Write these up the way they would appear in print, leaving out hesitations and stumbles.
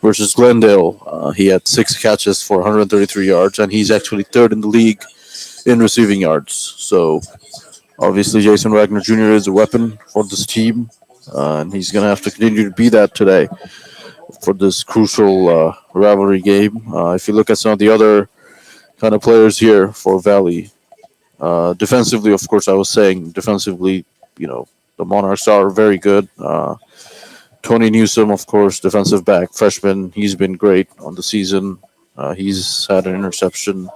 versus Glendale. He had 6 catches for 133 yards, and he's actually third in the league in receiving yards. So obviously, Jason Wagner Jr. is a weapon for this team, and he's going to have to continue to be that today for this crucial rivalry game. If you look at some of the other kind of players here for Valley, defensively, of course, I was saying defensively, you know, the Monarchs are very good. Tony Newsom, of course, defensive back, freshman, he's been great on the season. He's had an interception.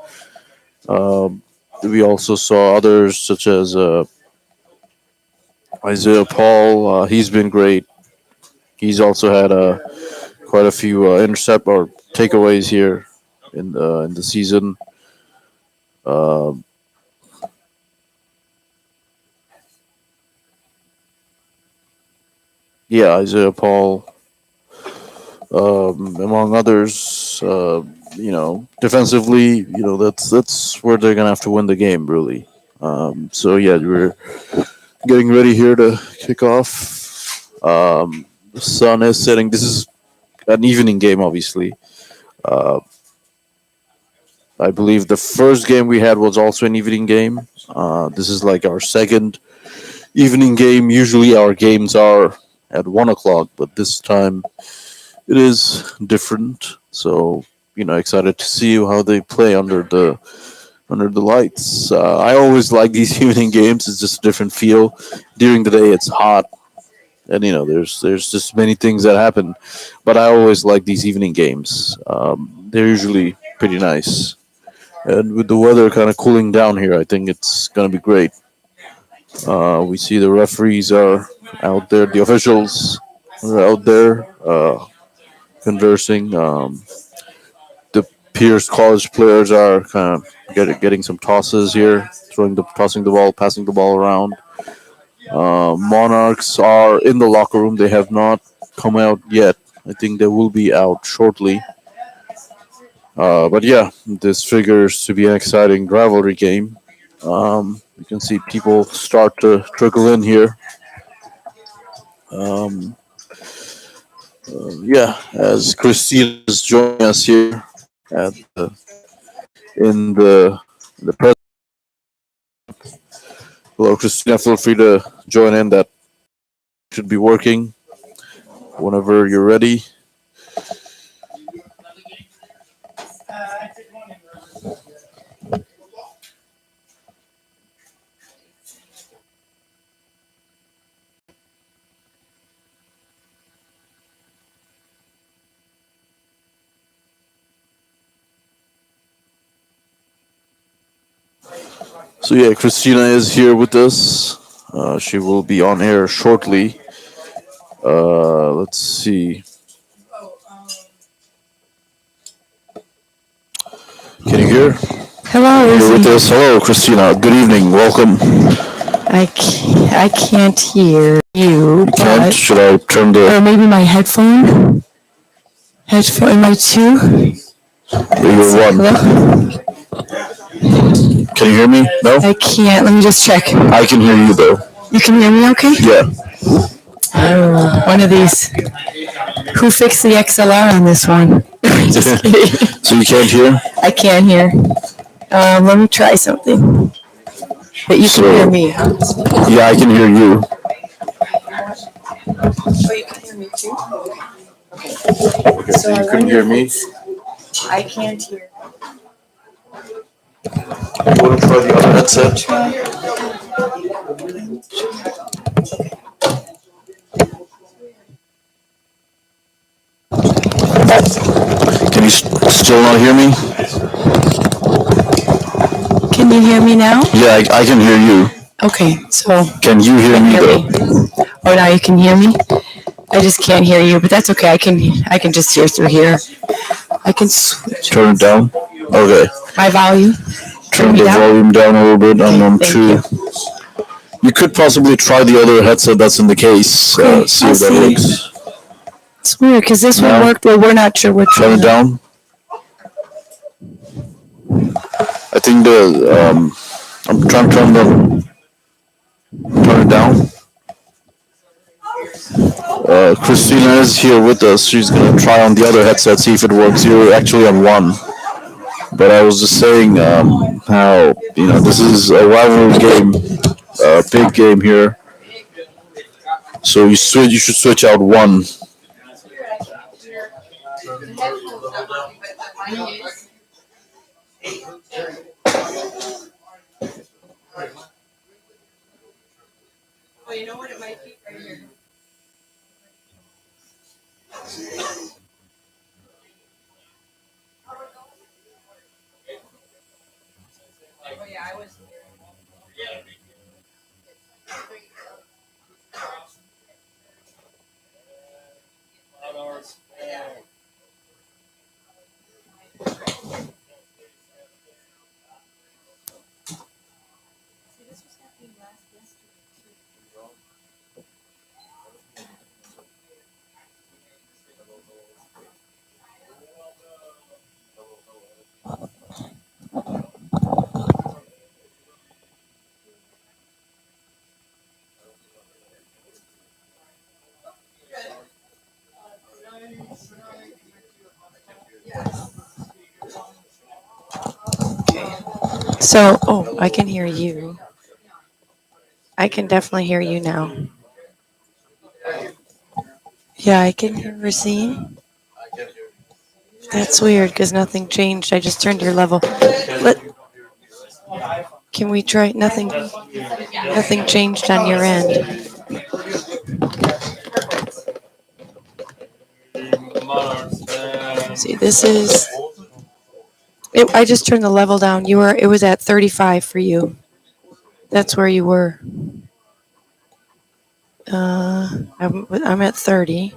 Um, we also saw others such as Isaiah Paul. He's been great. He's also had quite a few intercept or takeaways here in the season. Um yeah, Isaiah Paul, among others. Defensively, that's where they're gonna have to win the game, really. So yeah, we're getting ready here to kick off. The sun is setting. This is an evening game, obviously. Uh, I believe the first game we had was also an evening game. This is like our second evening game. Usually our games are at 1 o'clock, but this time it is different. So excited to see how they play under the lights. I always like these evening games. It's just a different feel. During the day, it's hot, and there's just many things that happen. But I always like these evening games. They're usually pretty nice. And with the weather kind of cooling down here, I think it's gonna be great. We see the referees are out there, the officials are out there conversing. The Pierce College players are kind of getting some tosses here, tossing the ball, passing the ball around. Monarchs are in the locker room. They have not come out yet. I think they will be out shortly. But yeah, this figures to be an exciting rivalry game. You can see people start to trickle in here. Um, yeah, as Christina is joining us here at in the press. Hello, Christina. Feel free to join in. That should be working whenever you're ready. So yeah, Christina is here with us. She will be on air shortly. Let's see. Can you hear? Hello, You're with Izzy. us. Hello, Christina. Good evening. Welcome. I can't hear you, You can't? but Should I turn or the maybe my headphone am I too? your one? Hello. Can you hear me? No. I can't. Let me just check. I can hear you though. You can hear me, okay? Yeah. Oh, one of these. Who fixed the XLR on this one? Just kidding. So you can't hear? I can't hear. Let me try something. But you can hear So me, huh? yeah, I can hear you. Oh, you can hear me too. Okay, so you couldn't hear me. I can't hear. You want to try the other headset? Can you still not hear me? Can you hear me now? Yeah, I can hear you. Okay, so Can you hear me hear though? me. Oh, now you can hear me. I just can't hear you, but that's okay. I can just hear through here. I can switch Turn it down. Okay. my volume. Turn me the down. volume down a little bit on Okay, thank two. you. You could possibly try the other headset that's in the case. Okay, See I'll if that see. works. It's weird because this one Now? worked, but we're not sure which Turn one. it down. I think I'm trying to turn it down. Christina is here with us. She's gonna try on the other headset, see if it works. You're actually on one. But I was just saying how this is a rivalry game, a big game here. So you should switch out one. So, oh, I can hear you. I can definitely hear you now. Yeah, I can hear Racine. That's weird because nothing changed. I just turned your level. Let, can we try? Nothing changed on your end. See, this is. I just turned the level down. It was at 35 for you. That's where you were. I'm at 30.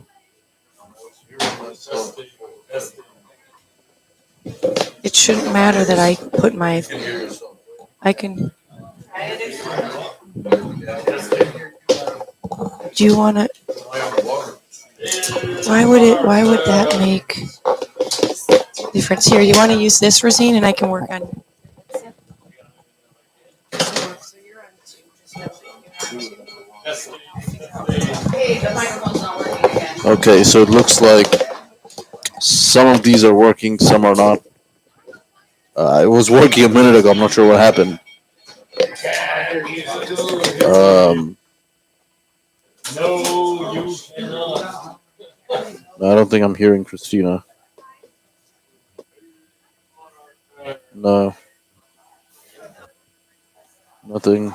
It shouldn't matter that I put my. I can. Do you want to? Why would that make difference here? You want to use this Rosine and I can work on. Okay, so it looks like some of these are working, some are not. It was working a minute ago. I'm not sure what happened. Um, I don't think I'm hearing Christina. No, nothing.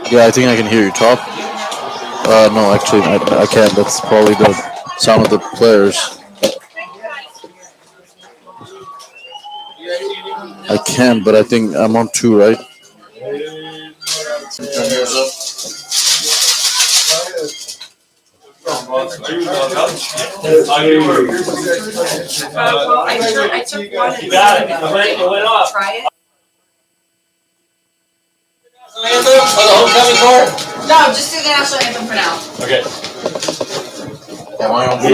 Yeah, I think I can hear you talk. No, actually, I can't. That's probably the sound of the players. I can, but I think I'm on two, right? No, just do the national anthem for now. We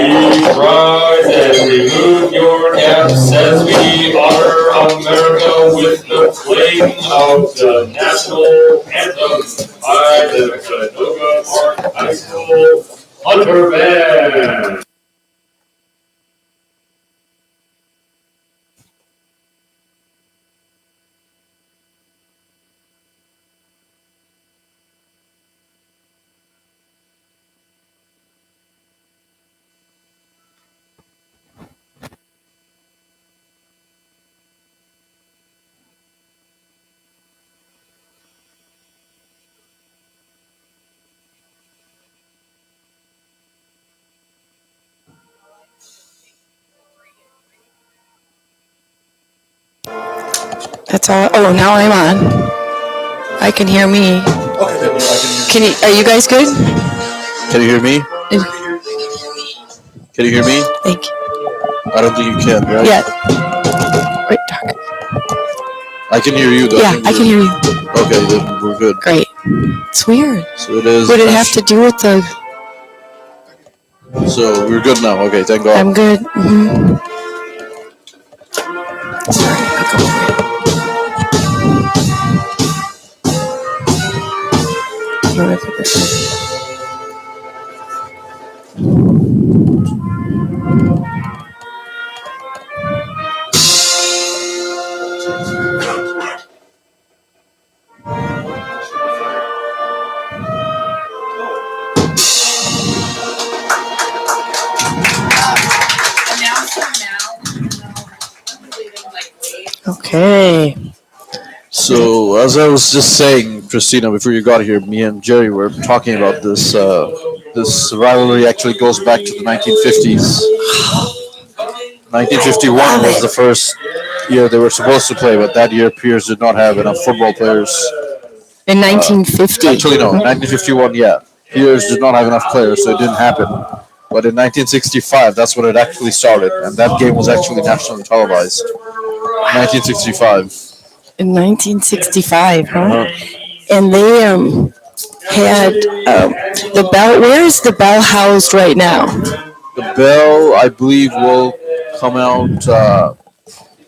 rise and remove your caps as we honor America with the playing of the national anthem by the Canoga Park High School Hunter Band. That's all. Oh, now I'm on. I can hear me. Can you? Are you guys good? Can you hear me? Can you hear me? Thank you. I don't think you can, right? Yeah. Wait, talk. I can hear you though. Yeah, I can hear you. Okay, then we're good. Great. It's weird. So it is. What did it have to do with the? So we're good now. Okay, thank God. I'm good. Sorry, I'll go for it. You wanna put this? Okay. So as I was just saying, Christina, before you got here, me and Jerry were talking about this. This rivalry actually goes back to the 1950s. 1951 was the first year they were supposed to play, but that year Pierce did not have enough football players. In 1950. Actually, no, 1951, yeah. Pierce did not have enough players, so it didn't happen. But in 1965, that's when it actually started, and that game was actually nationally televised. 1965. In 1965, huh? Uh-huh. And they had the bell. Where is the bell housed right now? The bell, I believe, will come out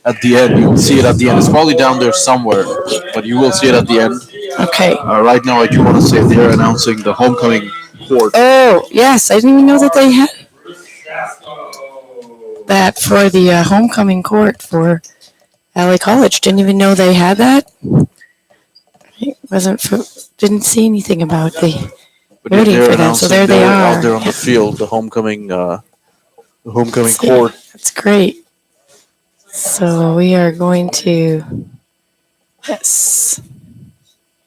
at the end. You will see it at the end. It's probably down there somewhere, but you will see it at the end. Okay. Right now, I do want to say they're announcing the homecoming court. Oh, yes. I didn't even know that they had that for the homecoming court for Valley College. Didn't even know they had that. Didn't see anything about the But yeah, rooting they're for them. So announcing there they they're are. out there on the field, the homecoming court. That's great. So we are going to. Yes.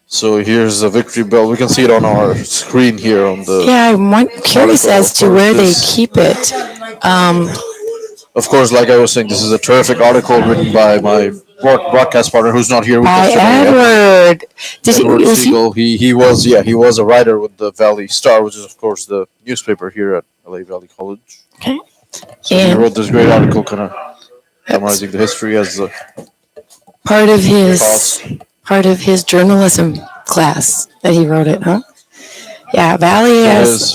So here's the victory bell. We can see it on our screen here on the. Yeah, I'm curious as to where they keep it. Of course, like I was saying, this is a terrific article written by my broadcast partner, who's not here with us today. Edward. Edward Siegel. He was a writer with the Valley Star, which is of course the newspaper here at LA Valley College. Okay. So he wrote this great article, kind of summarizing the history as the part of his journalism class that he wrote it, huh? Yeah, Valley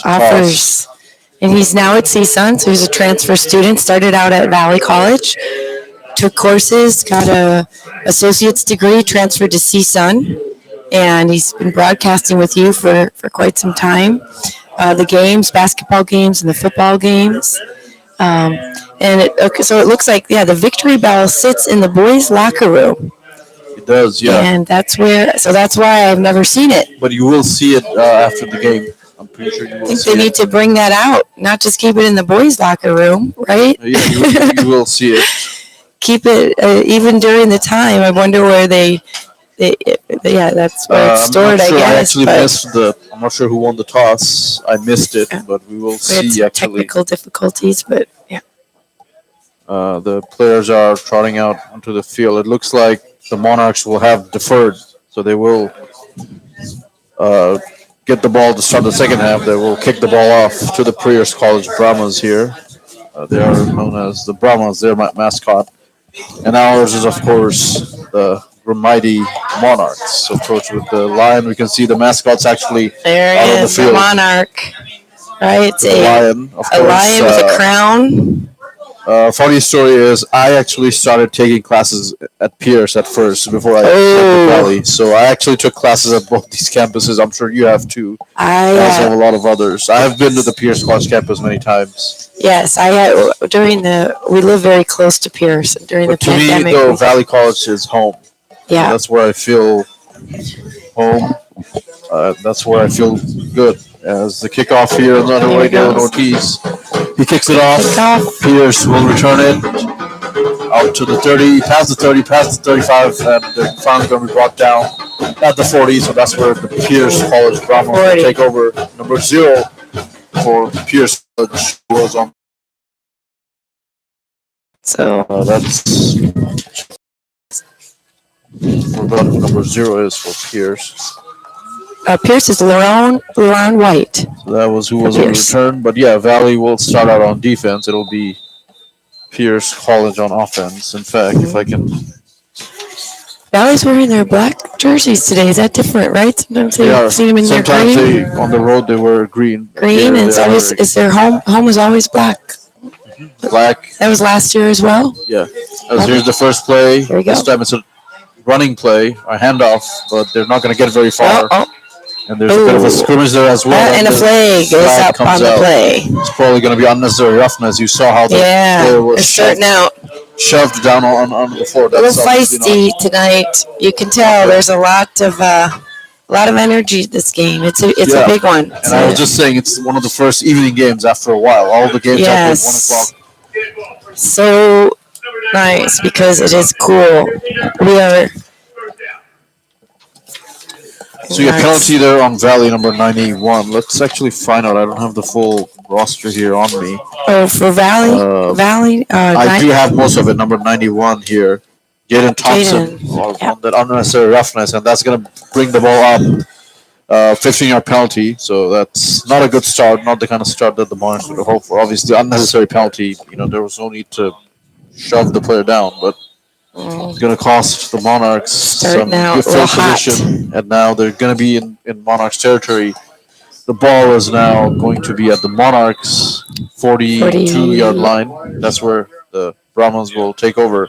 offers, and he's now at CSUN, so he's a transfer student. Started out at Valley College, took courses, got a associate's degree, transferred to CSUN, and he's been broadcasting with you for quite some time. The games, basketball games, and the football games. So it looks like, the victory bell sits in the boys' locker room. It does, yeah. And that's why I've never seen it. But you will see it after the game. I'm pretty sure you will see it. I think they need to bring that out, not just keep it in the boys' locker room, right? Yeah, you will see it. Keep it even during the time. I wonder where that's where it's stored, I'm not sure. I guess. I actually missed I'm not sure who won the toss. I missed it, but we will see. Actually, technical difficulties, but yeah. The players are trotting out onto the field. It looks like the Monarchs will have deferred, so they will get the ball to start the second half. They will kick the ball off to the Pierce College Brahmas here. They are known as the Brahmas, their mascot. And ours is, of course, the mighty Monarchs. So, approach with the lion. We can see the mascots actually out on the field. The monarch, right? It's a lion, of course. A lion with a crown. Funny story is, I actually started taking classes at Pierce at first before I went to Valley. So I actually took classes at both these campuses. I'm sure you have too. As have a lot of others. I have been to the Pierce College campus many times. Yes, I had we live very close to Pierce during the pandemic. To me, though, Valley College is home. Yeah, that's where I feel home. That's where I feel good. As the kickoff here is underway, Dylan Ortiz. He kicks it off. Pierce will return it out to the 30, past the 30, past the 35, and they're finally going to be brought down at the 40. So that's where the Pierce College Brahmas will take over. Number 0 for Pierce College was on. So that's what number 0 is for Pierce. Pierce is Laron White. So that was who For was on the Pierce. return. But yeah, Valley will start out on defense. It'll be Pierce College on offense. In fact, if I can. Valley's wearing their black jerseys today. Is that different, right? Sometimes They are. they see them in their Sometimes green. they on the road they wear green. But Green, here and they it's are always wearing is their home is always black. black. That was last year as well. Yeah. As here's the first play. Here we go. This time it's a running play, a handoff, but they're not going to get very far. And there's a bit of a scrimmage there as well. And a flag goes up on the play. It's probably going to be unnecessary roughness. You saw how the player was it's starting out shoved down on the floor. a little feisty tonight. You can tell there's a lot of energy this game. It's a big one. And I was just saying, it's one of the first evening games after a while. All the games have been 1 o'clock. So nice because it is cool. We are. So you have penalty there on Valley number 91. Let's actually find out. I don't have the full roster here on me. Oh, for Valley? Valley? I do have most of it, number 91 here. Jaden Thompson on that unnecessary roughness, and that's going to bring the ball up. 15-yard penalty, so that's not a good start, not the kind of start that the Monarchs would hope for. Obviously, unnecessary penalty. There was no need to shove the player down, but it's going to cost the Monarchs some good field position, and now they're going to be in Monarchs territory. The ball is now going to be at the Monarchs 42-yard line. That's where the Brahmins will take over.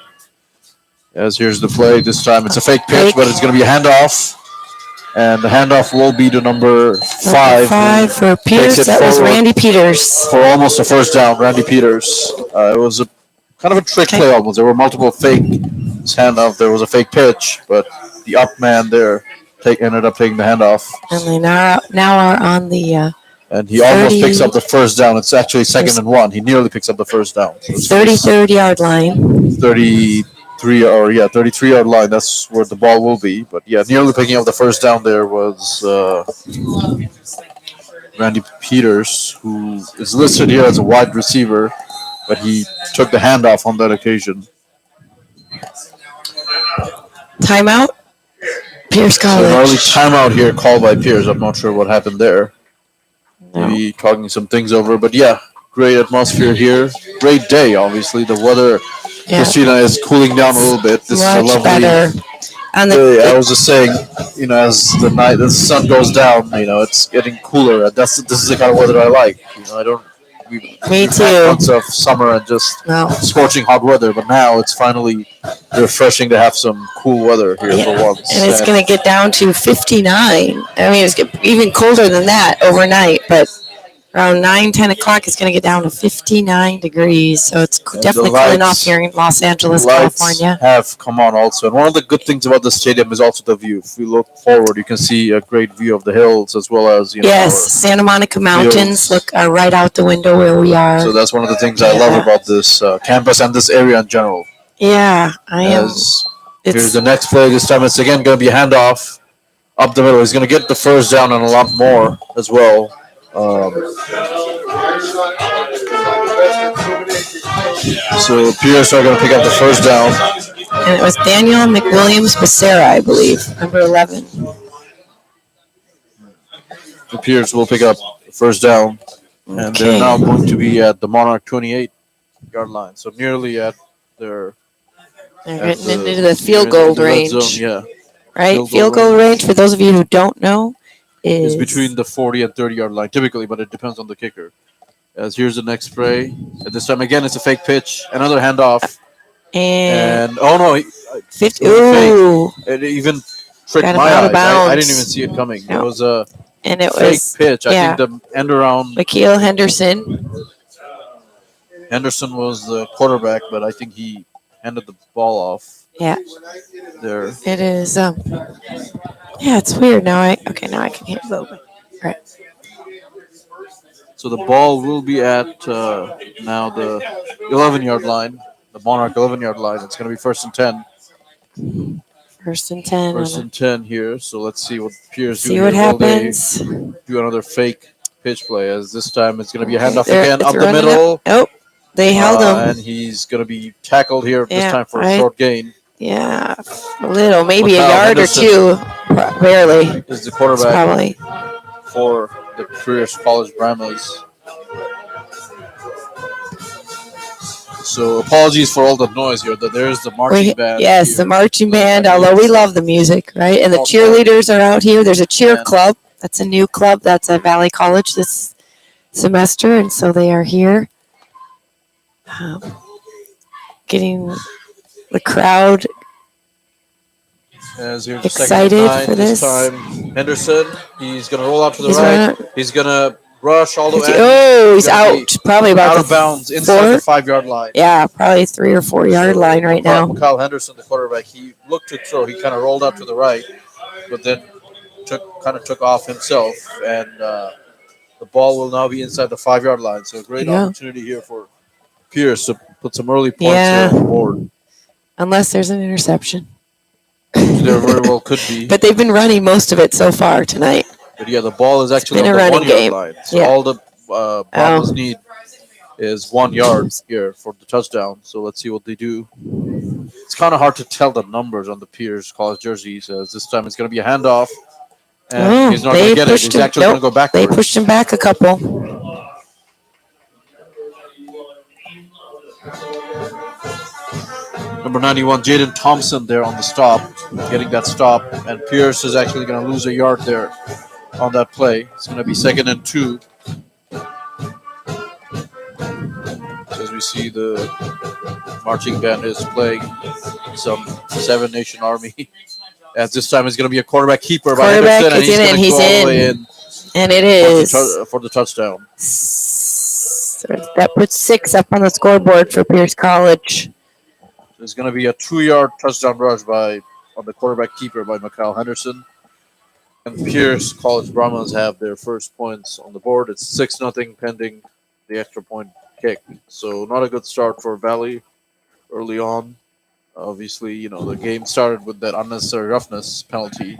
As here's the play. This time it's a fake pitch, but it's going to be a handoff. And the handoff will be to number 5. 5 for Pierce. That was Randy Peters. For almost a first down, Randy Peters. It was a kind of a trick play almost. There were multiple fake handoff. There was a fake pitch, but the up man there ended up taking the handoff. And they now are on the and he almost picks up the first down. It's actually 2nd and 1. He nearly picks up the first down. 33-yard line. 33-yard line. That's where the ball will be. But yeah, nearly picking up the first down there was Randy Peters, who is listed here as a wide receiver, but he took the handoff on that occasion. Timeout? Pierce College. So an early timeout here called by Pierce. I'm not sure what happened there. Maybe talking some things over. But yeah, great atmosphere here. Great day, obviously. The weather, Christina, is cooling down a little bit. This is a lovely better. day. I was just saying, as the sun goes down, it's getting cooler. This is the kind of weather I like. Me too. Months of summer and just scorching hot weather, but now it's finally refreshing to have some cool weather here for once. And it's going to get down to 59. I mean, it's even colder than that overnight, but around 9-10 o'clock, it's going to get down to 59 degrees. So it's definitely cooling off here in Los Angeles, California. Have come on also. And one of the good things about the stadium is also the view. If we look forward, you can see a great view of the hills as well as, Santa Monica Mountains look right out the window where we are. So that's one of the things I love about this campus and this area in general. Yeah, I am. Here's the next play. This time it's again going to be a handoff up the middle. He's going to get the first down and a lot more as well. So Pierce are going to pick up the first down. And it was Daniel McWilliams Becerra, I believe, number 11. The Pierce will pick up the first down. And they're now going to be at the Monarch 28-yard line. So nearly at their... They're getting into the field goal range. Zone, right? Field goal range, for those of you who don't know, is between the 40 and 30-yard line, typically, but it depends on the kicker. As here's the next play. At this time, again, it's a fake pitch. Another handoff. And oh, no. 50. Ooh. It even tricked my eyes. I didn't even see it coming. No. It was a fake pitch. I think the end around. Mikhail Henderson. Henderson was the quarterback, but I think he handed the ball off. Yeah. There. It is. Yeah, it's weird. Now I can hear it a little bit. Right. So the ball will be at now the 11-yard line, the Monarch 11-yard line. It's going to be 1st and 10. 1st and 10. 1st and 10 here. So let's see what Pierce do. See what happens. Do another fake pitch play. As this time it's going to be a handoff again up the middle. Nope. They held him. And he's going to be tackled here this time for a short gain. Yeah, a little, maybe a Kyle yard Henderson or two, barely. is the It's quarterback probably. for the Pierce College Brahmas. So apologies for all the noise here. There's the marching band. Yes, here. the marching So band. I Although we believe love the music, right? And the All cheerleaders are out here. There's a cheer And- club. That's a new club. That's at Valley College this semester, and so they are here, um, getting the crowd as here, second and excited nine for this this. time. Henderson, he's gonna roll out to the He's right. running- He's gonna rush all the way. Oh, he's gonna be out. Probably about out the of bounds inside the 5-yard line. Yeah, probably 3 or 4 yard line right now. Kyle Henderson, the quarterback, he looked to throw. He kind of rolled out to the right, but then took off himself, and the ball will now be inside the 5-yard line. So a great Yeah. opportunity here for Pierce to put some early points Yeah. here on the board. Unless there's an interception. There very well could be. But they've been running most of it so far tonight. But yeah, the ball is actually been on a the running 1-yard game. line. So Yeah. all the Brahmas need is 1 yard here for the touchdown. So let's see what they do. It's kind of hard to tell the numbers on the Pierce College jerseys. As this time it's going to be a handoff, and he's not going to get it. He's actually going to go backwards. They pushed him back a couple. Number 91, Jaden Thompson there on the stop, getting that stop, and Pierce is actually going to lose a yard there on that play. It's going to be 2nd and 2. As we see the marching band is playing some Seven Nation Army. As this time it's going to be a quarterback keeper by Henderson, and he's going to go all the way in. And it is for the touchdown. That puts 6 up on the scoreboard for Pierce College. There's going to be a 2-yard touchdown rush on the quarterback keeper by Mikhail Henderson. And Pierce College Brahmas have their first points on the board. It's 6-0 pending the extra point kick. So not a good start for Valley early on. Obviously, the game started with that unnecessary roughness penalty.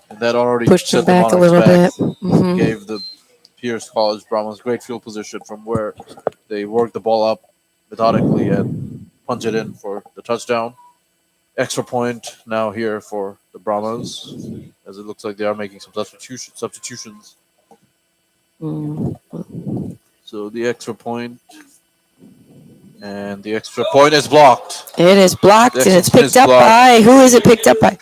And that already Pushed him set the back a Monarchs little back. bit. Mhm. Gave the Pierce College Brahmas great field position from where they worked the ball up methodically and punch it in for the touchdown. Extra point now here for the Brahmas, as it looks like they are making some substitutions. Mm. So the extra point, and the extra point is blocked. It is blocked, The and it's extra point picked is up blocked. by. Who is it picked up by?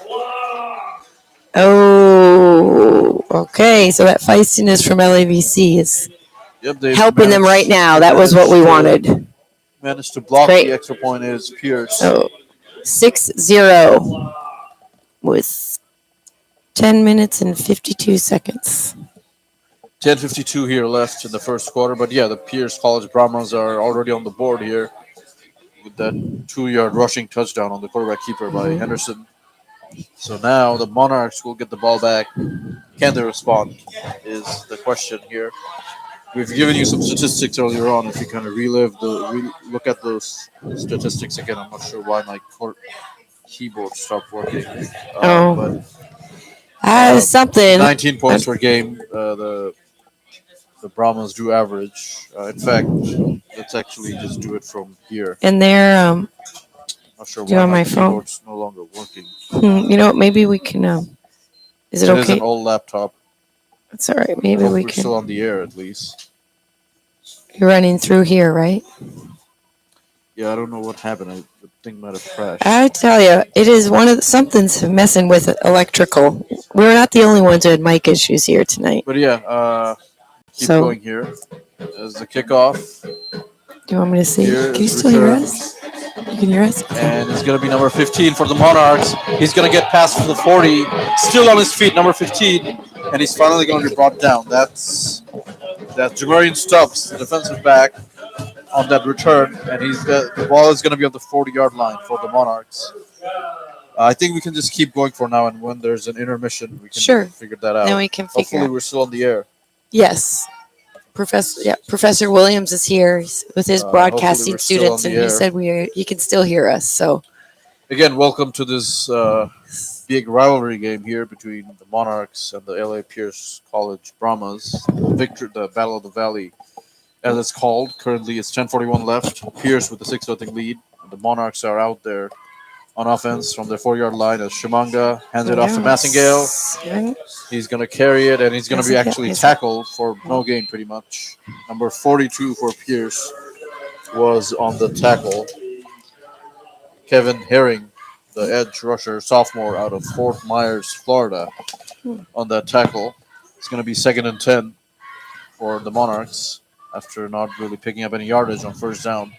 Oh, okay. So that feistiness from LAVC is Yep, they helping them right now. That was what we wanted. Managed to block Great. the extra point is Pierce. So 6-0 with 10 minutes and 52 seconds. 10:52 here left in the first quarter, but yeah, the Pierce College Brahmas are already on the board here with that 2-yard rushing touchdown on the quarterback keeper by Henderson. So now the Monarchs will get the ball back. Can they respond? Is the question here. We've given you some statistics earlier on. If you kind of look at those statistics again, I'm not sure why my keyboard stopped working. But something. 19 points per game. The Brahmas do average. In fact, let's actually just do it from here. And they're Not sure do why on my my phone. keyboard's no longer working. Maybe we can. Is it It is okay? an old laptop. It's all right. I Maybe hope we we're can. still on the air at least. You're running through here, right? Yeah, I don't know what happened. The thing might have crashed. I tell you, it is something's messing with electrical. We're not the only ones who had mic issues here tonight. But yeah, keep So- going here. As the kickoff, Do you want me to see? Here Can you is still hear return. us? You can hear us? and it's going to be number 15 for the Monarchs. He's going to get past the 40, still on his feet, number 15, and he's finally going to be brought down. That's Jamarian Stubbs, the defensive back, on that return, and the ball is going to be on the 40-yard line for the Monarchs. I think we can just keep going for now, and when there's an intermission, we can Sure. figure that out. Then we can figure Hopefully, out. we're still on the air. Yes. Professor Williams is here with his Hopefully broadcasting we're still on students, the and he air. said he can still hear us. So Again, welcome to this big rivalry game here between the Monarchs and the LA Pierce College Brahmas. The Battle of the Valley, as it's called. Currently, it's 10:41 left. Pierce with the 6-0 lead. The Monarchs are out there on offense from their 4-yard line as Shimanga hands it off to Yeah. Massingale. 7. He's going to carry it, and he's going to be Massingale, actually he's- tackled for no gain, pretty much. Number 42 for Pierce was on the tackle. Kevin Herring, the edge rusher, sophomore out of Fort Myers, Florida, on that tackle. It's going to be 2nd and 10 for the Monarchs after not really picking up any yardage on first down.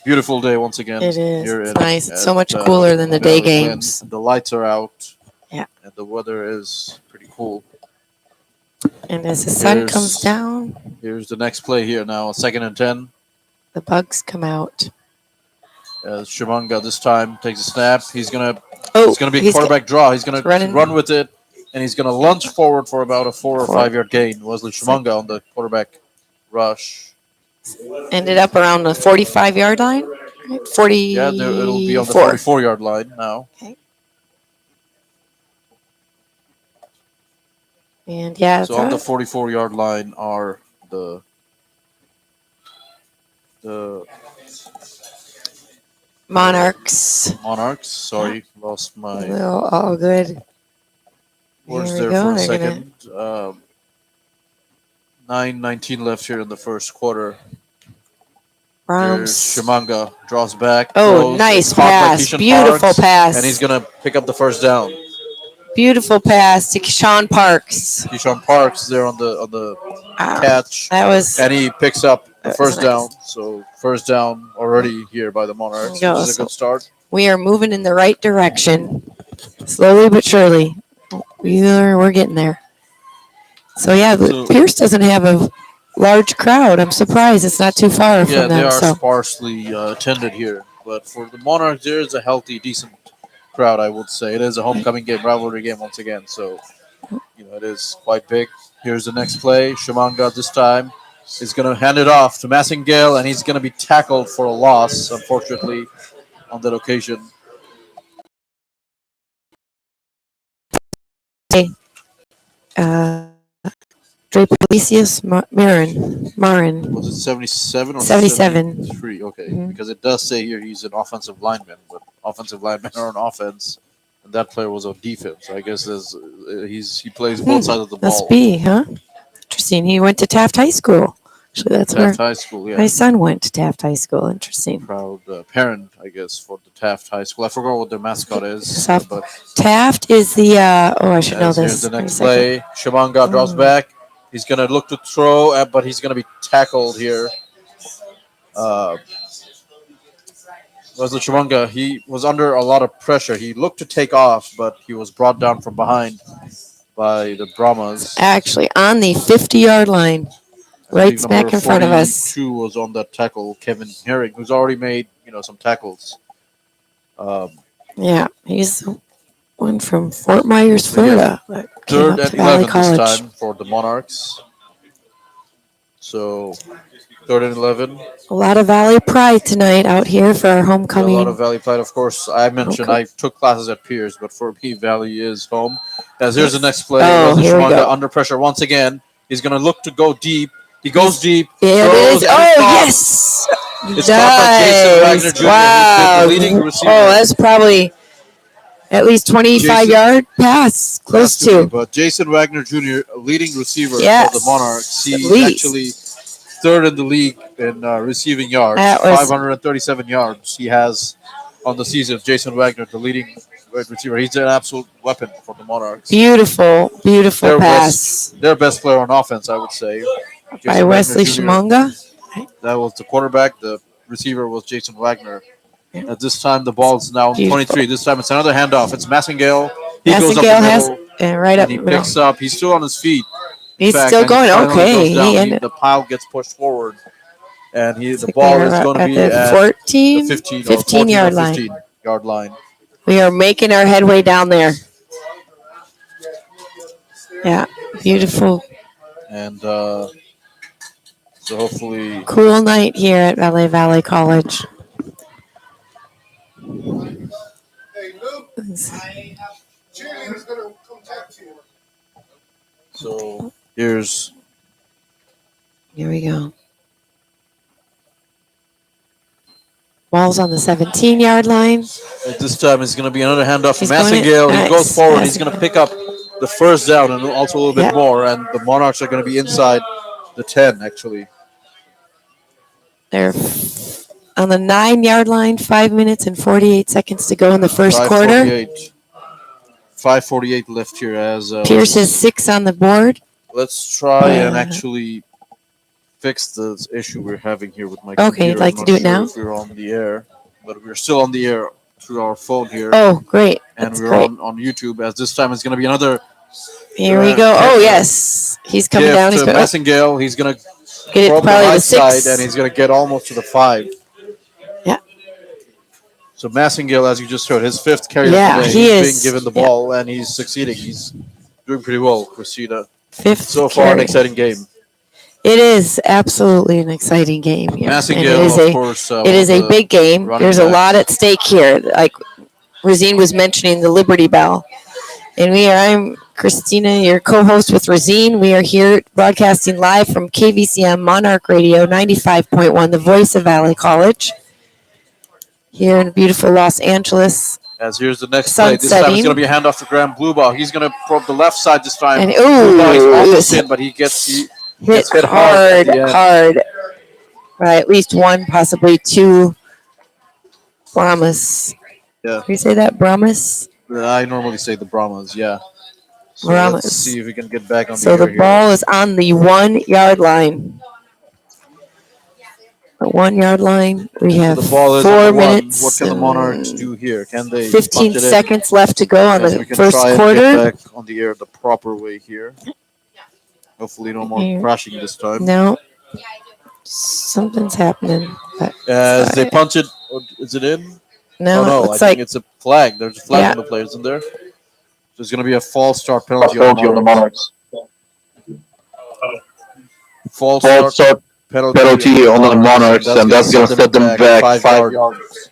Beautiful day once again. It is. Here It's in nice. It's so at, much cooler than the day Valley Glen. games. The lights are out. Yeah. And the weather is pretty cool. And as the sun Here's- comes down, Here's the next play here now. 2nd and 10. the bugs come out. As Shimanga this time takes a snap. It's going Oh, to be a quarterback draw. He's going to running. run with it, and he's going to lunge forward for about a 4 or 5 yard gain. Wesley Shimanga on the quarterback rush. Ended up around the 45-yard line. Right? 40. Yeah, it'll be on the 44-yard line now. Okay. And yeah, So on the 44-yard line are the Monarchs. Sorry, lost my All good. words Here we there go. for a They're gonna- second. 9:19 left here in the first quarter. Browns. Shimanga draws back. Oh, throws, nice it's caught by pass. Keyshawn Beautiful Parks, pass. and he's gonna pick up the first down. Beautiful pass to Sean Parks. Keyshawn Parks there on the Wow. catch, That was. and he picks up the That was first nice. down. So first down already here by the Monarchs, which Go. is a good start. We are moving in the right direction, slowly but surely. We're getting there. So yeah, So- Pierce doesn't have a large crowd. I'm surprised it's not too far Yeah, from they them. are So sparsely attended here, but for the Monarchs, there is a healthy, decent crowd. I would say it is a homecoming game, rivalry game once again. So it is quite big. Here's the next play. Shimanga this time is going to hand it off to Massingale, and he's going to be tackled for a loss, unfortunately, on that occasion. uh, Drapolicius Marin. Was it 77 or 77. 73? Okay, Mhm. because it does say here he's an offensive lineman, but offensive linemen are on offense, and that player was on defense. I guess he plays both sides of the ball. Must be, huh? Interesting. He went to Taft High School. Actually, that's Taft where High School, yeah. my son went to Taft High School. Interesting. Proud parent, I guess, for the Taft High School. I forgot what their mascot is, Soft- but Taft is the. I should know as this. here's the Wait a next second. play. Shimanga drops back. He's gonna look to throw, but he's gonna be tackled here. Wesley Shimanga, he was under a lot of pressure. He looked to take off, but he was brought down from behind by the Brahmas. Actually, on the 50-yard line, I right think smack number in front of us. 42 was on that tackle, Kevin Herring, who's already made some tackles. Yeah, he's the one from Fort Myers, So, yeah, Florida. that came Third up and to Valley 11 this College. time for the Monarchs. So, 3rd and 11. A lot of Valley pride tonight out here for our A homecoming. lot of Valley Pride, of course. I mentioned I took classes at Pierce, but for me, Valley is home. As here's the next play. Oh, Wesley here we Shimanga go. under pressure once again. He's going to look to go deep. He goes deep. Yeah, it throws, is. and Oh, it's caught. yes. It's caught by Jason Wagner Jr., Wow. who's been the leading receiver. Oh, that's probably at least 25-yard pass. Close Has to be, to. but Jason Wagner Jr., a leading receiver Yes, for the Monarchs. at He's least. actually third in the league in receiving yards. That was- 537 yards he has on the season. Jason Wagner, the leading wide receiver. He's an absolute weapon for the Monarchs. Beautiful, beautiful Their pass their best player on offense, I would say. by Jason Wesley Wagner Jr. Shimanga. That was the quarterback. The receiver was Jason Wagner. Yeah. At this time, the ball's now Beautiful. 23. This time, it's another handoff. It's Massingale. He goes up Massingale the has middle, right up and he the middle. picks up. He's still on his feet. He's Back, still and going. finally Okay, goes down. he ended. The pile gets pushed forward, and the Looks like ball they're is going to at be the at 14, the 15 or 15-yard line. 15-yard line. We are making our headway down there. Yeah, beautiful, And so hopefully, cool night here at LA Valley College. Hey, Luke, cheerleader's gonna come talk to you. so here's. Here we go. Ball's on the 17-yard line. At this time, it's going to be another handoff from He's going in. Massengale. He Nice. goes forward. He's going to pick up the first down and also a little bit Yeah. more. And the Monarchs are going to be inside the 10, actually. They're on the 9-yard line. 5 minutes and 48 seconds to go in the first quarter. 5:48 left here. As Pierce has 6 on the board. let's try and actually fix this issue we're having here with my computer. Okay, you'd like I'm to not do it now? If we're on the air, but we're still on the air through our phone here. Oh, great. And That's we're great. on YouTube. As this time it's going to be another. Here we go. Oh, yes. He's coming gift down. He's to going Massengale. He's going to get it from the probably the right 6. side, and he's going to get almost to the 5. Yeah. So Massengale, as you just heard, his 5th carry Yeah, of the day. he He's is. being given the ball, and he's succeeding. He's doing pretty well, Christina. 5th So far, an carry. exciting game. It is absolutely an exciting game here. And Massengale, of course. It is a big game. There's a lot at stake here. Like Rosine was mentioning, the Liberty Bell. And I'm Christina, your co-host with Rosine. We are here broadcasting live from KVCM Monarch Radio 95.1, the voice of Valley College, here in beautiful Los Angeles. As here's the next Sun play. This time setting. it's going to be a handoff to Graham Blueball. He's going to from the left side this time. And Blueball is almost ooh, in, but he hit gets hit hard, at the end. hard. By at least 1, possibly 2 Brahmas. Yeah. Can you say that? Brahmas? I normally say the Brahmas, yeah. So Brahmas. let's see if we can get back on So the the air ball is on the 1-yard line. The 1-yard line. We here. have So the ball is 4 on the 1. minutes. What can the and Monarchs do here? Can they 15 punch it in? seconds left to go on Yes, the we can first try and quarter. get back on the air the proper way here. Hopefully no more Here. crashing this time. No. Something's happening. But As it's they fine. punch it, or is it in? No, Oh no, I it's think like it's a flag. There's a flag Yeah. on the players in there. There's going to be a false start penalty on the Monarchs. False start penalty on the Monarchs, and that's going to set them back 5 yards.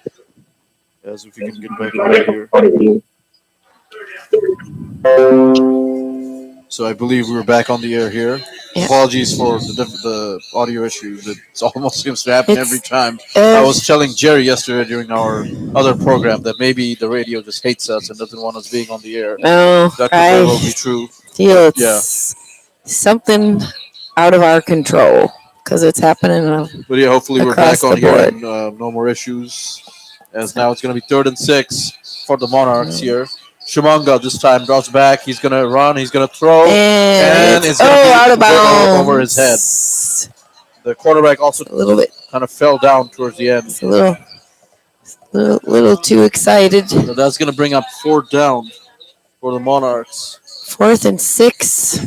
As if you can get back over here. So I believe we're back on the air here. Yeah. Apologies for the audio issues. It almost seems to happen It's- every time. I was telling Jerry yesterday during our other program that maybe the radio just hates us and doesn't want us being on the air. no, That could very well I be true. feel it's something out of our control because it's happening. But yeah, hopefully we're Across back on the here board. and no more issues. As now it's going to be 3rd and 6 for the Monarchs here. Shumanga this time drops back. He's going to run. He's going to throw. And it's going to be out of bounds over his head. The quarterback also A little bit. kind of fell down towards the end. It's a little too excited. So that's going to bring up 4th down for the Monarchs. 4th and 6.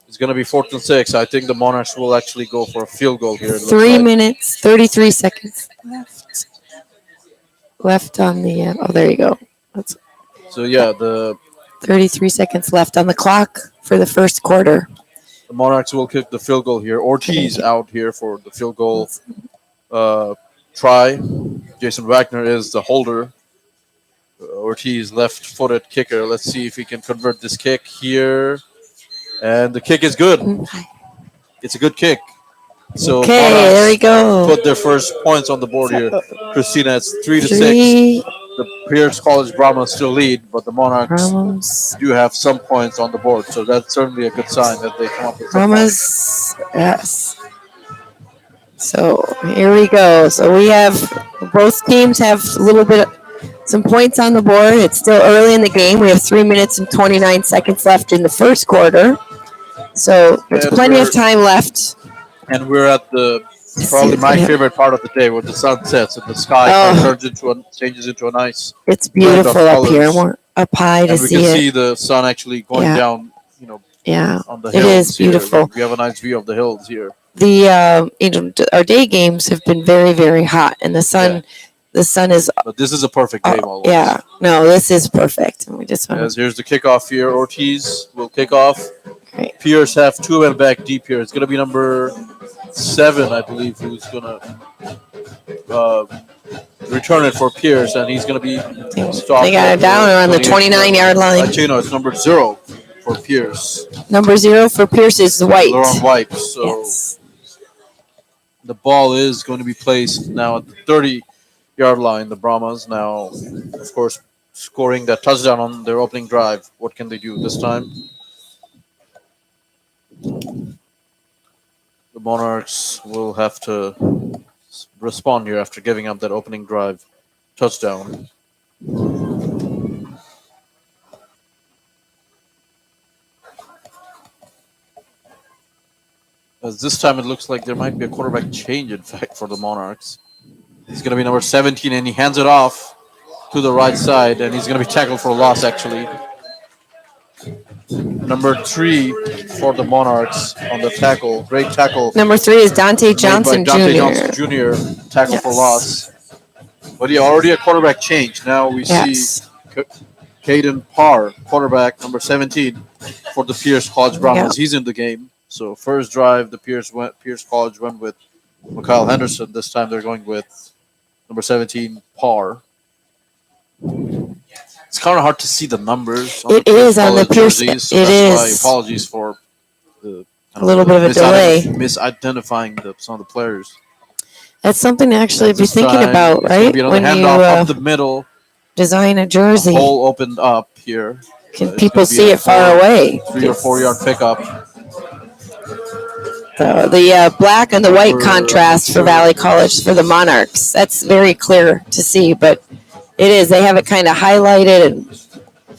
It's going to be 4th and 6. I think the Monarchs will actually go for a field goal here. It looks 3 like. minutes, 33 seconds left on the. Oh, there you go. That's So yeah, the 33 seconds left on the clock for the first quarter. Monarchs will kick the field goal here. Ortiz out here for the field goal try. Jason Wagner is the holder. Ortiz left-footed kicker. Let's see if he can convert this kick here. And the kick is good. It's a good kick. So Okay, Monarchs there we go. put their first points on the board here. Christina, it's 3-6. 3 The Pierce College Brahmas still lead, but the Monarchs Brahmas. do have some points on the board. So that's certainly a good sign that they come up with some points. Brahmas. Yes. So here we go. So we have both teams have a little bit of some points on the board. It's still early in the game. We have 3 minutes and 29 seconds left in the first quarter. So there's And plenty of we're- time left. And we're at the probably my favorite part of the day where the sun sets and the sky Oh. changes into a nice. It's blend of beautiful up here. colors. We're up high to And we see can it. see the sun actually going Yeah. down, Yeah, on the it hills. is beautiful. Here. We have a nice view of the hills here. The our day games have been very, very hot, and the sun is. But this is a perfect game almost. Yeah, no, this is perfect. And we just want As here's the kickoff here. Ortiz will kick off. Great. Pierce have 2 men back deep here. It's going to be number 7, I believe, who's going to return it for Pierce, and he's going to be stopped. They got it down around the 29-yard line. Actually, no, it's number 0 for Pierce. Number 0 for Pierce is white. They're on white, so Yes. the ball is going to be placed now at the 30. yard line. The Brahmas now, of course, scoring that touchdown on their opening drive. What can they do this time? The Monarchs will have to respond here after giving up that opening drive touchdown. As this time it looks like there might be a quarterback change, in fact, for the Monarchs. It's going to be number 17, and he hands it off to the right side, and he's going to be tackled for a loss, actually. Number 3 for the Monarchs on the tackle. Great tackle. Number 3 is Dante Johnson Dante Jr. Johnson Jr. tackle for loss. But he already a quarterback change. Now we see Caden Parr, quarterback number 17 for the Pierce College Brahmas. He's in the game. So first drive, the Pierce College went with Mikhail Henderson. This time they're going with number 17 Parr. It's kind of hard to see the numbers. It is on the Pierce. Jerseys, so it is. Why apologies for a little bit of a delay. Misidentifying some of the players. That's something to actually be thinking about, right? When you up the middle, design a jersey. Hole opened up here. Can people see it far away? 3 or 4 yard pickup. The black and the white contrast for Valley College for the Monarchs. That's very clear to see, but it is. They have it kind of highlighted. And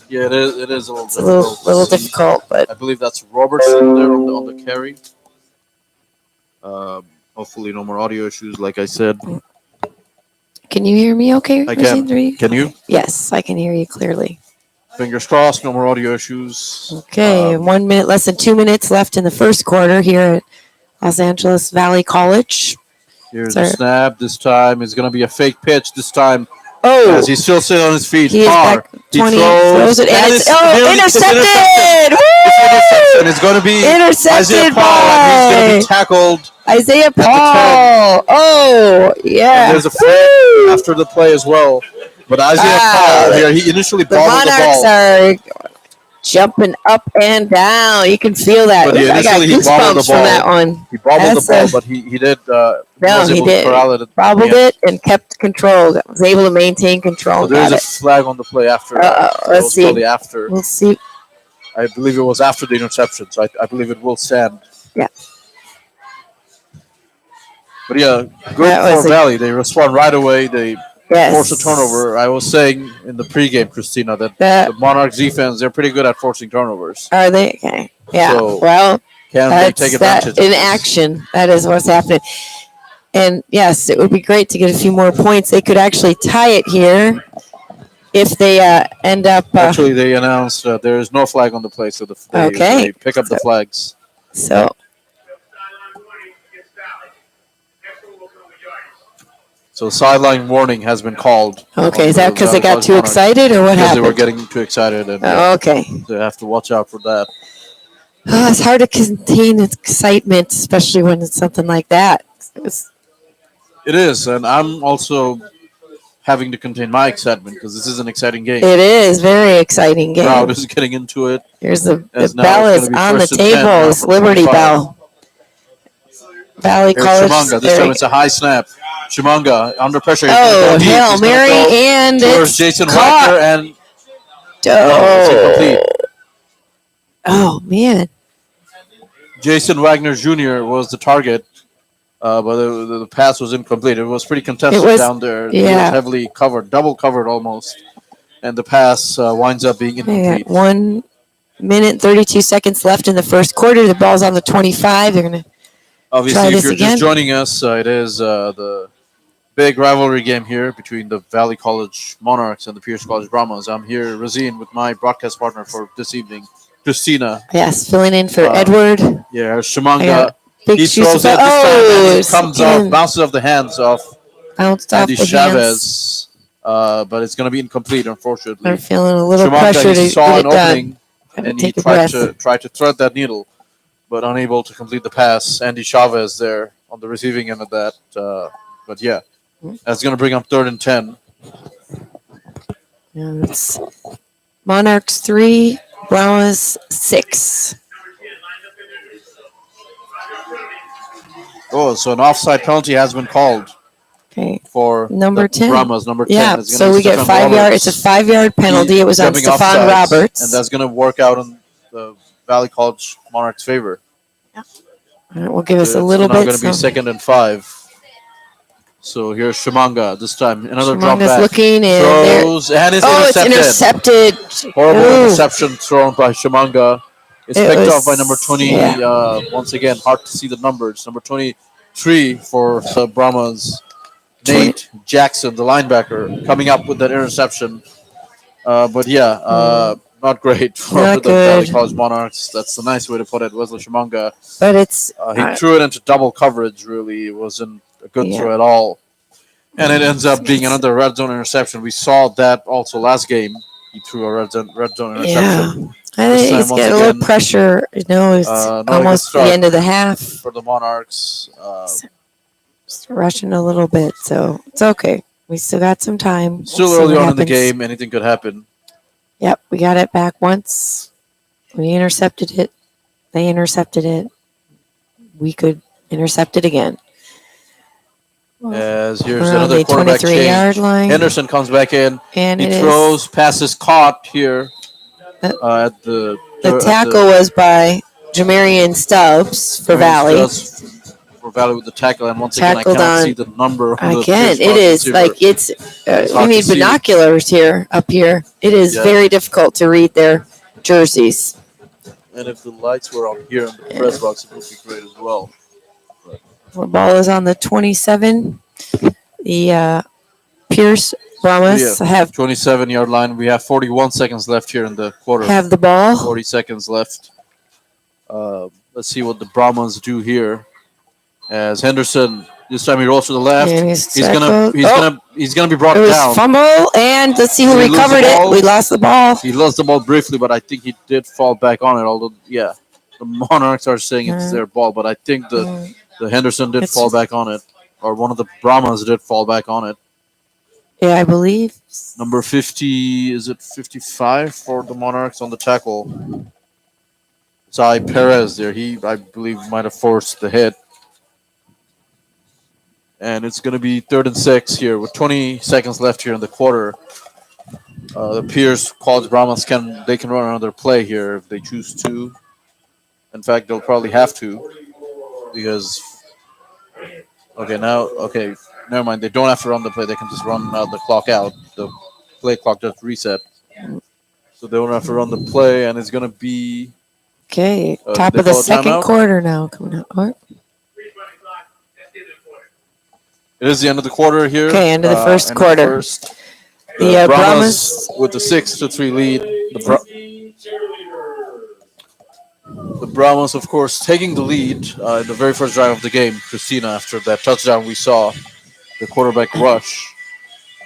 yeah, it is. It is a little it's difficult. A little difficult, but I believe that's Robertson there on the carry. Hopefully, no more audio issues. Like I said. Can you hear me? Okay, I can. Can you? Yes, I can hear you clearly. Fingers crossed. No more audio issues. Okay, 1 minute, less than 2 minutes left in the first quarter here at Los Angeles Valley College. Here's the snap. This time is going to be a fake pitch. This time, as he's still sitting on his feet. He is back 20, throws it, and it's intercepted! And it's going to be intercepted Isaiah Paul. He's going to be tackled. Isaiah Paul. Oh, yeah. And there's a flag after the play as well. But Isaiah Paul here, he initially bobbled the ball. The Monarchs are jumping up and down. You can feel that. But I got goosebumps from that one. He bobbled the ball, but he did. He did. Bobbled it and kept control. Was able to maintain control. So there's a flag on the play after. Let's see. After. We'll see. I believe it was after the interception, so I believe it will stand. Yeah. But yeah, good for Valley. They respond right away. They force a turnover. I was saying in the pregame, Christina, that the Monarchs defense, they're pretty good at forcing turnovers. Are they? Okay. Yeah. So well, can they take advantage in action? That is what's happening. And yes, it would be great to get a few more points. They could actually tie it here if they end up. Actually, they announced there is no flag on the play, so they pick up the flags. So. So sideline warning has been called. Okay, is that because they got too excited or what happened? Because they were getting too excited. And, okay. They have to watch out for that. It's hard to contain excitement, especially when it's something like that. It is, and I'm also having to contain my excitement because this is an exciting game. It is very exciting game. Crowd is getting into it. Here's the bell is on the table. It's Liberty Bell. Valley College. Chimanga. This time it's a high snap. Chimanga under pressure. Oh, Hail Mary, and it's Jason caught. Wagner and oh man. Jason Wagner Jr. was the target, but the pass was incomplete. It was pretty contested down there. Yeah. It was heavily covered, double covered almost, and the pass winds up being incomplete. 1 minute and 32 seconds left in the first quarter. The ball's on the 25. They're gonna obviously, if you're just joining us, it is the big rivalry game here between the Valley College Monarchs and the Pierce College Brahmas. I'm here, Razine, with my broadcast partner for this evening, Christina. Yes, filling in for Edward. Yeah, Chimanga. Big he throws it this time and it comes off, bounces off the hands of Andy Chavez. But it's going to be incomplete, unfortunately. They're feeling a little Chimanga, pressure to saw get an opening, done. and he tried to thread that needle, but unable to complete the pass. Andy Chavez there on the receiving end of that. But yeah, that's going to bring up 3rd and 10. Yeah, it's Monarchs 3, Brahmas 6. Oh, so an offside penalty has been called for Number the 10. Brahmas. Number 10. Yeah, It's gonna so be we get Stefan 5 yard. Roberts. It's a 5-yard penalty. It was on Jumping Stefan offsides, Roberts. and that's going to work out in the Valley College Monarchs' favor. All right, we'll give us a It's little now bit. going to be So 2nd and 5. So here's Shimanga this time. Another drop Shimanga's back. looking and Throws and it's it's intercepted. intercepted. Horrible Ooh. interception thrown by Shimanga. It's It picked was- off by number 20. yeah. Once again, hard to see the numbers. Number 23 for the Brahmas. Nate Jackson, the linebacker, coming up with that interception. But yeah, not great for Not the Valley good. College Monarchs. That's the nice way to put it. Wesley Shimanga. But it's He threw it into double coverage, really. It wasn't a good Yeah. throw at all. And it ends up being another red zone interception. We saw that also last game. He threw a red zone interception. I This think time, he's once getting a little again, pressure. It's not a good almost the start. end of the half. For the Monarchs. Just rushing a little bit, so it's okay. We still got some time. Still We'll see early what on in the happens. game. Anything could happen. Yep, we got it back once. We intercepted it. They intercepted it. We could intercept it again. As here's Around another the quarterback 23-yard change. line. Henderson comes back in. And He it throws, passes caught here at the tackle was by Jamarian Stubbs for Valley. For Valley with the tackle, and once again, I Tackled cannot on- see the number. On I the can't. Pierce It is receiver. like it's. It's We hard to need see. binoculars here up here. It is Yeah. very difficult to read their jerseys. And if the lights were on here in the press box, it would be great as well. The ball is on the 27. The Pierce Brahmas have 27-yard line. We have 41 seconds left here in the quarter. the ball. 40 seconds left. Let's see what the Brahmas do here. As Henderson, this time he rolls to the left. And he's He's tackled. gonna be brought It was down. fumble, and let's see who Did he lose the recovered it. ball? We lost the ball. He lost the ball briefly, but I think he did fall back on it. Although, yeah, the Monarchs are saying it's their ball, but I think the Henderson did It's- fall back on it, or one of the Brahmas did fall back on it. Yeah, I believe. Number 50, is it 55 for the Monarchs on the tackle? Zai Perez there. He, I believe, might have forced the hit. And it's going to be 3rd and 6 here with 20 seconds left here in the quarter. The Pierce College Brahmas can run another play here if they choose to. In fact, they'll probably have to because never mind. They don't have to run the play. They can just run the clock out. The play clock just reset. So they don't have to run the play, and it's going to be Okay, top they of the call a second timeout? quarter now coming up. All It is the end of the quarter here. Okay, end of the first end quarter. first. The Brahmas with the 6-3 lead. The Brahmas, of course, taking the lead in the very first drive of the game. Christina, after that touchdown, we saw the quarterback rush,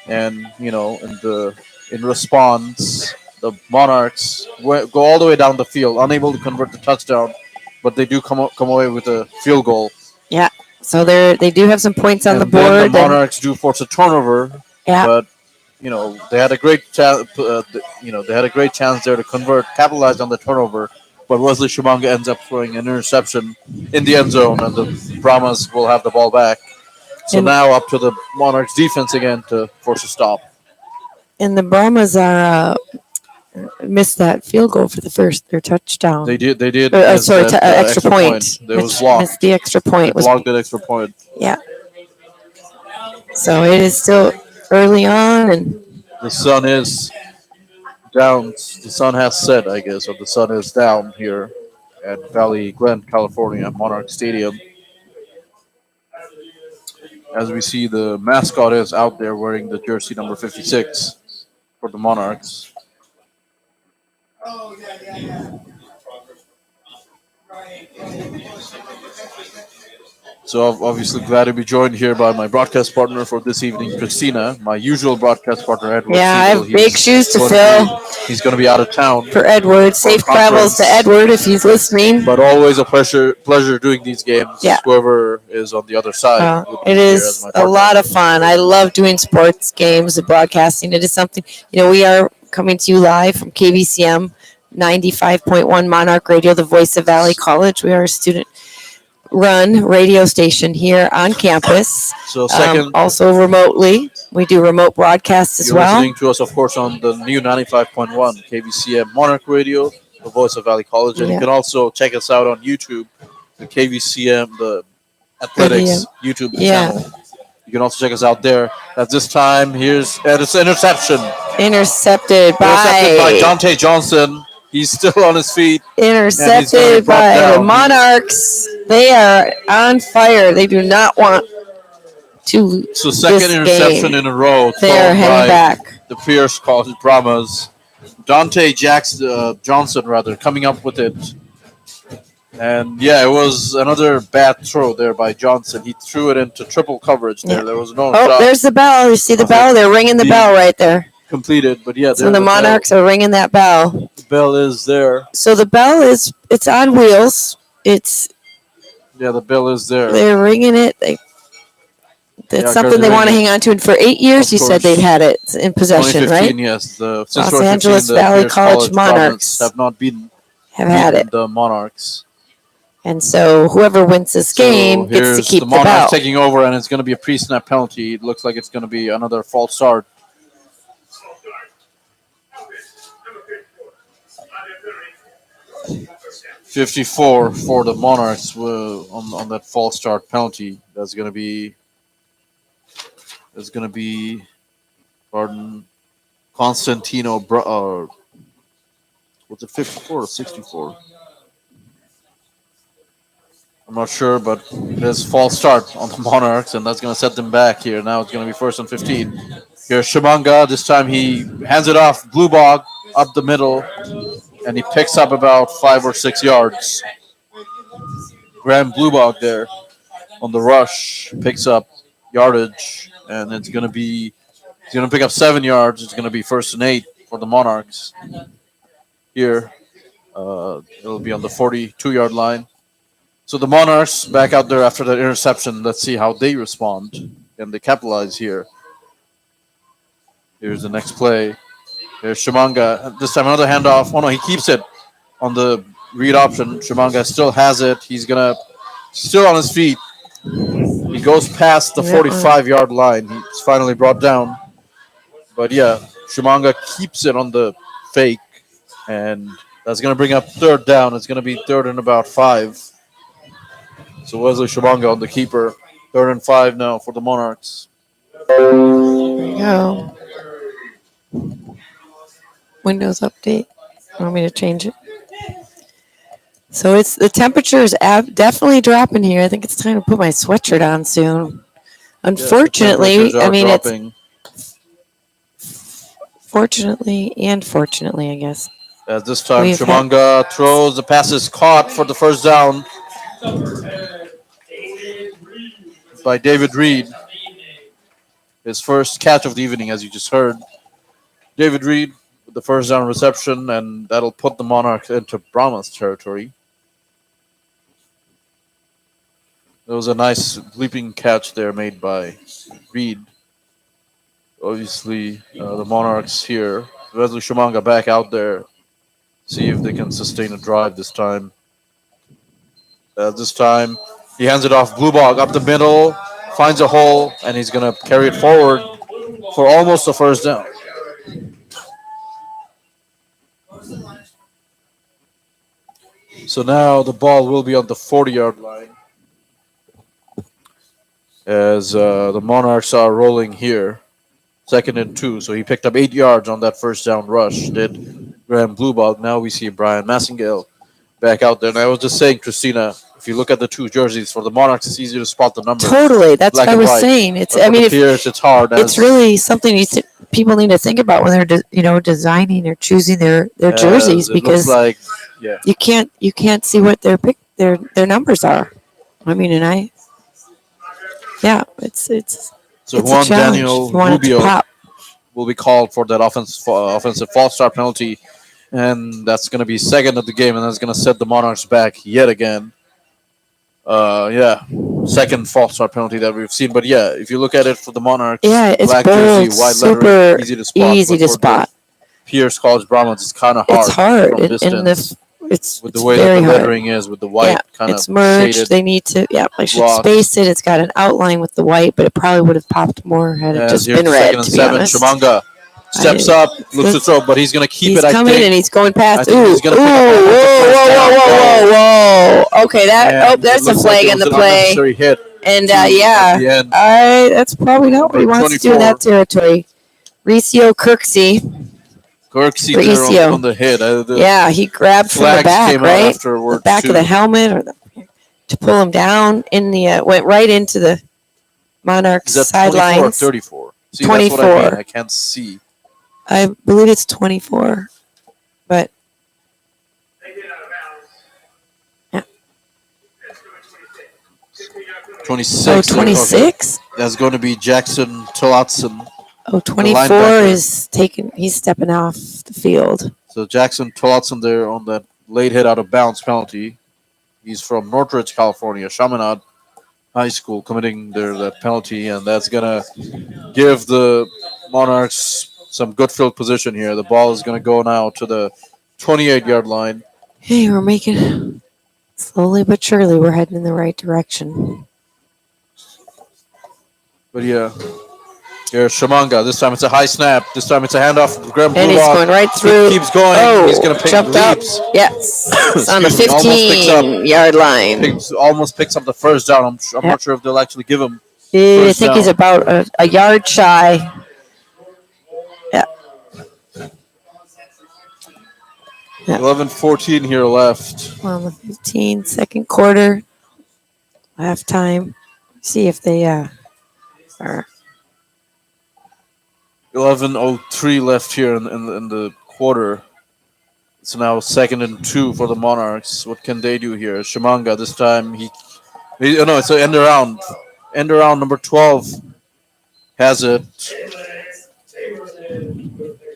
and in response, the Monarchs go all the way down the field, unable to convert the touchdown, but they do come away with a field goal. Yeah, so they do have some points on And the then board. the Monarchs do force a turnover, Yeah. but they had a great they had a great chance there to capitalize on the turnover. But Wesley Shimanga ends up throwing an interception in the end zone, and the Brahmas will have the ball back. So And- now up to the Monarchs defense again to force a stop. And the Brahmas are missed that field goal for their touchdown. They did. miss Sorry, that, extra point. It was blocked. Missed the extra They point. blocked that extra point. Yeah. So it is still early on, and The sun is down. The sun has set, I guess, or the sun is down here at Valley Glen, California, Monarch Stadium. As we see, the mascot is out there wearing the jersey number 56 for the Monarchs. Oh, yeah. So I'm obviously glad to be joined here by my broadcast partner for this evening, Christina, my usual broadcast partner, Edward. yeah, I Siegel. have big shoes to fill He's going to be out of town. for Edward. Safe travels to Edward if he's listening. But always a pleasure doing these games. Yeah. Whoever is on the other side. would be It here is as my a partner. lot of fun. I love doing sports games and broadcasting. It is something, we are coming to you live from KBCM 95.1 Monarch Radio, the voice of Valley College. We are a student run radio station here on campus. So second, Also remotely. We do remote broadcasts as you're well. listening to us, of course, on the new 95.1 KVCM Monarch Radio, the voice of Valley College. And you Yeah. can also check us out on YouTube, the KVCM, the Athletics YouTube Yeah. channel. You can also check us out there. At this time, here's it's interception. Intercepted Intercepted by by Dante Johnson. He's still on his feet. intercepted brought by the down. Monarchs. They are on fire. They do not want to. So second this interception game. in a row They are thrown heading by back. the Pierce College Brahmas. Dante Johnson coming up with it. And yeah, it was another bad throw there by Johnson. He threw it into triple coverage there. Yeah. There was no Oh, shot there's the bell. You see the bell? They're ringing the bell right there. completed. But yeah, So the Monarchs are ringing that bell. The bell is there. So the bell it's on wheels. Yeah, the bell is there. They're ringing it. That's something they want to hang on to. And for 8 years, you said they've had it in possession, right? 2015, yes. Since Los 2015, Angeles the Valley Pierce College Monarchs have not been have had it. the Monarchs. And so whoever wins this game gets to here's keep the the Monarchs bell. taking over, and it's going to be a pre-snap penalty. It looks like it's going to be another false start. $54 for the Monarchs on that false start penalty. That's going to be pardon, Constantino. Was it 54 or 64? I'm not sure, but there's false start on the Monarchs, and that's going to set them back here. Now it's going to be 1st and 15. Here's Shimanga. This time he hands it off. Blue Bog up the middle, and he picks up about 5 or 6 yards. Graham Blue Bog there on the rush picks up yardage, and he's going to pick up 7 yards. It's going to be 1st and 8 for the Monarchs. Here, it'll be on the 42-yard line. So the Monarchs back out there after that interception. Let's see how they respond. Can they capitalize here? Here's the next play. There's Shimanga. This time another handoff. Oh no, he keeps it on the read option. Shimanga still has it. He's still on his feet. He goes past the 45-yard line. He's finally brought down. But yeah, Shimanga keeps it on the fake. And that's going to bring up 3rd down. It's going to be 3rd and about 5. So Wesley Shimanga on the keeper. 3rd and 5 now for the Monarchs. There you go. Windows update. Want me to change it? So the temperature is definitely dropping here. I think it's time to put my sweatshirt on soon. Unfortunately, it's fortunately and fortunately, I guess. As this time, Shimanga throws. The pass is caught for the 1st down by David Reed. His first catch of the evening, as you just heard. David Reed with the 1st down reception, and that'll put the Monarchs into Brahmas territory. There was a nice leaping catch there made by Reed. Obviously, the Monarchs here. Wesley Shimanga back out there. See if they can sustain a drive this time. This time, he hands it off. Blue Bog up the middle, finds a hole, and he's going to carry it forward for almost a 1st down. So now the ball will be on the 40-yard line as the Monarchs are rolling here. 2nd and 2. So he picked up 8 yards on that 1st down rush, did Graham Bluebog. Now we see Brian Massingale back out there. And I was just saying, Christina, if you look at the 2 jerseys for the Monarchs, it's easy to spot the numbers. Totally. That's what I was saying. It's it's hard. It's really something people need to think about when they're designing or choosing their jerseys, because you can't see what their numbers are. I mean, so Juan Daniel Rubio will be called for that offensive false start penalty, and that's going to be 2nd of the game, and that's going to set the Monarchs back yet again. 2nd false start penalty that we've seen. But yeah, if you look at it for the Monarchs, it's black bold, jersey, white super lettering, easy to spot. Easy to spot. Pierce College Brahmas is kind of hard. It's hard from distance. in this it's with the way that very the hard. lettering is, with the white Yeah, kind of it's merged. shaded. They need to. Yeah, I should block. space it. It's got an outline with the white, but it probably would have popped more had it As just here's been the red. second and To be 7. honest, Shimanga steps up, looks to throw, but he's going to keep he's it. I coming think. and he's going past. I think Ooh, he's gonna ooh, pick up whoa, the first whoa, down. whoa, whoa, whoa! Okay, that. And Oh, it there's a looks like flag it in was the an play. unnecessary hit. And at yeah, the end. that's probably not what he Number wants to do in 24. that territory. Ricio Kirksey. Kirksey there Ricio. on the hit. Yeah, he grabbed from the flags back, came out right? The afterwards, back of too. the helmet, or to pull him down in the went right into the Monarchs Is that 24 or sidelines. 34? See, 24. that's what I mean. I can't see. I believe it's 24, but yeah. 26. Oh, there. 26. Okay. That's going to be Jackson Tolotson. Oh, 24 linebacker. is taking. He's stepping off the field. So Jackson Tolotson there on that late hit out of bounds penalty. He's from Northridge, California, Chaminade High School, committing that penalty, and that's gonna give the Monarchs some good field position here. The ball is gonna go now to the 28-yard line. Hey, we're making slowly but surely. We're heading in the right direction. But yeah, here's Shimanga. This time it's a high snap. This time it's a handoff. Graham And he's Blulock. going right through. He keeps going. Oh, He's gonna pick jumped leaps. up. Yes, it's on the Excuse me, almost picks up. 15-yard line. Almost picks up the first down. I'm not sure if they'll actually give him. I First think he's down. about a yard shy. Yeah. 11-14 here left. On the 15, second quarter, halftime. See if they are. 11:03 left here in the quarter. It's now 2nd and 2 for the Monarchs. What can they do here? Shimanga this time it's an end around. End around number 12 has it.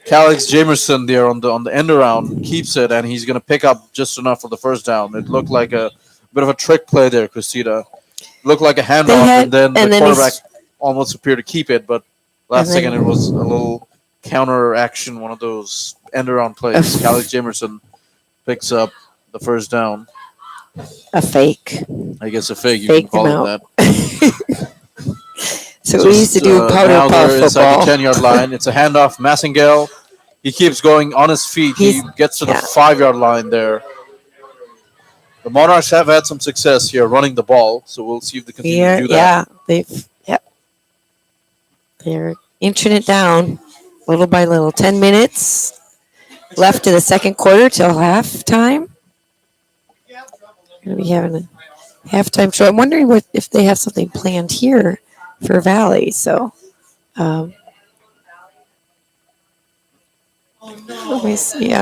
Calix Jamerson there on the end around keeps it, and he's going to pick up just enough for the first down. It looked like a bit of a trick play there, Christina. Looked like a handoff, and then the quarterback almost appeared to keep it, but last second it was a little counter action, one of those end around plays. Calix Jamerson picks up the first down. A fake. I guess a fake. You Faked can call him it that. So we used to do powder now puff they're inside football. the 10-yard line. It's a handoff. Massengale. He keeps going on his feet. He gets to the 5-yard line there. The Monarchs have had some success here running the ball, so we'll see if they continue to do that. Yeah, they're inching it down little by little. 10 minutes left in the second quarter till halftime. Going to be having a halftime show. I'm wondering if they have something planned here for Valley. So, let me see.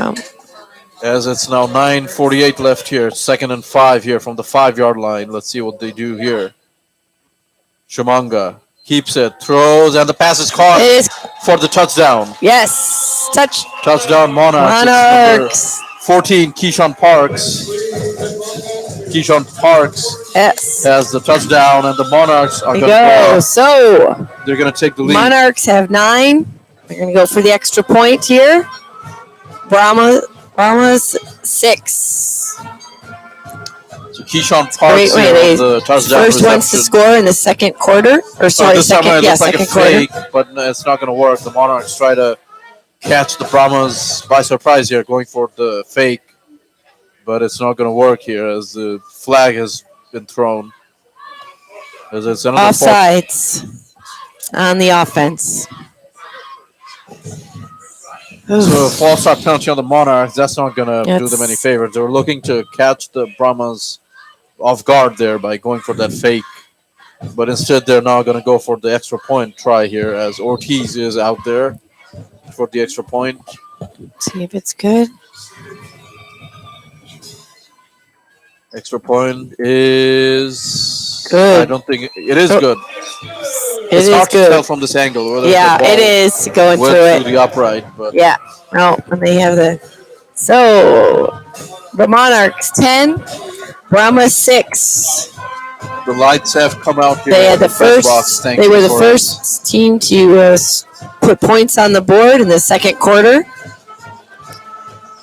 As it's now 9:48 left here, 2nd and 5 here from the 5-yard line. Let's see what they do here. Shimanga keeps it, throws, and the pass is caught for the touchdown. Yes, touchdown Monarchs. Monarchs. Number 14, Keyshawn Parks. Keyshawn Parks has the touchdown, and the Monarchs are going to go. So they're going to take the lead. Monarchs have 9. They're going to go for the extra point here. Brahma's 6. So Keyshawn Parks the touchdown first reception. ones to score in the second quarter. Or sorry, this second, time it looks like second a quarter. fake, but it's not going to work. The Monarchs try to catch the Brahmas by surprise here, going for the fake. But it's not going to work here as the flag has been thrown. As it's another offsides on the offense. So a false start penalty on the Monarchs, that's not going to do them any favors. They were looking to catch the Brahmas off guard there by going for that fake. But instead, they're now going to go for the extra point try here as Ortiz is out there for the extra point. See if it's good. Extra point is good. I don't think it is good. It's hard good to tell from this angle whether it is going through the upright. But when they have the Monarchs 10, Brahma 6. The lights have come out here. They had the first. They were the first team to put points on the board in the second quarter.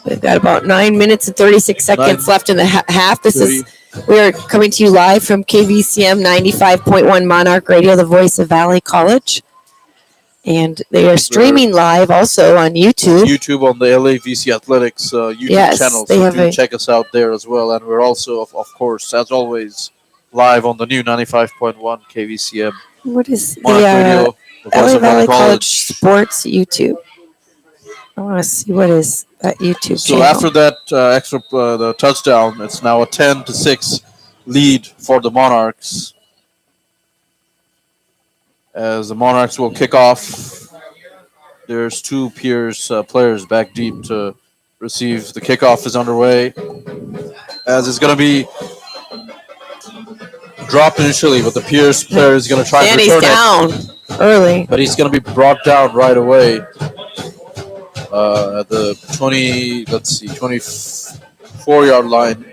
We've got about 9 minutes and 36 seconds left in the half. We are coming to you live from KVCM 95.1 Monarch Radio, the voice of Valley College. And they are streaming live also on YouTube. YouTube on the Lavc Athletics YouTube channel. So do check us out there as well. And we're also, of course, as always, live on the new 95.1 KVCM. What is Monarch Radio, the voice LA of Valley Valley College Sports YouTube? I want to see what is that YouTube channel. So after that the touchdown, it's now a 10-6 lead for the Monarchs. As the Monarchs will kick off, there's two Pierce players back deep to receive. The kickoff is underway, as it's going to be dropped initially, but the Pierce player is going to try to return down early, but he's going to be brought down right away at the 24-yard line.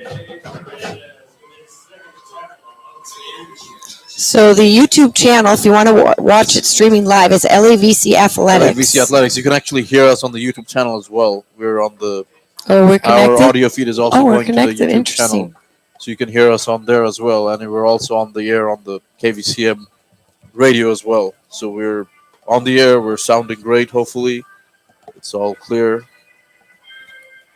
So the YouTube channel, if you want to watch it streaming live, is Lavc Athletics. Lavc Athletics. You can actually hear us on the YouTube channel as well. We're on the. We're connected. Our audio feed is also going to the YouTube Interesting. channel, so you can hear us on there as well. And we're also on the air on the KVCM radio as well. So we're on the air. We're sounding great. Hopefully, it's all clear.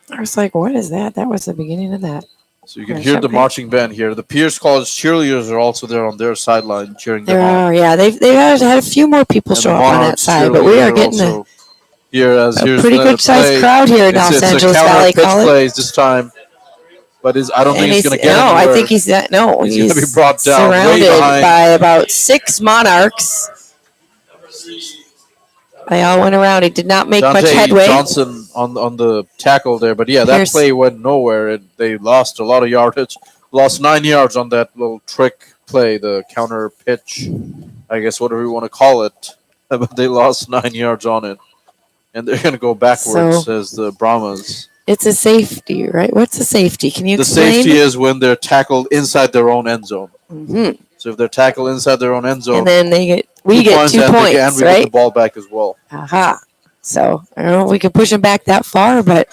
I was like, "What is that?" That was the beginning of that. So you can hear the marching band here. The Pierce College cheerleaders are also there on their sideline cheering them on. Yeah, they've had a few more people show up on that side, but we are getting a pretty good sized crowd here in Los Angeles Valley College. Plays this time, but I don't think he's going to get anywhere. I think he's he's going to be brought down, surrounded by about 6 Monarchs. They all went around. He did not make much headway. Johnson on the tackle there, but yeah, that play went nowhere. They lost a lot of yardage. Lost 9 yards on that little trick play, the counter pitch, I guess whatever you want to call it. But they lost 9 yards on it, and they're going to go backwards as the Brahmas. It's a safety, right? What's a safety? Can you explain? The safety is when they're tackled inside their own end zone. Mm-hmm. So if they're tackled inside their own end zone, and then we get 2 points, and we right? get the ball back as well. Aha. So I don't know if we can push them back that far, but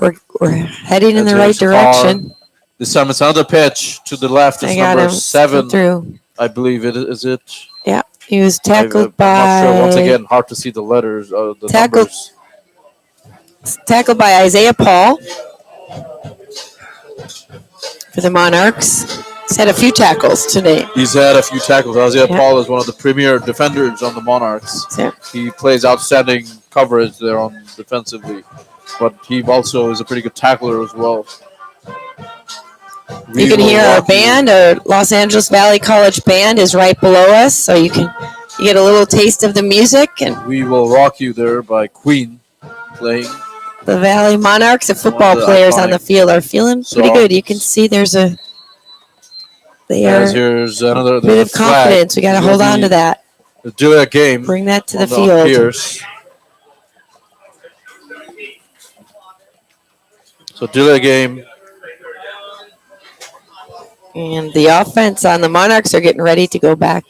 we're heading in the right direction. This time it's another pitch to the left. It's number 7. Through. I believe it is it. Yeah, he was tackled by. I'm not sure. Once again, hard to see the letters. Numbers. Tackled by Isaiah Paul for the Monarchs. He's had a few tackles today. Isaiah Paul is one of the premier defenders on the Monarchs. Yeah. He plays outstanding coverage there on defensively, but he also is a pretty good tackler as well. You can hear our band, our Los Angeles Valley College band is right below us, so you get a little taste of the music. And We Will Rock You there by Queen playing. The Valley Monarchs, the football players on the field are feeling pretty good. You can see here's another bit of confidence. We got to hold on to that. Do a game. Bring that to the field. Pierce. So delay game. And the offense on the Monarchs are getting ready to go back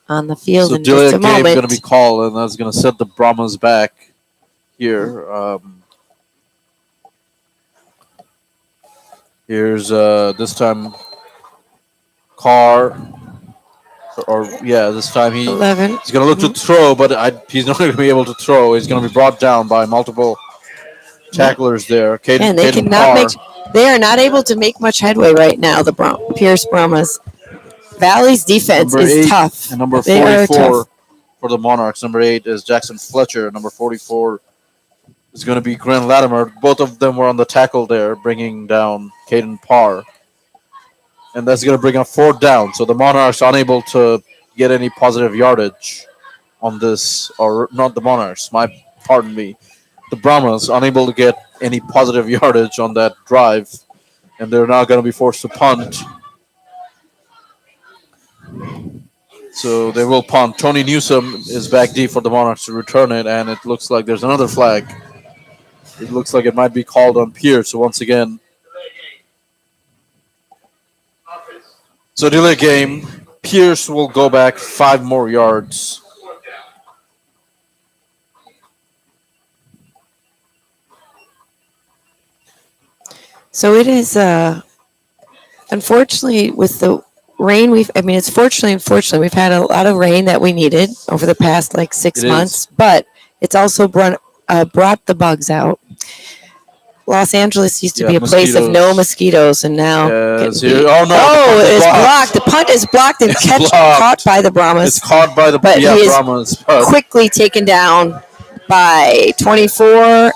on the field in just a moment. So delay game is going to be called, and that's going to set the Brahmas back here. Here's this time Carr, this time he's going to look to throw, but he's not going to be able to throw. He's going to be brought down by multiple tacklers there. They are not able to make much headway right now, the Pierce Brahmas. Valley's defense is tough. And number 44 for the Monarchs. Number 8 is Jackson Fletcher. Number 44 is going to be Grant Latimer. Both of them were on the tackle there, bringing down Caden Parr. And that's going to bring up 4th down. So the Monarchs unable to get any positive yardage on this, or not the Monarchs, pardon me. The Brahmas unable to get any positive yardage on that drive, and they're now going to be forced to punt. So they will punt. Tony Newsom is back deep for the Monarchs to return it, and it looks like there's another flag. It looks like it might be called on Pierce. So once again, so delay game. Pierce will go back 5 more yards. So it is, unfortunately, with the rain it's fortunately, unfortunately, we've had a lot of rain that we needed over the past like 6 months, but it's also brought the bugs out. Los Angeles used to be a place of no mosquitoes, and now Oh no! oh, it's blocked. The punt is blocked and caught by the Brahmas. It's caught by the but he is Brahmas. quickly taken down by 24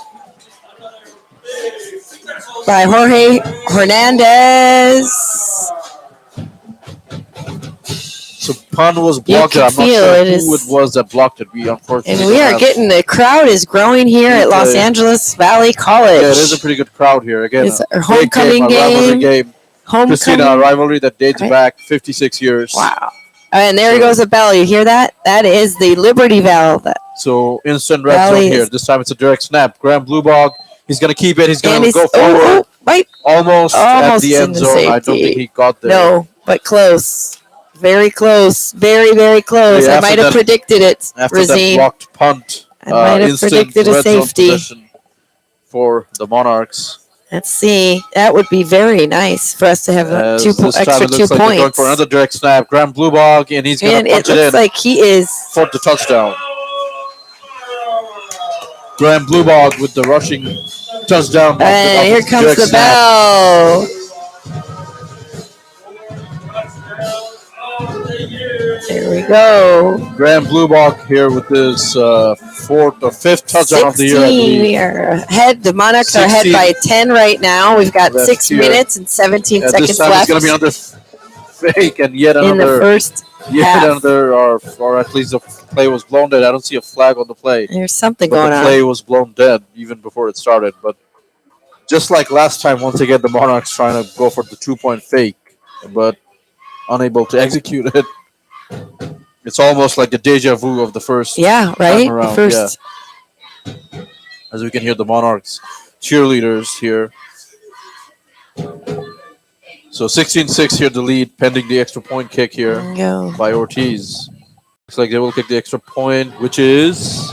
by Jorge Hernandez. So punt was blocked. You can I'm not feel sure it who is- it was that blocked it. We unfortunately And we don't are have- getting the crowd is growing here at Los Okay. Angeles Valley College. Yeah, it is a pretty good crowd here. Again, It's a big homecoming a rivalry game. game. Christina, a Homecoming. rivalry that dates Right. back 56 years. Wow. And there So- goes the bell. You hear that? That is the Liberty Bell. So instant red Valley zone here. is- This time it's a direct snap. Graham Bluebog. He's gonna keep it. He's And gonna he's go forward. right. Almost at Almost the in end the zone. I don't safety. think he got there. No, but close. Very close. Very, very close. Yeah, I after might have that- predicted it, After that Rosine. blocked punt, I might have instant predicted a red zone safety. possession for the Monarchs. Let's see. That would be very nice for us to have As two this time extra it 2 looks like they're going points. for another direct snap. Graham Bluebog, and he's gonna And punch it it looks in like he is. for the touchdown. Graham Bluebog with the rushing touchdown. And here comes direct the snap. bell. There we go. Graham Bluebog here with his fourth or fifth touchdown of the year, I 16. believe. We are ahead. The Monarchs are ahead 16. by 10 right now. We've got Left 6 here. minutes and 17 And seconds this time left it's going to be another fake and yet in the another, first half. or at least the play was blown dead. I don't see a flag on the play. There's something But going the on. play was blown dead even before it started. But just like last time, once again, the Monarchs trying to go for the 2-point fake, but unable to execute it. It's almost like the deja vu of the first Yeah, right? time around. The first. Yeah. As we can hear the Monarchs cheerleaders here. So 16-6 here, the lead, pending the extra point kick here There we go. by Ortiz. Looks like they will kick the extra point, which is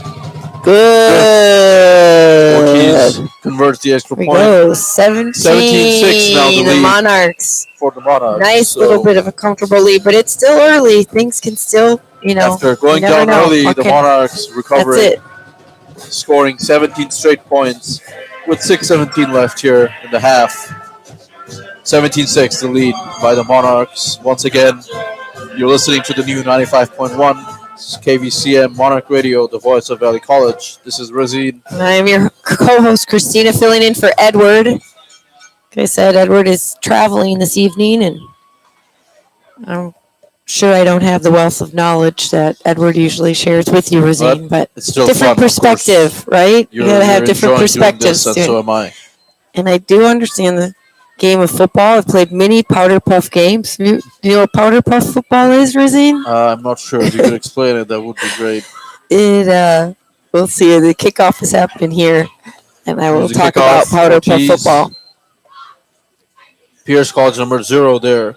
Good. Ortiz converts the extra Here we point go. 17. 17-6 now the The lead. Monarchs. for the Monarchs. Nice So little bit of a comfortable lead, but it's still early. Things can still, after going you never down know. early, the Okay. Monarchs That's recovering, it. scoring 17 straight points with 6:17 left here in the half. 17-6, the lead by the Monarchs. Once again, you're listening to the new 95.1 KVCM Monarch Radio, the voice of Valley College. This is Razid. And I'm your co-host, Christina, filling in for Edward. Like I said, Edward is traveling this evening, and I'm sure I don't have the wealth of knowledge that Edward usually shares with you, Rosine, but It's still different fun, of course. perspective, right? You gotta have You're different enjoying doing this, perspectives. and so am I. And I do understand the game of football. I've played many powder puff games. Do you know what powder puff football is, Rosine? I'm not sure. If you could explain it, that would be great. We'll see. The kickoff is happening here, and I will Here's the talk kickoff. about powder puff Ortiz. football. Pierce College number 0 there.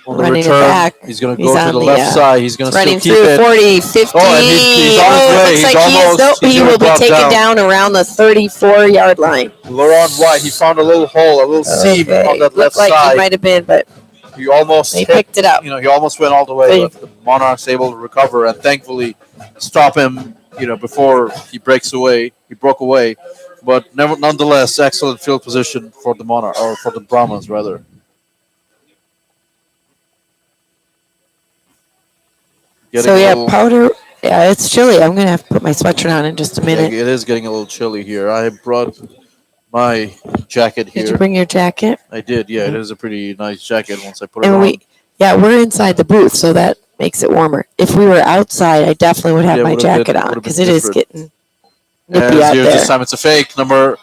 On the Running it return, back. he's going to He's go to on the the, left side. He's going to still Running keep through it. 40, 50. Oh, and he's on his way. It looks He's like he is. almost- Nope, he's he gonna will be drop taken down around the 34-yard line. Laurent White, he found a little hole, a little seam on that left Looked like he side. might have been, but He almost they hit, picked it up. he almost went all the way, but the Monarchs able to recover and thankfully stop him, before he breaks away. He broke away, but nonetheless, excellent field position for the Monarch or for the Brahmas rather. Getting So a yeah, little- powder. Yeah, it's chilly. I'm gonna have to put my sweatshirt on in just a yeah, minute. it is getting a little chilly here. I brought my jacket Did you here. bring your jacket? I did, yeah. It is a pretty nice jacket once I put it And on. we're inside the booth, so that makes it warmer. If we were outside, I definitely would have Yeah, my would've been- jacket on would've been because it is different. getting nippy As out here, there. this time it's a fake. Number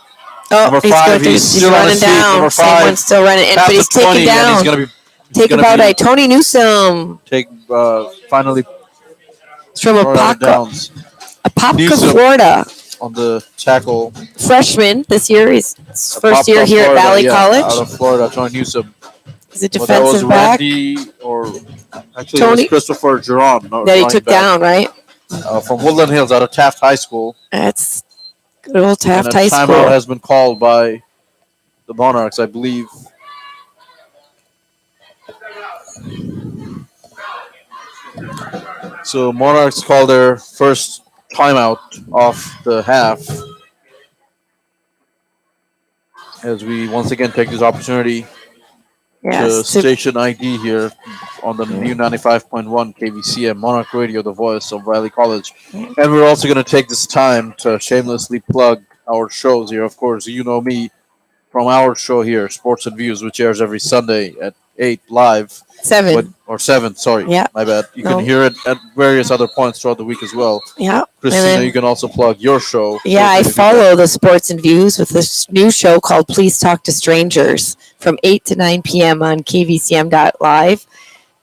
Oh, five, going through- he's still on running his feet. down. Number 5, Someone's still running, and, past but he's the 20, taken and down. he's gonna be Taken gonna out be- by Tony Newsom. Finally It's from brought out of Apopka, downs Apopka, Florida. on the tackle. Freshman this year. He's his first Apopka, year here Florida, at Valley yeah, College. out of Florida, Tony Newsom. He's a Well, that was defensive back Randy, or actually it Tony- was Christopher Giron, that he took down, right? from Woodland Hills, out of Taft High School. That's good old Taft And a High timeout School. has been called by the the Monarchs, I believe. So Monarchs call their first timeout of the half as we once again take this opportunity to Yes. station ID here on the new 95.1 KVCM Monarch Radio, the voice of Valley College. And we're also going to take this time to shamelessly plug our shows here. Of course, you know me from our show here, Sports and Views, which airs every Sunday at 8 live. 7. Or 7, sorry. Yeah. My bad. You No. can hear it at various other points throughout the week as well. Yeah. Christina, And then- you can also plug your show. Yeah, I follow the Sports and Views with this new show called Please Talk to Strangers from 8 to 9 p.m. on kvcm.live.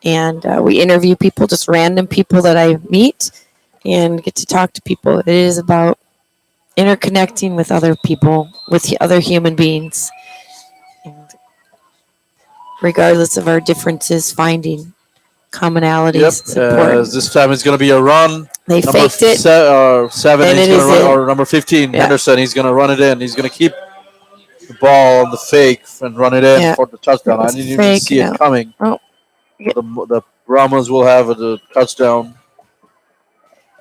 And we interview people, just random people that I meet, and get to talk to people. It is about interconnecting with other people, with other human beings. And regardless of our differences, finding commonalities is important. This time it's going to be a run. They Number faked it. 7, and he's it going to is run, in. or number 15, Yeah. Henderson, he's going to run it in. He's going to keep the ball on the fake and run it in Yeah. for the touchdown. It I was didn't even fake, see it coming. Oh. The Brahmas will have the touchdown.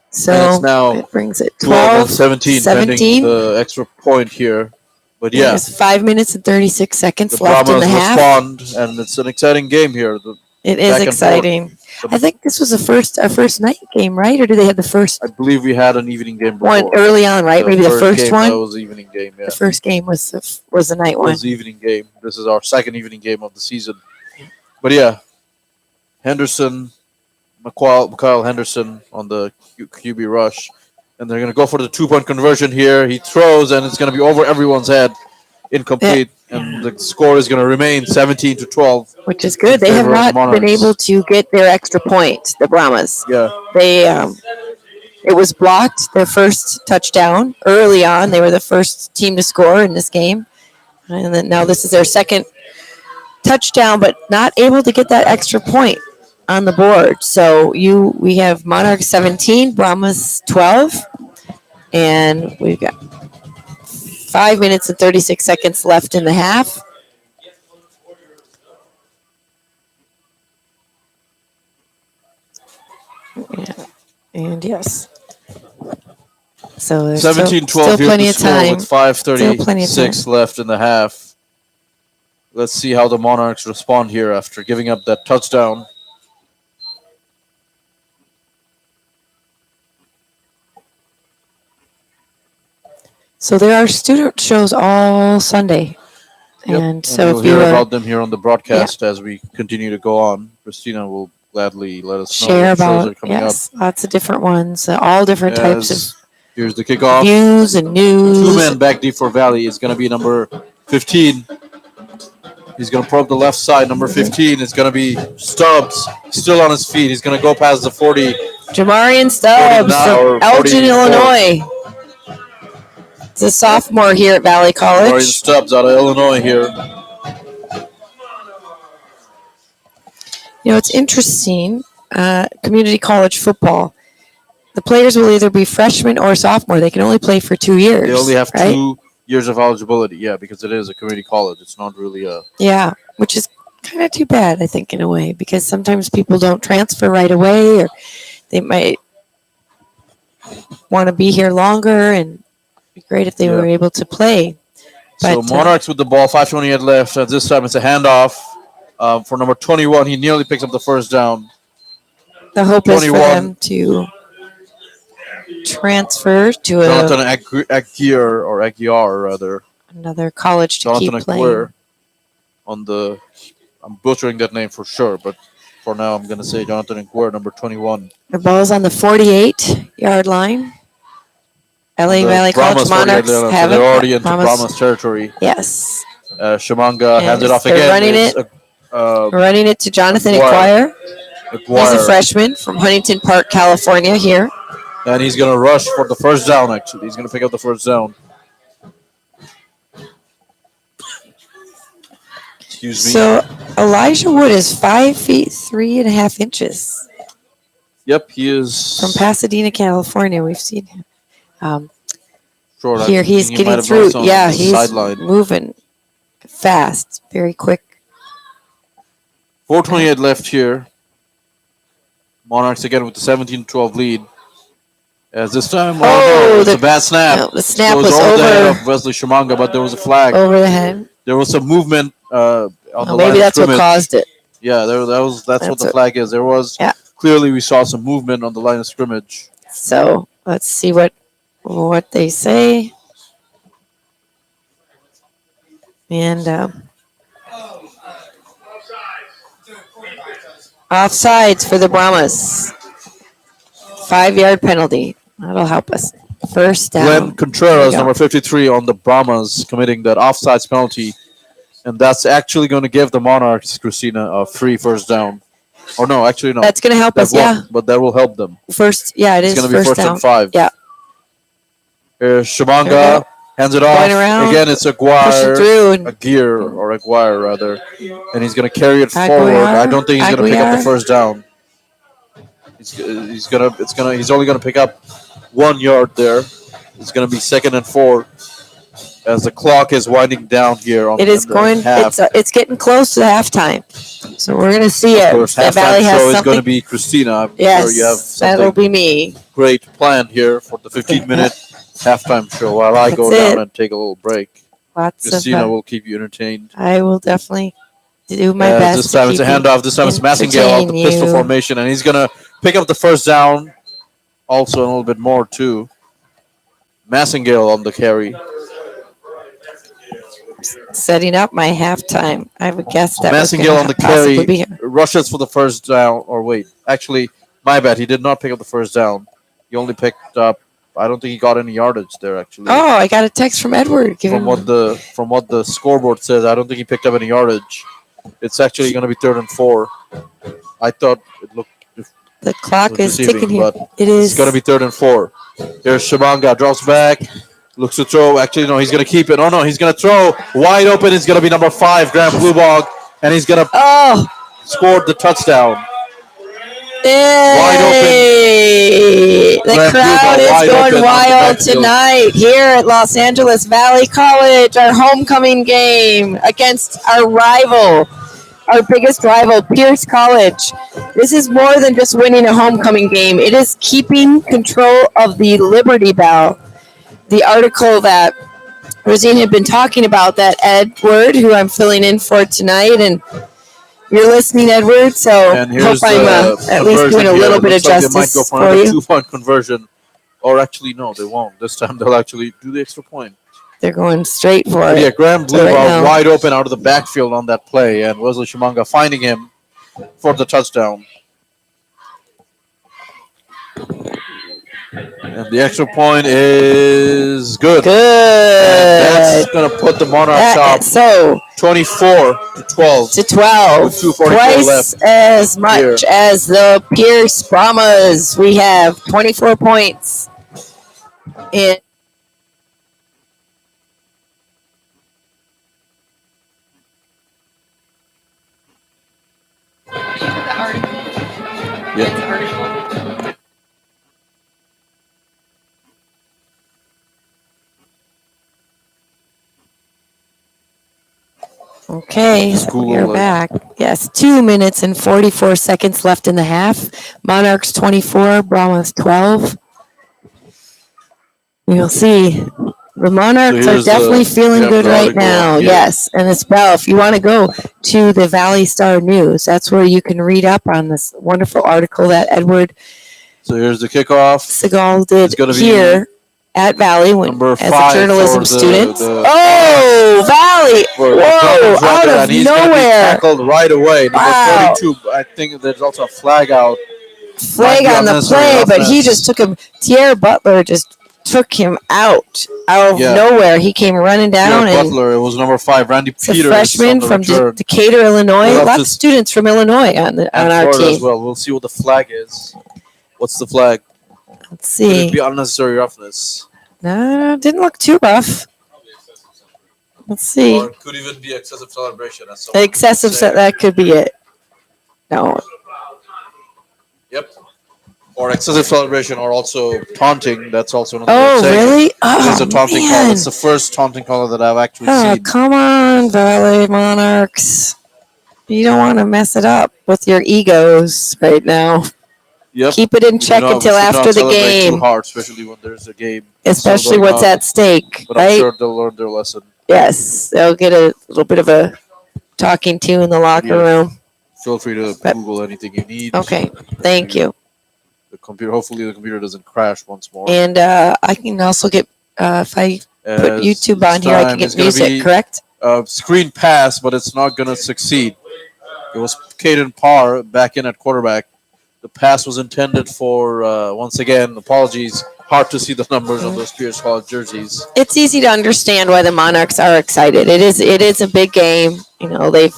So And it's now it brings it 12 12, 17, 17. pending the extra point here. But yeah, There's 5 minutes and 36 seconds the left in Brahmas the half. respond, and it's an exciting game here. It is back and exciting. forth. I think this was a first night game, right? Or did they have the first I believe we had an evening game before. one early on, right? Maybe the first game, one. That was the evening game, yeah. The first game was the night It one. was the evening game. This is our second evening game of the season. But yeah, Henderson, Mikhail Henderson on the QB rush. And they're going to go for the 2-point conversion here. He throws, and it's going to be over everyone's head. Incomplete. And the score is going to remain 17-12. Which is good. They have favor of the not been Monarchs. able to get their extra point, the Brahmas. Yeah. They it was blocked, their first touchdown early on. They were the first team to score in this game. And then now this is their second touchdown, but not able to get that extra point on the board. So we have Monarch 17, Brahmas 12, and we've got 5 minutes and 36 seconds left in the half. Yeah. And yes. So there's 17-12 still here plenty to of score time. with Still plenty of 5:36 left in the half. Let's see how the Monarchs respond here after giving up that touchdown. So there are student shows all Sunday. Yep. And so we'll if you hear are about them here on the broadcast as we continue to go on. Christina will gladly let us know share what shows about are coming yes, lots of different ones, all different types As of here's the kickoff. views and news. 2-man back deep for Valley is going to be number 15. He's going to probe the left side. Number 15 is going to be Stubbs. Still on his feet. He's going to go past the 40. Jamarian Stubbs 49 or from Elgin, 44. Illinois. He's a sophomore here at Valley Brian College. Stubbs out of Illinois here. You know, it's interesting. Community college football. The players will either be freshman or sophomore. They can only play for 2 years. They only have right? 2 years of eligibility. Yeah, because it is a community college. It's not really a... Yeah, which is kind of too bad, I think, in a way, because sometimes people don't transfer right away, or they might want to be here longer, and it'd be great if they were able to play. So But, Monarchs with the ball, 5:28 left. At this time, it's a handoff for number 21. He nearly picks up the first down. The hope is for 21. them to transfer to Jonathan Aguiar, rather. another college to Jonathan keep playing. Aguiar on the... I'm butchering that name for sure, but for now, I'm going to say Jonathan Aguiar, number 21. The ball's on the 48-yard line. LA The Valley Brahmas College Monarchs 48, have they're it. already into Brahmas territory. Yes. Shamanga hands it off they're again. running It's, it. Running it to Jonathan Aguiar. Aguiar. He's a freshman from Huntington Park, California here. And he's going to rush for the first down, actually. He's going to pick up the first down. Excuse me. So Elijah Wood is 5 feet 3.5 inches Yep, he is. from Pasadena, California. We've seen him. Short. Here I he's think he might getting have through. noticed on Yeah, the he's sideline. moving fast, very quick. 4:28 left here. Monarchs again with the 17-12 lead. As this time, no, it's a bad snap. No, the snap It was over the head over of Wesley Shumanga, but there was a flag. over the head. There was some movement on the line Maybe of that's what scrimmage. caused it. Yeah, that's what the what- flag is. There was clearly we saw some movement on the line of scrimmage. So let's see what they say. And offsides for the Brahmas. 5-yard penalty. That'll help us. First down. Glenn Contreras, number 53, on the Brahmas, committing that offsides penalty. And that's actually going to give the Monarchs, Christina, a free first down. Or no, actually, no. That's going to help us, yeah. But that will help them. First, yeah, it is. It's going to be first down. and 5. Yeah. Here's Shumanga, hands it off. Around, again, it's Aguirre, rather. And he's going to carry it forward. I don't think he's going to pick up the first down. He's only going to pick up 1 yard there. It's going to be 2nd and 4 as the clock is winding down here. It's getting close to the halftime, so we're going to see it. Of course, halftime show is going to be Christina. I'm sure you have that'll be me. Great plan here for the 15-minute halftime show while I go down and take a little break. Christina will keep you entertained. I will definitely do my best. This time it's a handoff. This time it's Massingale off the pistol formation, and he's going to pick up the first down. Also, a little bit more, too. Massingale on the carry. Setting up my halftime. I would guess that Massingale on the carry rushes for the first down. Or wait, actually, my bad. He did not pick up the first down. He only picked up. I don't think he got any yardage there. Actually. Oh, I got a text from Edward. From what the scoreboard says, I don't think he picked up any yardage. It's actually going to be 3rd and 4. I thought it looked. The clock is ticking here. It is. It's going to be 3rd and 4. Here's Shumanga, drops back, looks to throw. Actually, no, he's going to keep it. Oh, no, he's going to throw. Wide open. It's going to be number 5, Graham Blubog, and he's going to score the touchdown. Wide open. The crowd is going wild tonight here at Los Angeles Valley College, our homecoming game against our rival. Our biggest rival, Pierce College. This is more than just winning a homecoming game. It is keeping control of the Liberty Bell. The article that Rosine had been talking about, that Edward, who I'm filling in for tonight, and you're listening, Edward, so hope I'm at least doing a little bit of justice they might go for you. 2-point conversion. Or actually, no, they won't. This time they'll actually do the extra point. They're going straight for it. Yeah, Graham Blubog wide open out of the backfield on that play, and Wesley Shumanga finding him for the touchdown. And the extra point is good. Good. And that's going to put the Monarchs up. So 24-12. To 12. With 2:44 Twice left as much as the Pierce Brahmas. We have 24 points in. Yeah. Okay, we're back. Yes, 2 minutes and 44 seconds left in the half. Monarchs 24, Brahmas 12. We'll see. The Monarchs are definitely feeling good right now. Yeah. Yes, and as well, if you want to go to the Valley Star News, that's where you can read up on this wonderful article that Edward So here's the kickoff. Segal did here at Valley as a journalism student. Valley! Whoa! Out of nowhere! Tackled right away. Wow. Number 32. I think there's also a flag out. Flag on the play, but he just took him. Tierra Butler just took him out of nowhere. He came running down. Butler, it was number 5, Randy Peters. A freshman from Decatur, Illinois. Lots of students from Illinois on our team. As well. We'll see what the flag is. What's the flag? Let's see. Could it be unnecessary roughness? No, didn't look too rough. Let's see. Or it could even be excessive celebration. That could be it. No. Yep. or excessive celebration, or also taunting. That's also another way of Oh, saying it. really? It is Oh, a taunting call. man. It's the first taunting call that I've actually Oh, seen. come on, Valley Monarchs. You don't want to mess it up with your egos right now. Yep. Keep it in We do check not. We until should after not the celebrate too game, hard, especially when there's a game still especially going what's on. at stake, But I'm right? sure they'll learn their lesson. Yes, they'll get a little bit of a talking to in the But locker yes, room. feel free to But Google anything you need. okay, thank you. The computer. Hopefully, the computer doesn't crash once more. And I can also get if I put As YouTube this on here, I can time get is going to music. be Correct? a screen pass, but it's not going to succeed. It was Caden Parr back in at quarterback. The pass was intended for, once again, apologies. Hard to see the numbers on those Pierce College jerseys. It's easy to understand why the Monarchs are excited. It is a big game. You know, they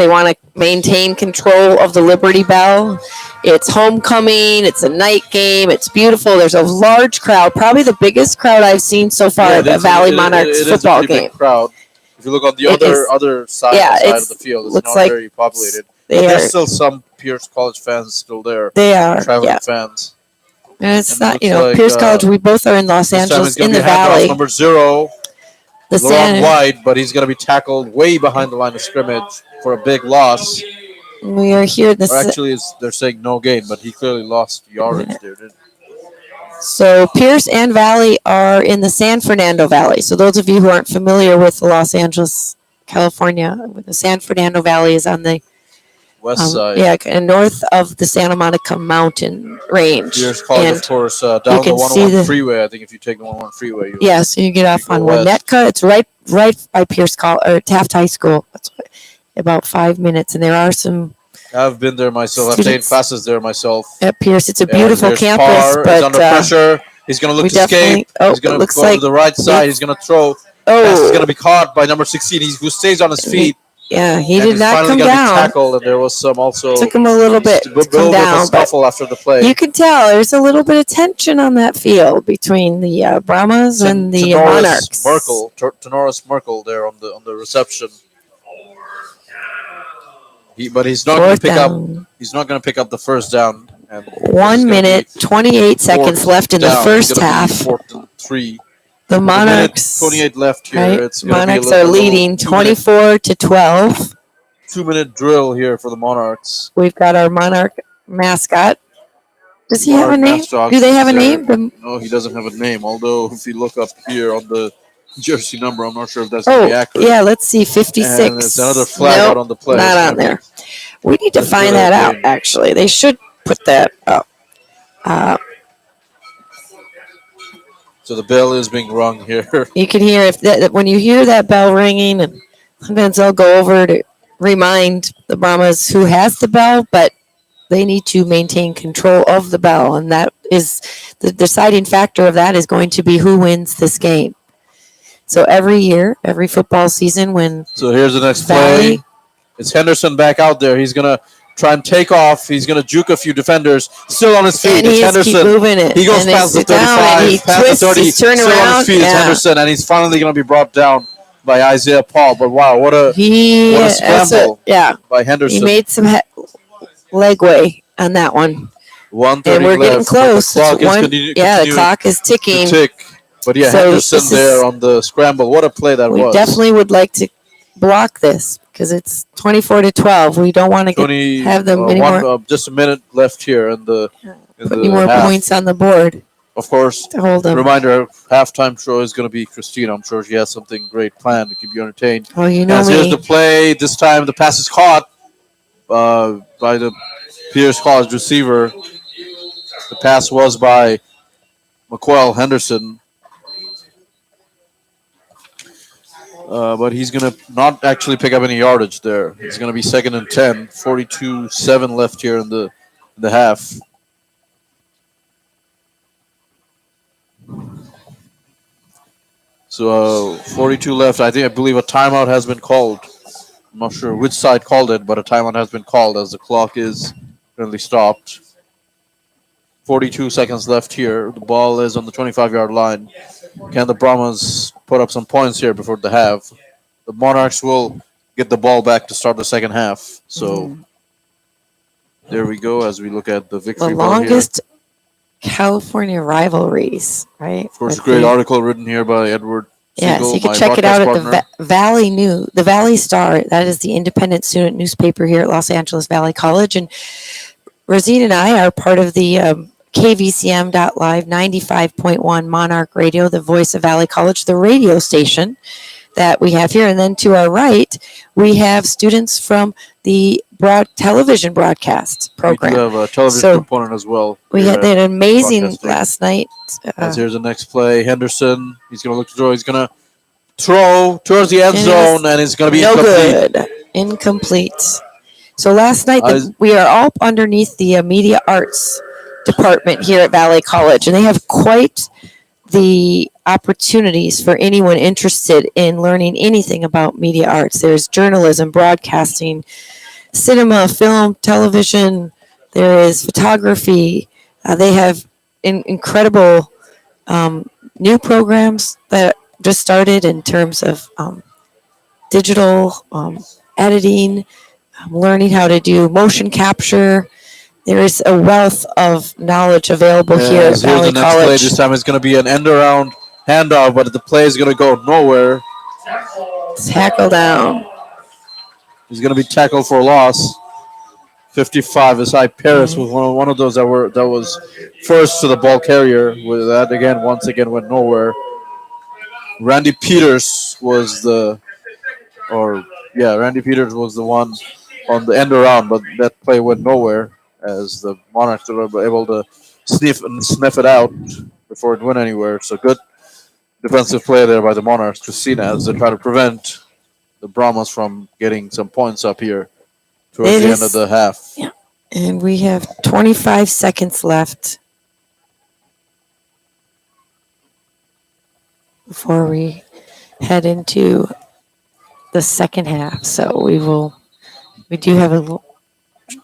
want to maintain control of the Liberty Bell. It's homecoming. It's a night game. It's beautiful. There's a large crowd, probably the biggest crowd I've seen so far Yeah, at the Valley Monarchs it is a football pretty game. big crowd. If you look on the It is. other side, Yeah, side of it's the field, it's looks not like very populated. they But there's are. still some Pierce College fans still there, They are. traveling Yeah, fans. and it's And it not. looks like Pierce College. We both are in Los this time it's Angeles going in to the be a handoff Valley. number 0. The LaRon San. White, but he's going to be tackled way behind the line of scrimmage for a big loss. We are here. Or actually, they're saying no gain, but he clearly lost yardage there. So Pierce and Valley are in the San Fernando Valley. So those of you who aren't familiar with Los Angeles, California, the San Fernando Valley is on the West side. yeah, and north of the Santa Monica mountain range. Pierce College, And of course, down you the can see 101 the freeway. I think if you take the 101 freeway, yeah, so you get off go on west. Winnetka. It's right by Pierce College or Taft High School. That's about 5 minutes, and there are some I've been there myself. I've taken students classes there myself. at Pierce. It's a And beautiful there's campus, Parr is but under pressure. He's going to we look to definitely. escape. Oh, He's going it to looks go like to the right side. He's going to throw. Pass is going to be caught by number 16. Who stays on his feet. Yeah, he And did he's not finally come going to be down. tackled, and there was some also Took him a little bit to come bit of a down, but scuffle after the play. you can tell there's a little bit of tension on that field between the Brahmas and the Monarchs. Tenoris Merkel there on the reception. But he's not going Fourth to pick up. down. He's not going to pick up the first down. And 1 minute, 28 seconds left in the first half. 4th and 3. The With a minute Monarchs, 28 left here. right? It's going Monarchs to be are a little leading 2-minute 24-12. 2-minute drill here for the Monarchs. We've got our Monarch mascot. Does he have a name? Mascot Do they have a there. name? No, he doesn't have a name. Although if you look up here on the jersey number, I'm not sure if that's going to be Oh, accurate. yeah, let's see, 56. And it's another flag out on the play. Not It's on gonna be- there. We need to Let's find go that ahead, out, actually. They should put that up. So the bell is being rung here. You can hear when you hear that bell ringing, and sometimes they'll go over to remind the Brahmas who has the bell, but they need to maintain control of the bell, and that is the deciding factor of that is going to be who wins this game. So every year, every football season, when So here's the next Valley- play. It's Henderson back out there. He's going to try and take off. He's going to juke a few defenders. Still on his feet. and It's he is keep Henderson. moving it, He goes and they past the sit down, 35, and he past twists, the 30. he's turning Still on around, his feet. It's yeah. Henderson, and he's finally going to be brought down by Isaiah Paul. But wow, what a scramble yeah, by he Henderson. made some legway on that one, 1:30 and we're getting left, but close. The clock It's is the continuing clock is to ticking. tick. But yeah, So Henderson this is- there on the scramble. What a play that We was. definitely would like to block this because it's 24-12. We don't want to 20, have them any more just a minute left here in the put any more half. points on the board Of course, to hold them. reminder, halftime show is going to be Christina. I'm sure she has something great planned to keep you entertained. Oh, you know As here's me. the play. This time the pass is caught by the Pierce College receiver. The pass was by McQuell Henderson. But he's going to not actually pick up any yardage there. It's going to be 2nd and 10. 42-7 left here in the half. So 42 left. I believe a timeout has been called. I'm not sure which side called it, but a timeout has been called as the clock is currently stopped. 42 seconds left here. The ball is on the 25-yard line. Can the Brahmas put up some points here before the half? The Monarchs will get the ball back to start the second half. So There we go. As we look at the The victory bell here. longest California rivalries, right? Of course, a With great the- article written here by Edward Yes, Siegel, you can my check it out broadcast at the partner. Valley the Valley Star. That is the independent student newspaper here at Los Angeles Valley College. And Rosine and I are part of the KVCM.live 95.1 Monarch Radio, the voice of Valley College, the radio station that we have here. And then to our right, we have students from the television broadcast We program. do have a television So, component as well. We here had at that amazing broadcasting. last night. As here's the next play. Henderson, he's going to look to throw. He's going to throw towards the end And zone, and it's going to be no incomplete. good. Incomplete. So last night, Is- we are all underneath the media arts department here at Valley College, and they have quite the opportunities for anyone interested in learning anything about media arts. There's journalism, broadcasting, cinema, film, television. There is photography. They have incredible new programs that just started in terms of digital editing, learning how to do motion capture. There is a wealth of knowledge available here at As here's Valley the next play. College. This time it's going to be an end around handoff, but the play is going to go nowhere. Tackle down. He's going to be tackled for loss. 55 is Paris with one of those that was first to the ball carrier. With that again, once again went nowhere. Randy Peters was Randy Peters was the one on the end around, but that play went nowhere as the Monarchs were able to sniff it out before it went anywhere. So good defensive play there by the Monarchs, Christina, as they try to prevent the Brahmas from getting some points up here towards the end of the half. Yeah. And we have 25 seconds left before we head into the second half. So we do have a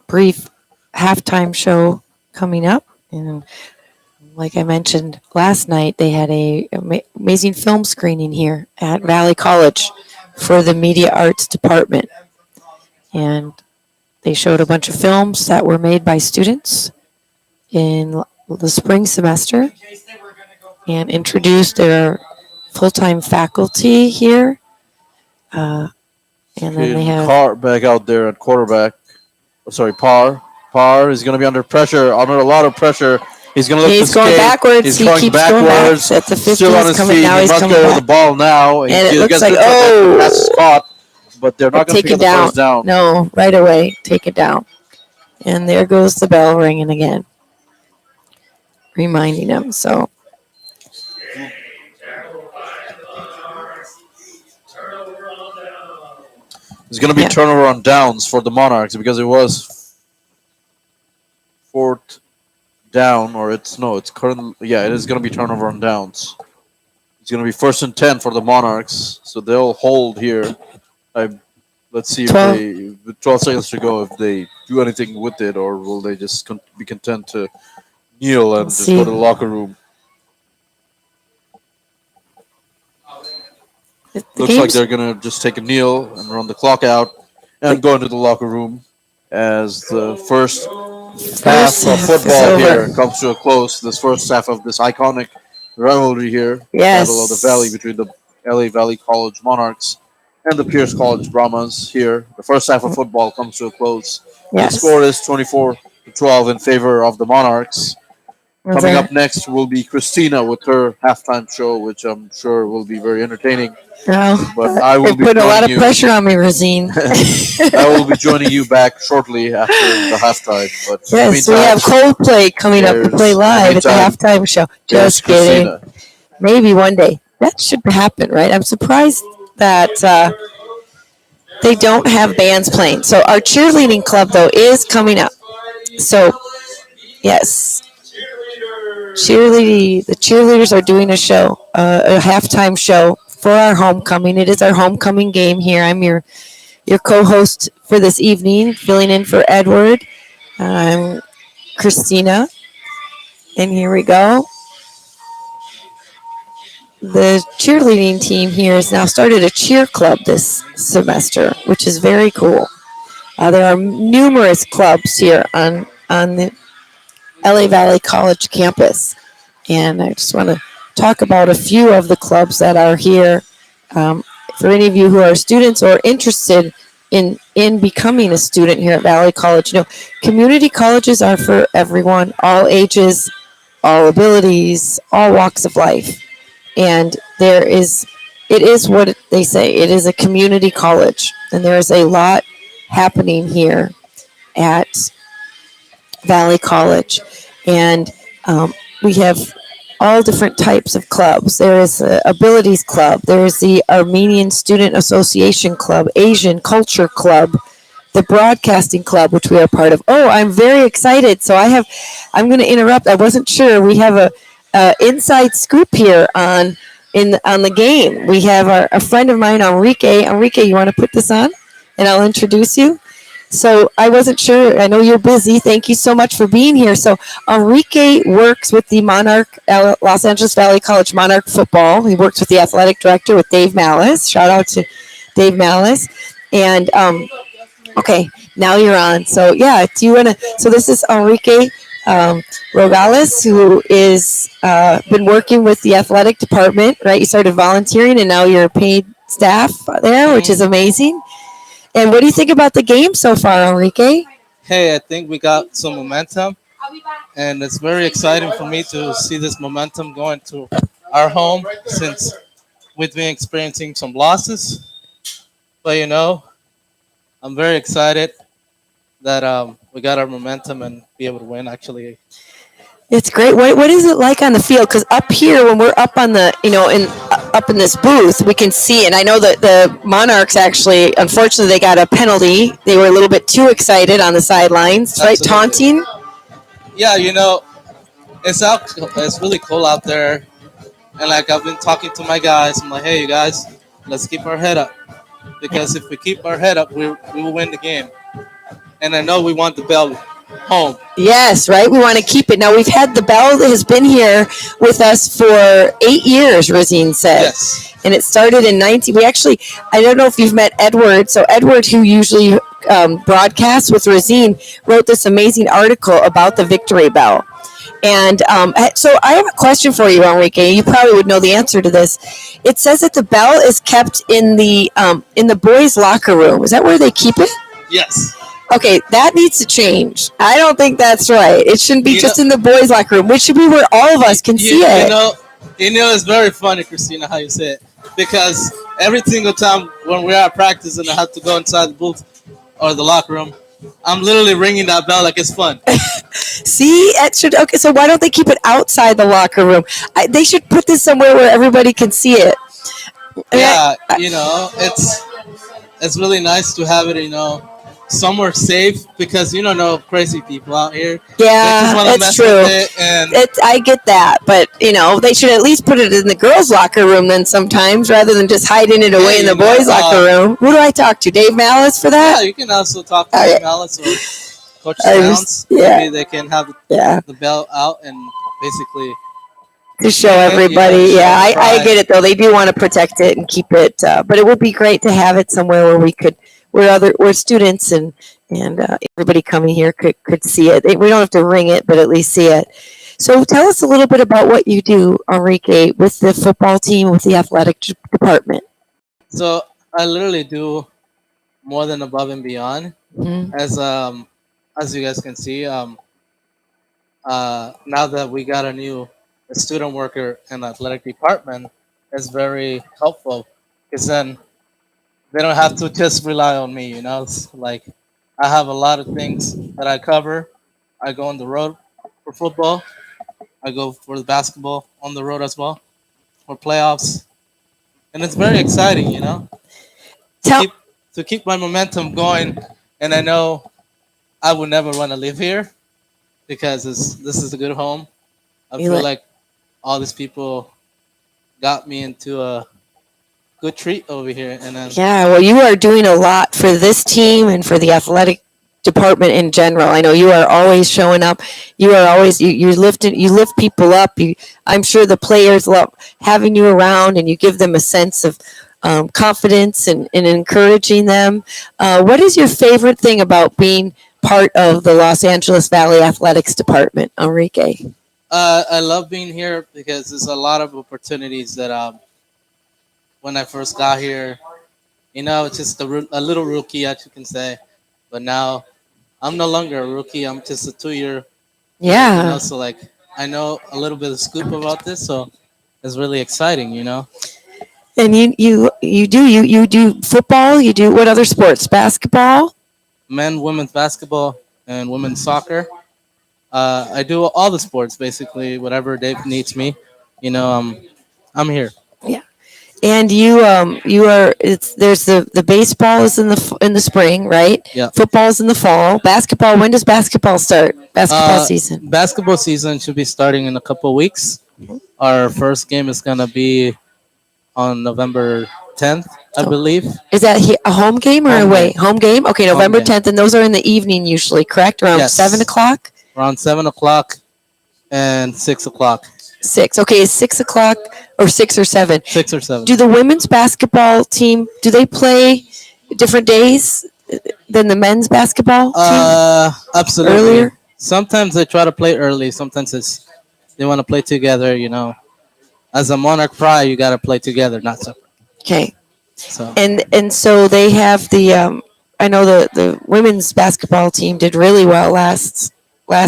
brief halftime show coming up. And like I mentioned last night, they had a amazing film screening here at Valley College for the media arts department. And they showed a bunch of films that were made by students in the spring semester and introduced their full-time faculty here. And then they have Carr back out there at quarterback. Sorry, Parr. Parr is going to be under pressure, under a lot of pressure. He's going to look He's to going skate. backwards. He's He going keeps going backwards. back. At the 50, still on his coming feet. now. He He's must coming get back. the ball now. And it looks gets like, the pass is caught, but they're not going to take pick it up the down. first down. No, right away. Take it down. And there goes the bell ringing again, reminding them. So It's going to be turnover on downs for the Monarchs because it was fourth down, or it's currently, it is going to be turnover on downs. It's going to be 1st and 10 for the Monarchs, so they'll hold here. Let's see if 12. with 12 seconds to go, if they do anything with it, or will they just be content to kneel and just go to the locker room. Looks like they're going to just take a kneel and run the clock out and go into the locker room as the first half of football here comes to a close. This first half of this iconic rivalry here, Battle of the Valley between the LA Valley College Monarchs and the Pierce College Brahmas here. The first half of football comes to a close. Yes. The score is 24-12 in favor of the Monarchs. Coming up next will be Christina with her halftime show, which I'm sure will be very entertaining. Oh, but I will be put a lot of joining you. pressure on me, Rosine. I will be joining you back shortly after the halftime. But in the Yes, we meantime, have Coldplay coming up to play in the live at the meantime, halftime show. here's Just kidding. Christina. Maybe one day. That should happen, right? I'm surprised that they don't have bands playing. So our cheerleading club, though, is coming up. So, yes. The cheerleaders are doing a show, a halftime show for our homecoming. It is our homecoming game here. I'm your co-host for this evening, filling in for Edward. I'm Christina. And here we go. The cheerleading team here has now started a cheer club this semester, which is very cool. There are numerous clubs here on the LA Valley College campus, and I just want to talk about a few of the clubs that are here. Um, for any of you who are students or interested in becoming a student here at Valley College, community colleges are for everyone, all ages, all abilities, all walks of life, and it is what they say. It is a community college, and there is a lot happening here at Valley College, and we have all different types of clubs. There is the Abilities Club. There is the Armenian Student Association Club, Asian Culture Club, the Broadcasting Club, which we are part of. Oh, I'm very excited. So I'm going to interrupt. I wasn't sure. We have a inside scoop here on the game. We have a friend of mine, Enrique. Enrique, you want to put this on, and I'll introduce you. So I wasn't sure. I know you're busy. Thank you so much for being here. So Enrique works with the Los Angeles Valley College Monarch football. He works with the athletic director, with Dave Malice. Shout out to Dave Malice. And okay, now you're on. So yeah, do you want to? So this is Enrique Rogales, who is been working with the athletic department. Right, you started volunteering, and now you're paid staff there, which is amazing. And what do you think about the game so far, Enrique? Hey, I think we got some momentum, and it's very exciting for me to see this momentum going to our home since we've been experiencing some losses. But I'm very excited that we got our momentum and be able to win. Actually, It's great. What is it like on the field? Because up here, when we're up on the, up in this booth, we can see. And I know that the Monarchs actually, unfortunately, they got a penalty. They were a little bit too excited on the sidelines, right? Taunting. Yeah, it's really cool out there, and like I've been talking to my guys. I'm like, hey, you guys, let's keep our head up because if we keep our head up, we will win the game. And I know we want the bell home. Yes, right. We want to keep it. Now we've had the bell that has been here with us for 8 years. Rosine said, yes, and it started in 19. We actually, I don't know if you've met Edward. So Edward, who usually broadcasts with Rosine, wrote this amazing article about the victory bell. And so I have a question for you, Enrique. You probably would know the answer to this. It says that the bell is kept in the boys' locker room. Is that where they keep it? Yes. Okay, that needs to change. I don't think that's right. It shouldn't be just in the boys' locker room. It should be where all of us can see it. It's very funny, Christina, how you say it. Because every single time when we're at practice and I have to go inside the booth or the locker room, I'm literally ringing that bell like it's fun. See, it should. Okay, so why don't they keep it outside the locker room? They should put this somewhere where everybody can see it. Yeah, it's really nice to have it, somewhere safe because no crazy people out here. Yeah, it's true. I get that, but they should at least put it in the girls' locker room then sometimes, rather than just hiding it away in the boys' locker room. Who do I talk to? Dave Malice for that? Yeah, you can also talk to Dave Malice or Coach Downs. Maybe they can have the bell out and basically to show everybody. I get it though. They do want to protect it and keep it, but it would be great to have it somewhere where we could. Where students and everybody coming here could see it. We don't have to ring it, but at least see it. So tell us a little bit about what you do, Enrique, with the football team, with the athletic department. So I literally do more than above and beyond. Mm-hmm. As you guys can see, now that we got a new student worker in the athletic department, it's very helpful because then they don't have to just rely on me, It's like I have a lot of things that I cover. I go on the road for football. I go for the basketball on the road as well for playoffs. And it's very exciting, to keep my momentum going. And I know I would never want to live here because this is a good home. I feel like all these people got me into a good treat over here. And well, you are doing a lot for this team and for the athletic department in general. I know you are always showing up. You are always you lift people up. I'm sure the players love having you around, and you give them a sense of confidence and encouraging them. What is your favorite thing about being part of the Los Angeles Valley Athletics Department, Enrique? I love being here because there's a lot of opportunities that when I first got here, it's just a little rookie, as you can say. But now I'm no longer a rookie. I'm just a 2 year. Yeah. So like I know a little bit of scoop about this, so it's really exciting. And you do football. You do what other sports? Basketball. Men, women's basketball, and women's soccer. I do all the sports basically. Whatever Dave needs me, I'm here. Yeah. And you are it's there's the baseball is in the spring, right? Yeah. Football's in the fall. Basketball. When does basketball start? Basketball season. Basketball season should be starting in a couple of weeks. Our first game is gonna be on November 10th, I believe. Is that a home game or Home away? game. Home game. Okay, Home November game. 10th, and those are in the evening usually, correct? Around Yes. 7 o'clock. Around 7 o'clock and 6 o'clock. 6. Okay, is 6 o'clock or 6 or 7? 6 or 7. Do the women's basketball team do they play different days than the men's basketball team? Absolutely. Earlier? Sometimes they try to play early. Sometimes they want to play together. As a Monarch Pride, you got to play together, not separate. Okay, So and so they have the I know the women's basketball team did really well last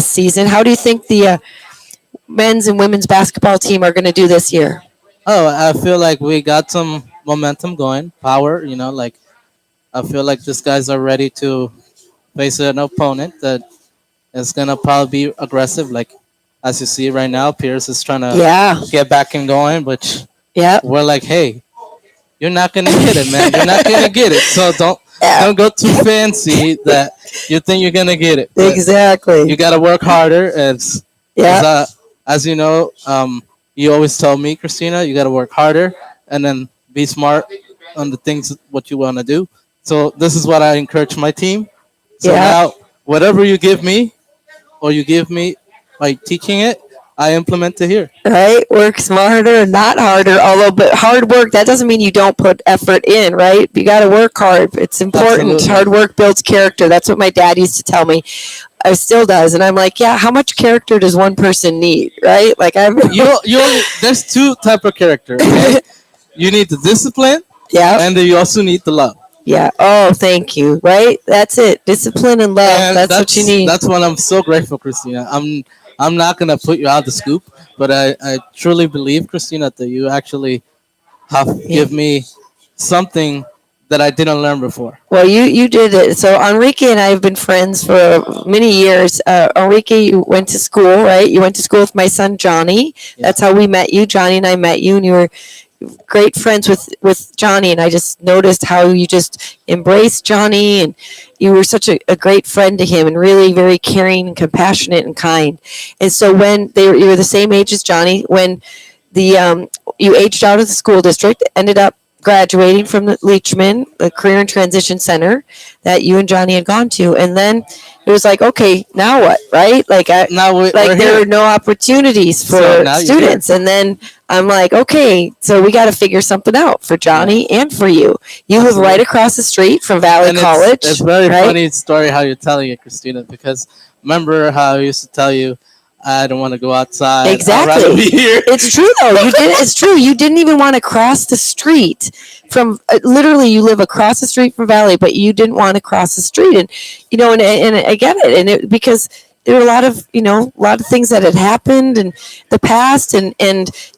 season. How do you think the men's and women's basketball team are going to do this year? I feel like we got some momentum going, power. Like I feel like these guys are ready to face an opponent that is gonna probably be aggressive. Like as you see right now, Pierce is trying to Yeah, get back and going, but yeah, we're like, hey, you're not gonna get it, man. You're not gonna get it. So don't go too fancy that you think you're gonna get it. But exactly. you gotta work harder. Yeah, As you know, you always tell me, Christina, you gotta work harder and then be smart on the things what you want to do. So this is what I encourage my team. So Yeah. now, whatever you give me, or you give me by teaching it, I implement it here. right. Work smarter and not harder. Although, but hard work that doesn't mean you don't put effort in, right? You got to work hard. It's important. Absolutely. Hard work builds character. That's what my dad used to tell me. I still does, and I'm like, yeah. How much character does one person need, right? Like I've. You only, there's two type of character. Okay? You need the discipline, Yeah. and then you also need the love. Yeah. Oh, thank you. Right. That's it. Discipline and love. And That's what you need. That's what I'm so grateful, Christina. I'm not gonna put you out the scoop, but I truly believe, Christina, that you actually have give me something that I didn't learn before. Well, you did it. So Enrique and I have been friends for many years. Enrique, you went to school, right? You went to school with my son Johnny. Yeah. That's how we met you. Johnny and I met you, and you were great friends with Johnny. And I just noticed how you just embraced Johnny, and you were such a great friend to him, and really very caring and compassionate and kind. And so when you were the same age as Johnny, when the you aged out of the school district, ended up graduating from the Leachman, the Career and Transition Center that you and Johnny had gone to, and then it was like, okay, now what, right? Like Now we're there here. were no opportunities for So now you're students, and then I'm like, okay, so we got to figure something out for Johnny and for you. You live right across the street from Valley And College. it's very right? funny story how you're telling it, Christina, because remember how I used to tell you I don't want to go outside. I'd rather Exactly. be here. It's true though. You did. It's true. You didn't even want to cross the street from. Literally, you live across the street from Valley, but you didn't want to cross the street, and and I get it, and because there were a lot of things that had happened in the past, and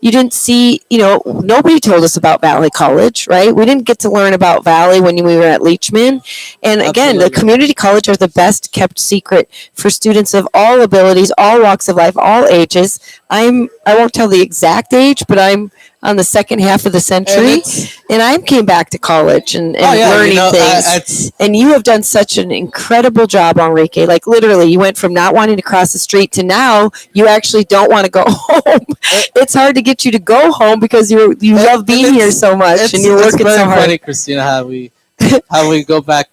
you didn't see. Nobody told us about Valley College, right? We didn't get to learn about Valley when we were at Leachman, and again, the Absolutely. community college are the best kept secret for students of all abilities, all walks of life, all ages. I won't tell the exact age, but I'm on the second half of the century, and I came back to college and learning things. And you have done such an incredible job, Enrique. Like literally, you went from not wanting to cross the street to now you actually don't want to go home. It's hard to get you to go home because you love being here so much and you're working very so hard. funny, Christina, how we go back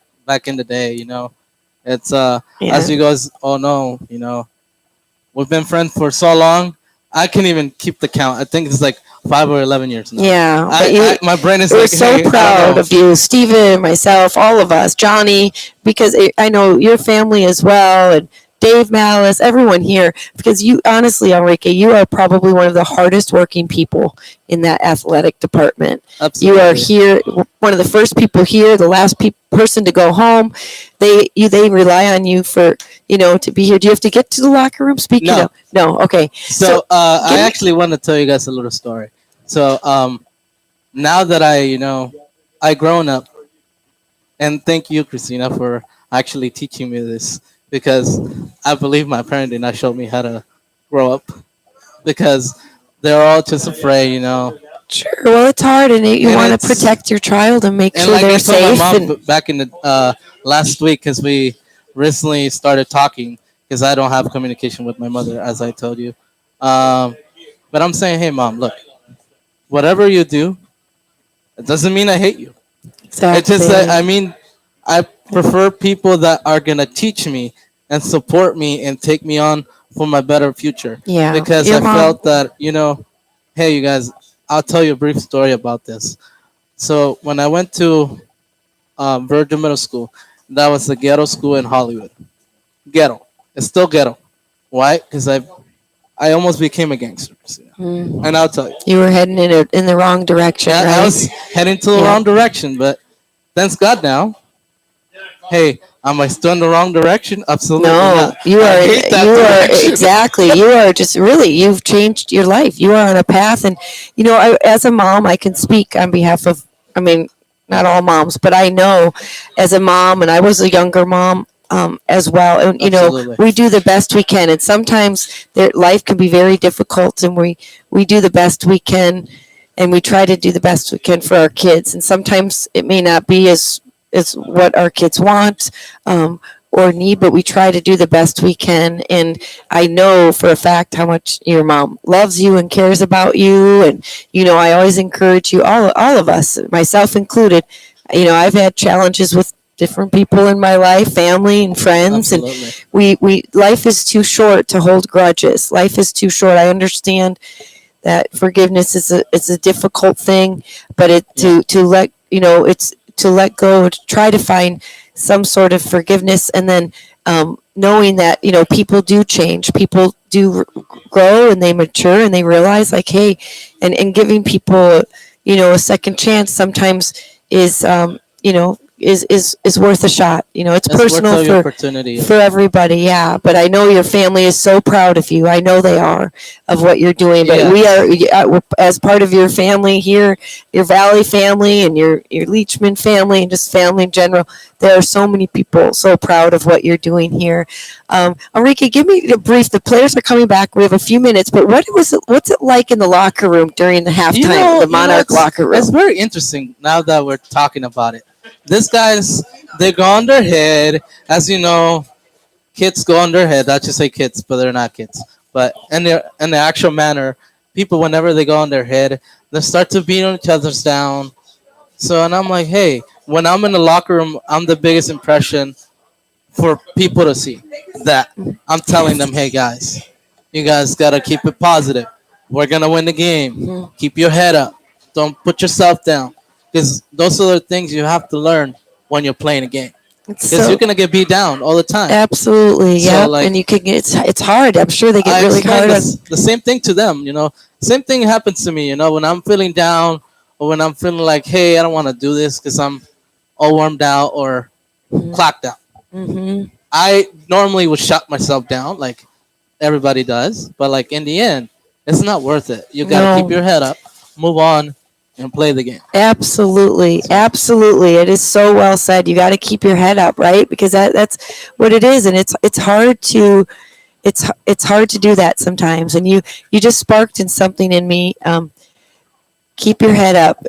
in the day. It's as you guys all know. We've been friends for so long. I can't even keep the count. I think it's like 5 or 11 years now. Yeah, but My brain is we're like, so hey, I don't proud know. of you, Stephen, myself, all of us, Johnny, because I know your family as well, and Dave Malice, everyone here, because you, honestly, Enrique, you are probably one of the hardest working people in that athletic department. You are Absolutely. here, one of the first people here, the last person to go home. They rely on you for to be here. Do you have to get to the locker room? Speaking No. of, no, okay. So I give me, actually want to tell you guys a little story. So now that I grown up, and thank you, Christina, for actually teaching me this, because I believe my parents did not show me how to grow up, because they're all just afraid. sure. Well, it's hard, and you And want to it's protect your child and make and sure like I they're told my safe. mom And back in the last week, because we recently started talking, because I don't have communication with my mother, as I told you. Um, but I'm saying, hey, mom, look, whatever you do, it doesn't mean I hate you. It's just that, exactly. I mean, I prefer people that are gonna teach me and support me and take me on for my better future. Yeah, Because your I mom. felt that, hey, you guys, I'll tell you a brief story about this. So when I went to Virgin Middle School, that was the ghetto school in Hollywood. Ghetto. It's still ghetto. Why? Because I almost became a gangster. And I'll tell you. You were heading in the wrong direction, Yeah, I right? was heading to the Yeah. wrong direction, but thanks God now. Hey, am I still in the wrong direction? Absolutely No, not. I hate you that are direction. exactly. You are just really. You've changed your life. You are on a path, and as a mom, I can speak on behalf of. I mean, not all moms, but I know, as a mom, and I was a younger mom. As well, and Absolutely. we do the best we can, and sometimes life can be very difficult, and we do the best we can, and we try to do the best we can for our kids, and sometimes it may not be as what our kids want, or need, but we try to do the best we can. And I know for a fact how much your mom loves you and cares about you. And I always encourage you, all of us, myself included. I've had challenges with different people in my life, family and friends, and Absolutely. we life is too short to hold grudges. Life is too short. I understand that forgiveness is a difficult thing, but Yeah. to let it's to let go, to try to find some sort of forgiveness, and then knowing that people do change, people do grow, and they mature, and they realize, like, hey, and giving people a second chance sometimes is is worth a shot. It's It's worth personal the opportunity. for everybody, yeah. But I know your family is so proud of you. I know they are, of what you're doing. But we Yes. are, as part of your family here, your Valley family and your Leachman family and just family in general. There are so many people so proud of what you're doing here. Enrique, give me a brief. The players are coming back. We have a few minutes, but what's it like in the locker room during the halftime, the Monarch locker It's room? very interesting now that we're talking about it. These guys, they go on their head. As you know, kids go on their head. I should say kids, but they're not kids. But in the actual manner, people, whenever they go on their head, they start to beat on each other's down. So, and I'm like, hey, when I'm in the locker room, I'm the biggest impression for people to see. That I'm telling them, hey guys, you guys gotta keep it positive. We're gonna win the game. Mhm. Keep your head up. Don't put yourself down. Because those are the things you have to learn when you're playing a game. It's Because you're so gonna get beat down all the time. absolutely, So yep. And like, you can get it's hard. I'm sure they get I really explain hard on. the same thing to them. Same thing happens to me. When I'm feeling down, or when I'm feeling like, hey, I don't want to do this because I'm all warmed out or clocked out. Mm-hmm. I normally would shut myself down, like everybody does, but like in the end, it's not worth it. You got to keep No, your head up, move on, and play the game. absolutely, absolutely. It is so well said. You got to keep your head up, right? Because that's what it is, and it's hard to it's hard to do that sometimes. And you just sparked in something in me. Keep your head up.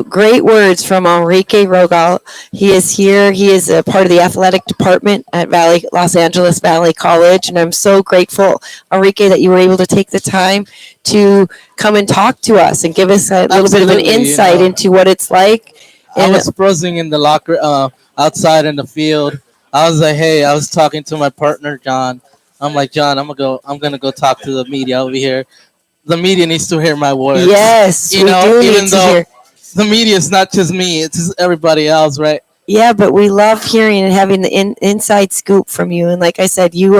Great words from Enrique Rogal. He is here. He is a part of the athletic department at Los Angeles Valley College, and I'm so grateful, Enrique, that you were able to take the time to come and talk to us and give us a little bit of an Absolutely, insight into what it's like. I And was browsing in the locker, outside in the field. I was like, hey, I was talking to my partner John. I'm like, John, I'm gonna go talk to the media over here. the media needs to hear my words. Yes, You we know, do even need to though hear. the media is not just me, it's just everybody else, right? Yeah, but we love hearing and having the inside scoop from you. And like I said, you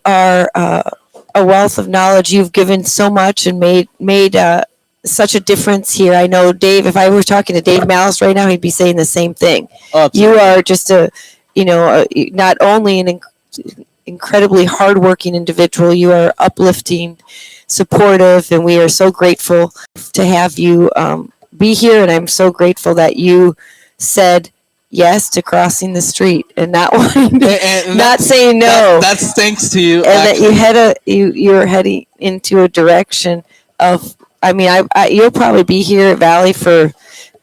are a wealth of knowledge. You've given so much and made such a difference here. I know Dave. If I were talking to Dave Malice right now, he'd be saying the same thing. Oh, You absolutely. are just not only an incredibly hardworking individual. You are uplifting, supportive, and we are so grateful to have you be here. And I'm so grateful that you said yes to crossing the street and not wanting to, And not saying no, that's thanks to you, and that actually. you're heading into a direction of. I mean, you'll probably be here at Valley for.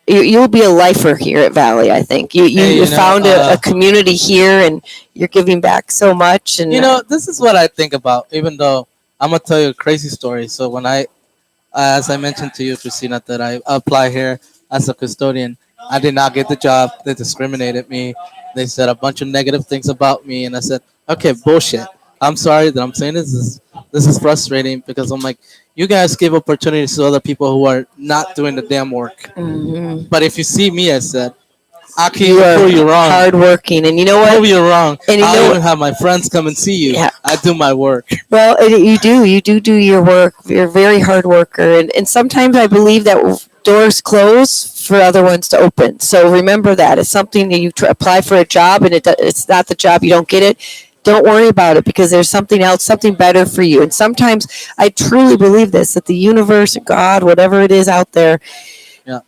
You'll be a lifer here at Valley. I think Hey, you found a community here, and you're giving back so much. And this is what I think about. Even though I'm gonna tell you a crazy story. So when as I mentioned to you, Christina, that I apply here as a custodian, I did not get the job. They discriminated me. They said a bunch of negative things about me, and I said, okay, bullshit. I'm sorry that I'm saying this. This is frustrating because I'm like, you guys give opportunities to other people who are not doing the damn work. Mhm. But if you see me, I said, I can You even are prove you wrong. hardworking, and you know what? Prove you wrong. And you know I'll what? even have my friends come and see you. Yeah. I do my work. Well, you do your work. You're a very hard worker, and sometimes I believe that doors close for other ones to open. So remember that it's something that you apply for a job and it's not the job, you don't get it. Don't worry about it because there's something else, something better for you. And sometimes I truly believe this that the universe, God, whatever it is out there, Yeah.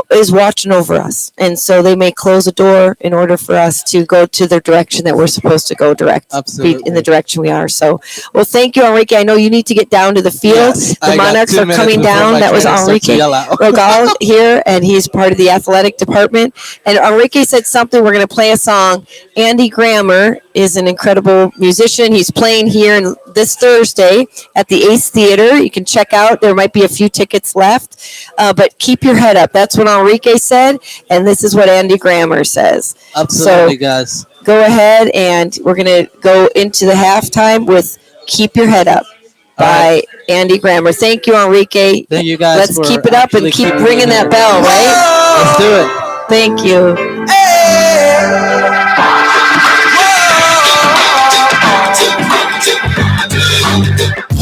is watching over us, and so they may close a door in order for us to go to the direction that we're supposed to go direct, be in the Absolutely. direction we are. So, well, thank you, Enrique. I know you need to get down to the field. Yes, The I got Monarchs 2 are minutes coming before down. my That was trainer starts to Enrique yell out. Rogal here, and he's part of the athletic department. And Enrique said something. We're going to play a song. Andy Grammer is an incredible musician. He's playing here this Thursday at the Ace Theater. You can check out. There might be a few tickets left, but keep your head up. That's what Enrique said, and this is what Andy Grammer says. Absolutely, So guys. go ahead, and we're going to go into the halftime with "Keep Your Head Up" All by right. Andy Grammer. Thank you, Enrique. Thank you guys Let's for keep it up and actually keep keeping me ringing here. that bell, right? Let's do it. Thank you.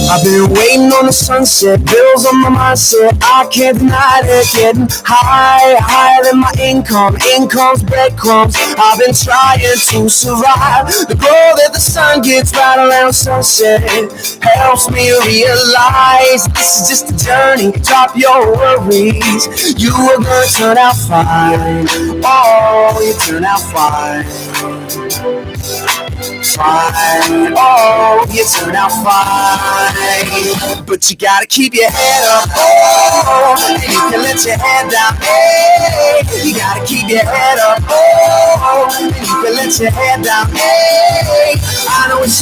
I've been waiting on the sunset, bills on my mindset, I can't deny it. Getting higher than my income's breadcrumbs. I've been trying to survive. The glow that the sun gets right around sunset helps me realize this is just a journey. Drop your worries, you are gonna turn out fine. Oh, you turn out fine. Fine, oh, you turn out fine. But you gotta keep your head up, oh, and you can let your head down, hey. You gotta keep your head up, oh, and you can let your head down, hey. I know it's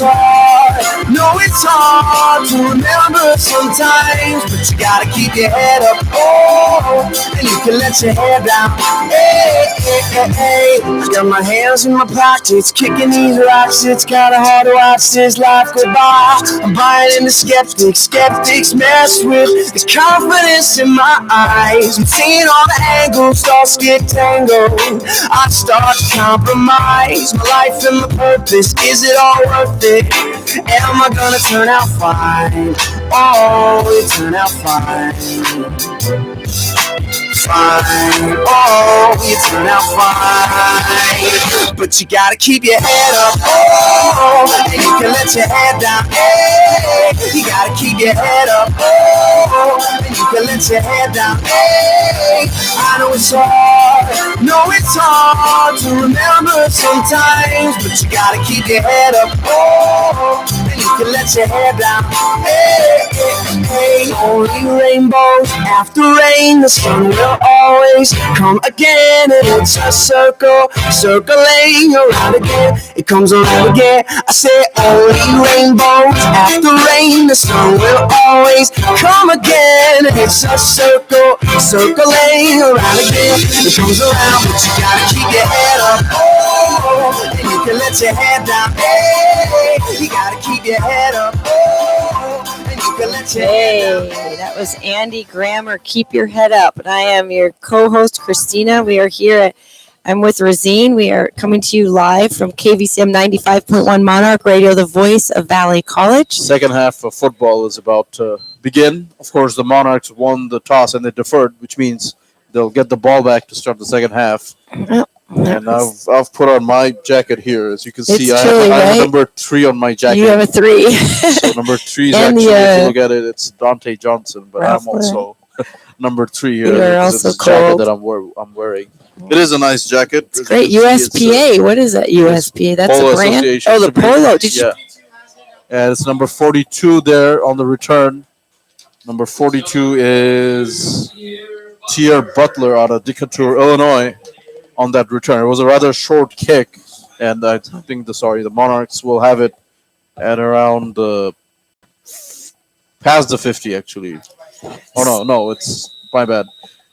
hard to remember sometimes, but you gotta keep your head up, oh, and you can let your head down, hey, hey, hey, hey. I got my hands in my pockets, kicking these rocks. It's kinda hard to watch this life go by. I'm buying into skeptics mess with the confidence in my eyes. I'm seeing all the angles, thoughts get tangled. I start to compromise my life and my purpose. Is it all worth it? Am I gonna turn out fine? Oh, it turn out fine. Fine, oh, you turn out fine. But you gotta keep your head up, oh, and you can let your head down, hey. You gotta keep your head up, oh, and you can let your head down, hey. I know it's hard to remember sometimes, but you gotta keep your head up, oh, and you can let your head down, hey, hey, hey. Only rainbows after rain, the sun will always come again, and it's a circle, circling around again. It comes around again. I say only rainbows after rain, the sun will always come again, and it's a circle, circling around again. It comes around, but you gotta keep your head up, oh, and you can let your head down, hey. You gotta keep your head up, oh, and you can can let your head down. Hey, that was Andy Grammer. Keep your head up. And I am your co-host, Christina. We are here at I'm with Rosine. We are coming to you live from KVCM 95.1 Monarch Radio, the voice of Valley College. Second half of football is about to begin. Of course, the Monarchs won the toss and they deferred, which means they'll get the ball back to start the second half. And I've put on my jacket here, as you can see. It's chilly, I have right? a number 3 on my jacket. You have a 3. So number 3 is And actually, the, if you look at it, it's Dante Johnson, but I'm Ralph also number 3 here You are because also it's the jacket cold. that I'm wearing. It is a nice jacket. It's As great. you can see, USPA. What is that? USPA. That's Polo a brand. Association. Oh, the It's a polo. Did you? Yeah. And it's number 42 there on the return. Number 42 is Tier Butler out of Decatur, Illinois, on that return. It was a rather short kick, and I think the Monarchs will have it at around past the 50 actually. Oh no, it's my bad.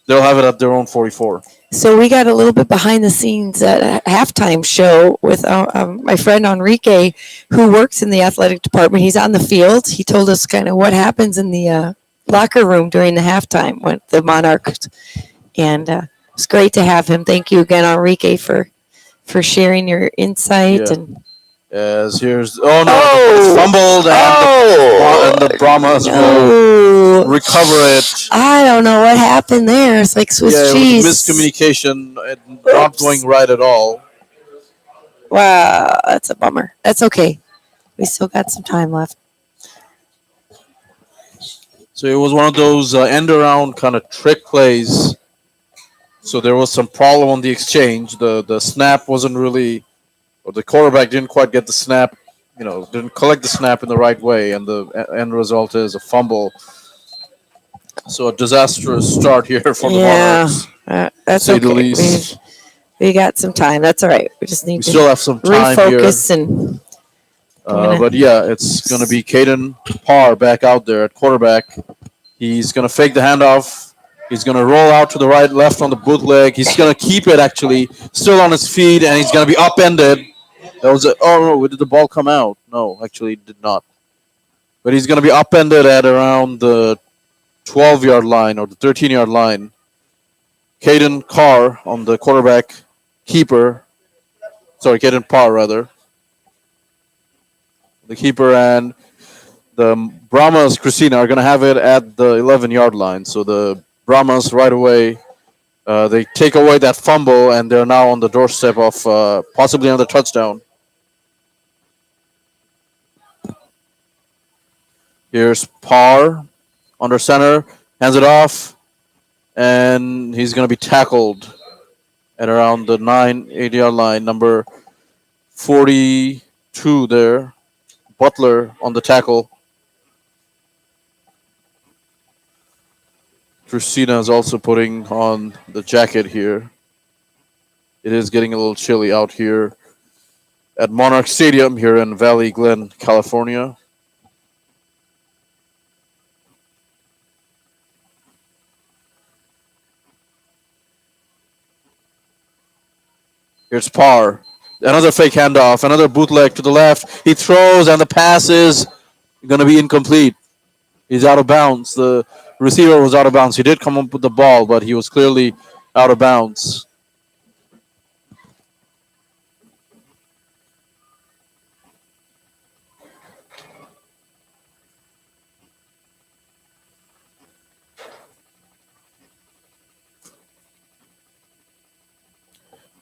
They'll have it at their own 44. So we got a little bit behind the scenes at a halftime show with my friend Enrique, who works in the athletic department. He's on the field. He told us kind of what happens in the locker room during the halftime with the Monarchs, and it's great to have him. Thank you again, Enrique, for sharing your insight. Yeah. And As here's it's fumbled and the Brahmas will recover it. I don't know what happened there. It's like Swiss Yeah, it cheese. was miscommunication and not going right at all. Wow, that's a bummer. That's okay. We still got some time left. So it was one of those end around kind of trick plays. So there was some problem on the exchange. The snap wasn't really, or the quarterback didn't quite get the snap, didn't collect the snap in the right way, and the end result is a fumble. So a disastrous start here for the Monarchs. That's say okay. the least. We got some time. That's all right. We just need We to still have some time refocus here. and. But yeah, it's going to be Caden Parr back out there at quarterback. He's going to fake the handoff. He's going to roll out to the right, left on the bootleg. He's going to keep it actually still on his feet, and he's going to be upended. That was no, did the ball come out? No, actually it did not. But he's going to be upended at around the 12-yard line or the 13-yard line. Caden Carr on the quarterback keeper. Sorry, Caden Parr rather. The keeper and the Brahmas Christina are going to have it at the 11-yard line. So the Brahmas right away, they take away that fumble, and they're now on the doorstep of possibly another touchdown. Here's Parr under center, hands it off, and he's going to be tackled at around the 8-yard line. Number 42 there, Butler on the tackle. Christina is also putting on the jacket here. It is getting a little chilly out here at Monarch Stadium here in Valley Glen, California. Here's Parr. Another fake handoff, another bootleg to the left. He throws, and the pass is going to be incomplete. He's out of bounds. The receiver was out of bounds. He did come up with the ball, but he was clearly out of bounds.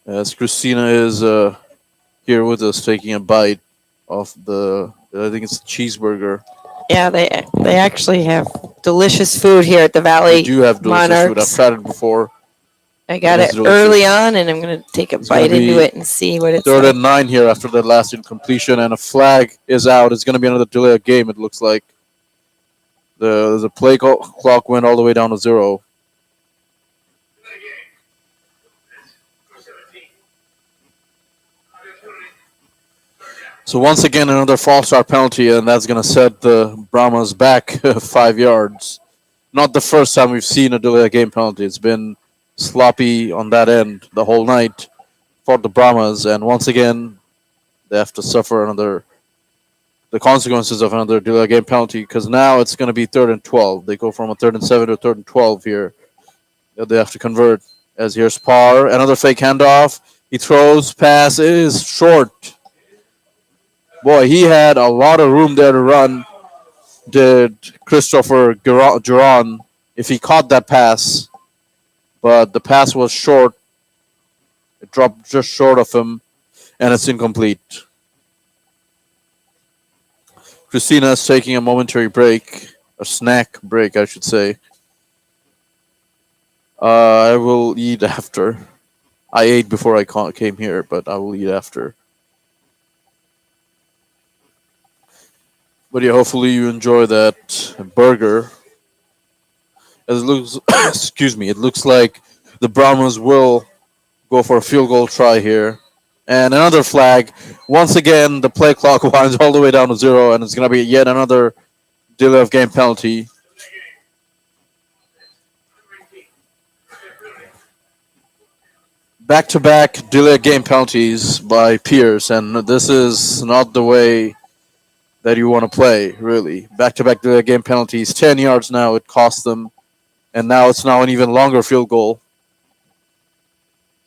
As Christina is here with us, taking a bite of I think it's a cheeseburger. Yeah, they actually have delicious food here at the Valley. They do have delicious Monarchs. food. I've tried it before. I got it delicious. early on, and I'm going to take a bite into it and see what it's Third like. and 9 here after that last incompletion, and a flag is out. It's going to be another delay of game, it looks like. The play clock went all the way down to 0. So once again, another false start penalty, and that's going to set the Brahmas back 5 yards. Not the first time we've seen a delay of game penalty. It's been sloppy on that end the whole night for the Brahmas, and once again, they have to suffer another the consequences of another delay game penalty because now it's going to be 3rd and 12. They go from a 3rd and 7 to a 3rd and 12 here. They have to convert. As here's Parr, another fake handoff. He throws, pass is short. Boy, he had a lot of room there to run. Did Christopher Duran if he caught that pass, but the pass was short. It dropped just short of him, and it's incomplete. Christina's taking a momentary break, a snack break, I should say. I will eat after. I ate before I came here, but I will eat after. But yeah, hopefully you enjoy that burger. As it looks, excuse me, it looks like the Brahmas will go for a field goal try here. And another flag. Once again, the play clock winds all the way down to 0, and it's going to be yet another delay of game penalty. Back-to-back delay game penalties by Pierce, and this is not the way that you want to play, really. Back-to-back delay game penalties, 10 yards now it cost them, and now it's now an even longer field goal.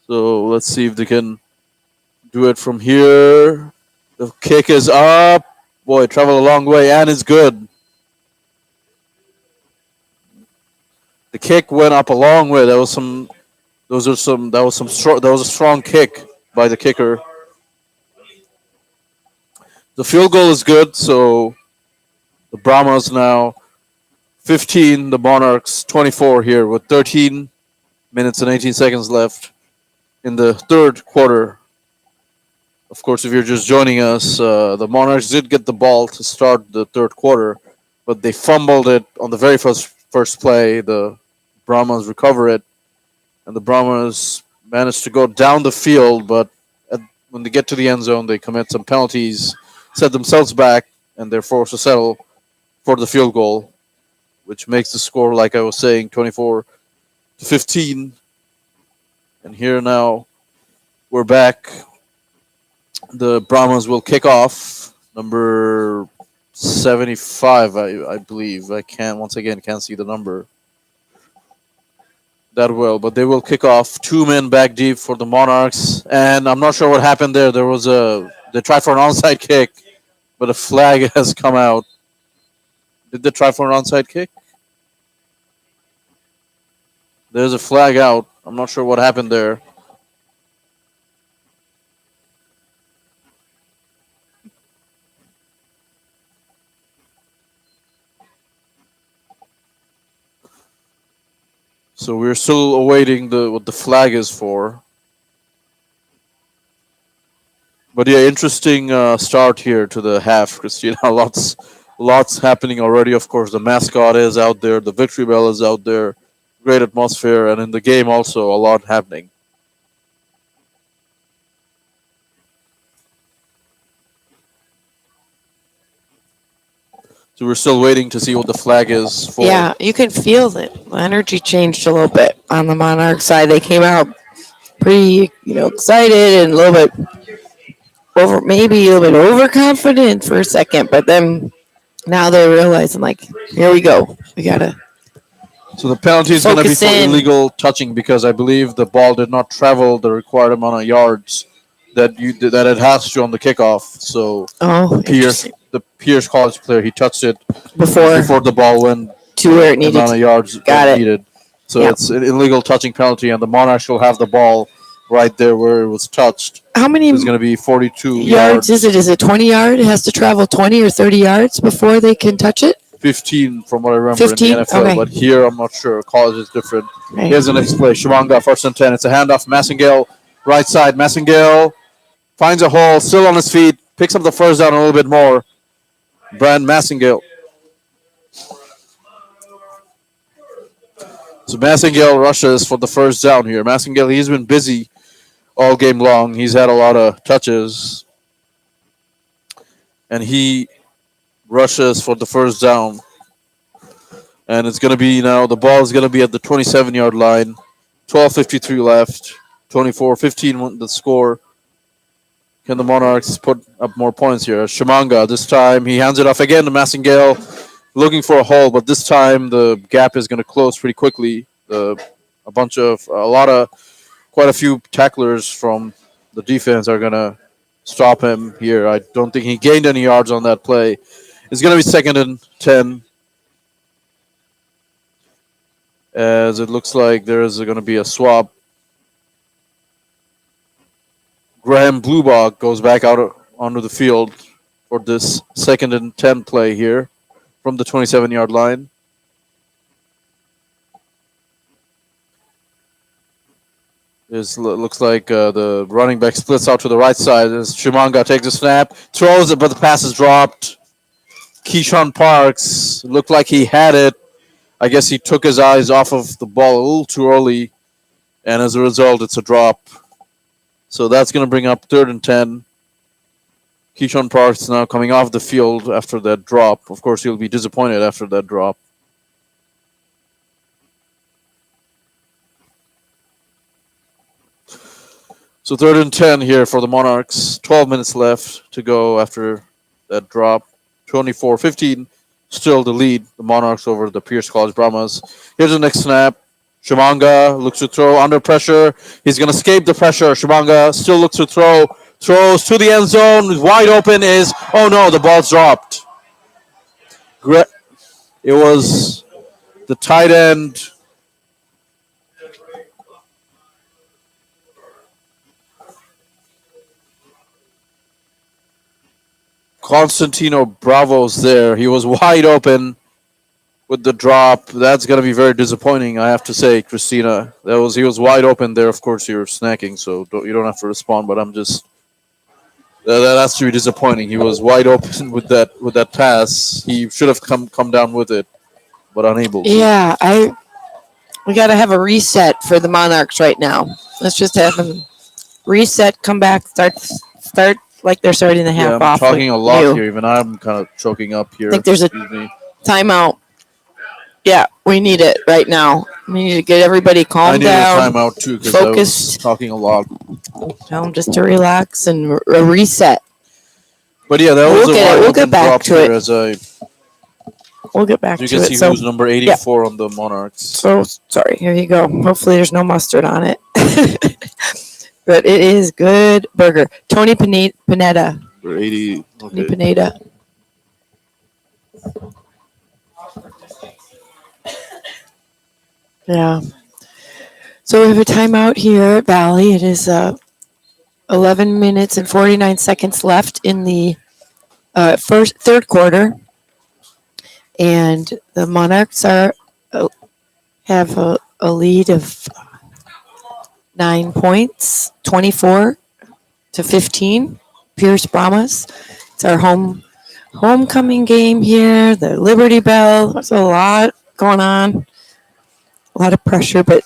So let's see if they can do it from here. The kick is up. Boy, traveled a long way, and it's good. The kick went up a long way. That was a strong kick by the kicker. The field goal is good, so the Brahmas now 15, the Monarchs 24 here with 13 minutes and 18 seconds left in the third quarter. Of course, if you're just joining us, the Monarchs did get the ball to start the third quarter, but they fumbled it on the very first play. The Brahmas recover it, and the Brahmas managed to go down the field, but when they get to the end zone, they commit some penalties, set themselves back, and they're forced to settle for the field goal, which makes the score, like I was saying, 24-15. And here now, we're back. The Brahmas will kick off. Number 75, I believe. I can't see the number that well, but they will kick off. 2 men back deep for the Monarchs, and I'm not sure what happened there. They tried for an onside kick, but a flag has come out. Did they try for an onside kick? There's a flag out. I'm not sure what happened there. So we're still awaiting what the flag is for. But yeah, interesting start here to the half, Christina. Lots happening already. Of course, the mascot is out there. The victory bell is out there. Great atmosphere. And in the game also, a lot happening. So we're still waiting to see what the flag is for. Yeah, you can feel it. The energy changed a little bit on the Monarch side. They came out pretty, excited and a little bit maybe a little bit overconfident for a second, but then now they're realizing, like, here we go. We gotta. So the penalty is going to be for illegal touching because I believe the ball did not travel the required amount of yards that it has to on the kickoff. So the Pierce College player, he touched it before the ball went to where it needed. The amount of yards needed. So it's an illegal touching penalty, and the Monarchs will have the ball right there where it was touched. How many? It's going to be 42 yards. Is it? Is it 20 yards? It has to travel 20 or 30 yards before they can touch it? 15 from what I remember 15? In the NFL, okay. But here I'm not sure. College is different. Right. Here's the next play. Shivanga, 1st and 10. It's a handoff. Massengale, right side. Massengale finds a hole, still on his feet, picks up the first down a little bit more. Brand Massengale. So Massengale rushes for the first down here. Massengale, he's been busy all game long. He's had a lot of touches. And he rushes for the first down. And it's going to be now, the ball is going to be at the 27-yard line. 12:53 left. 24-15 the score. Can the Monarchs put up more points here? Shimanga, this time he hands it off again to Massingale, looking for a hole, but this time the gap is going to close pretty quickly. Quite a few tacklers from the defense are going to stop him here. I don't think he gained any yards on that play. It's going to be 2nd and 10, as it looks like there is going to be a swap. Graham Bluebog goes back out onto the field for this 2nd and 10 play here from the 27-yard line. Looks like the running back splits out to the right side as Shimanga takes a snap, throws it, but the pass is dropped. Keyshawn Parks looked like he had it. I guess he took his eyes off of the ball a little too early, and as a result, it's a drop. So that's going to bring up 3rd and 10. Keyshawn Parks now coming off the field after that drop. Of course, he'll be disappointed after that drop. So 3rd and 10 here for the Monarchs. 12 minutes left to go after that drop. 24-15. Still the lead, the Monarchs over the Pierce College Brahmas. Here's the next snap. Shimanga looks to throw under pressure. He's going to escape the pressure. Shimanga still looks to throw. Throws to the end zone. Wide open is... Oh no, the ball's dropped. It was the tight end... Constantino Bravo's there. He was wide open with the drop. That's going to be very disappointing, I have to say, Christina. He was wide open there. Of course, you're snacking, so you don't have to respond. But I'm just that has to be disappointing. He was wide open with that pass. He should have come down with it, but unable to. Yeah, we got to have a reset for the Monarchs right now. Let's just have them reset, come back, start like they're starting the half Yeah, I'm off. talking a lot here. Even I'm kind of choking up here. I think there's a timeout. Yeah, we need it right now. We need to get everybody calmed down. I need a timeout too because I was talking a lot. Tell them just to relax and reset. But yeah, that was we'll get back to it. We'll get back to it. You can see who's number 84 on the Monarchs. So sorry. Here you go. Hopefully, there's no mustard on it. But it is good burger. Tony Pineda. 80. Okay. Tony Pineda. Yeah. So we have a timeout here at Valley. It is 11 minutes and 49 seconds left in the third quarter, and the Monarchs have a lead of 9 points, 24-15. Pierce Brahmas. It's our homecoming game here. The Liberty Bell. There's a lot going on. A lot of pressure, but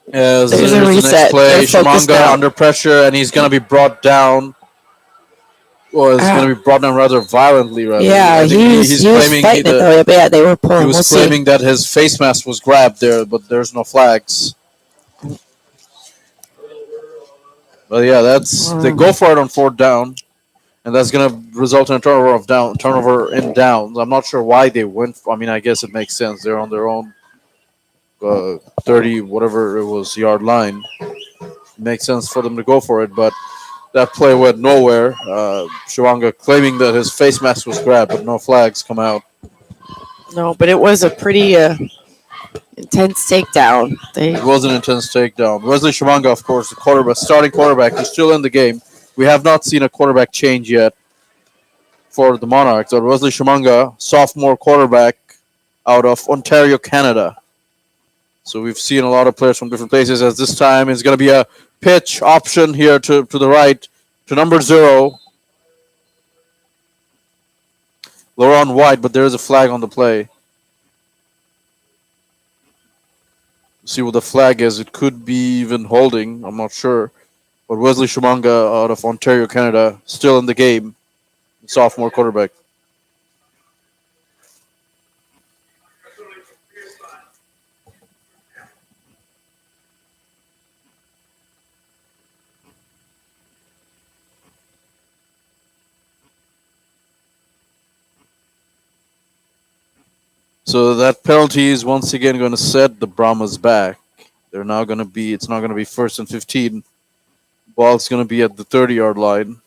there's a reset. The next play. Shimanga under pressure, and he's going to be brought down. Well, it's going to be brought down rather violently. Yeah, he's claiming fighting it. Yeah, they were pulling. He was claiming that his face mask was grabbed there, but there's no flags. But yeah, they go for it on 4th down, and that's going to result in a turnover in downs. I'm not sure why they went. I guess it makes sense. They're on their own 30 whatever it was yard line. It makes sense for them to go for it, but that play went nowhere. Shimanga claiming that his face mask was grabbed, but no flags come out. No, but it was a pretty intense takedown. It was an intense takedown. Wesley Shimanga, of course, the starting quarterback, is still in the game. We have not seen a quarterback change yet for the Monarchs. But Wesley Shimanga, sophomore quarterback out of Ontario, Canada. So we've seen a lot of players from different places, as this time is going to be a pitch option here to the right to number 0. Laron White, but there is a flag on the play. See what the flag is. It could be even holding. I'm not sure. But Wesley Shimanga out of Ontario, Canada, still in the game. Sophomore quarterback. So that penalty is once again going to set the Brahmas back. They're now going to be. It's not going to be first and 15. Ball's going to be at the 30-yard line.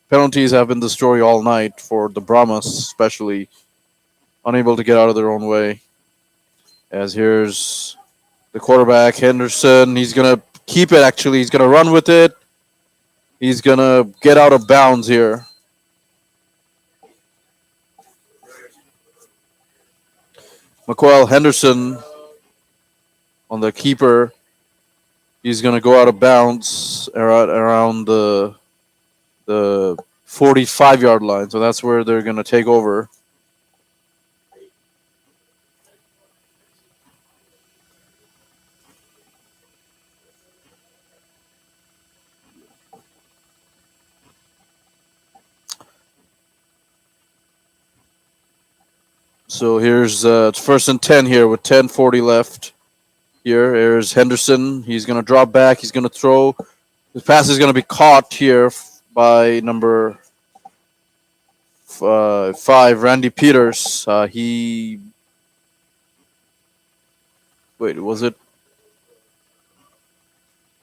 Penalties have been the story all night for the Brahmas, especially unable to get out of their own way. As here's the quarterback Henderson. He's going to keep it. Actually, he's going to run with it. He's going to get out of bounds here. McQuell Henderson on the keeper. He's going to go out of bounds around the 45-yard line. So that's where they're going to take over. So here's first and 10 here with 10:40 left. Here's Henderson. He's going to drop back. He's going to throw. His pass is going to be caught here by number 5, Randy Peters. Wait, was it?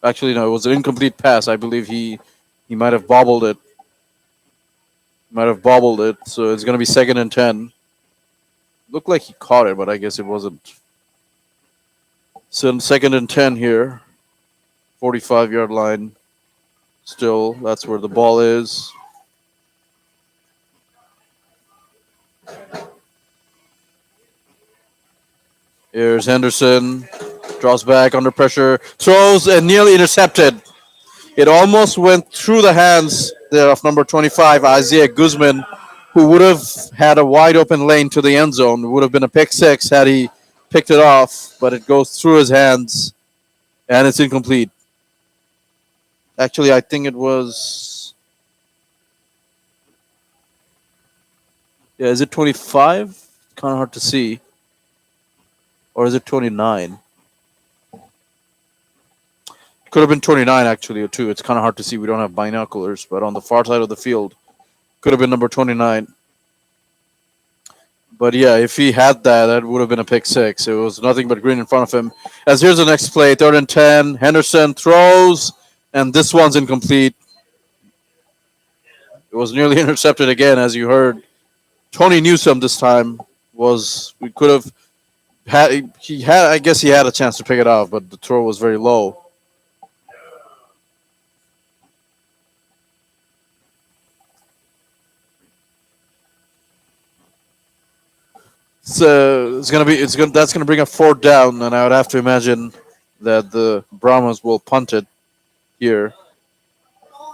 Actually, no, it was an incomplete pass. I believe he might have bobbled it. So it's going to be second and 10. Looked like he caught it, but I guess it wasn't. So second and 10 here. 45-yard line. Still, that's where the ball is. Here's Henderson. Draws back under pressure. Throws and nearly intercepted. It almost went through the hands there of number 25, Isaiah Guzman, who would have had a wide open lane to the end zone. It would have been a pick six had he picked it off, but it goes through his hands, and it's incomplete. Actually, I think it was... Yeah, is it 25? Kind of hard to see. Or is it 29? Could have been 29, actually, or 2. It's kind of hard to see. We don't have binoculars, but on the far side of the field, could have been number 29. But yeah, if he had that, that would have been a pick six. It was nothing but green in front of him. As here's the next play, third and 10. Henderson throws, and this one's incomplete. It was nearly intercepted again, as you heard. Tony Newsome this time we could have had, I guess he had a chance to pick it off, but the throw was very low. So that's gonna bring up fourth down, and I would have to imagine that the Brahmas will punt it here.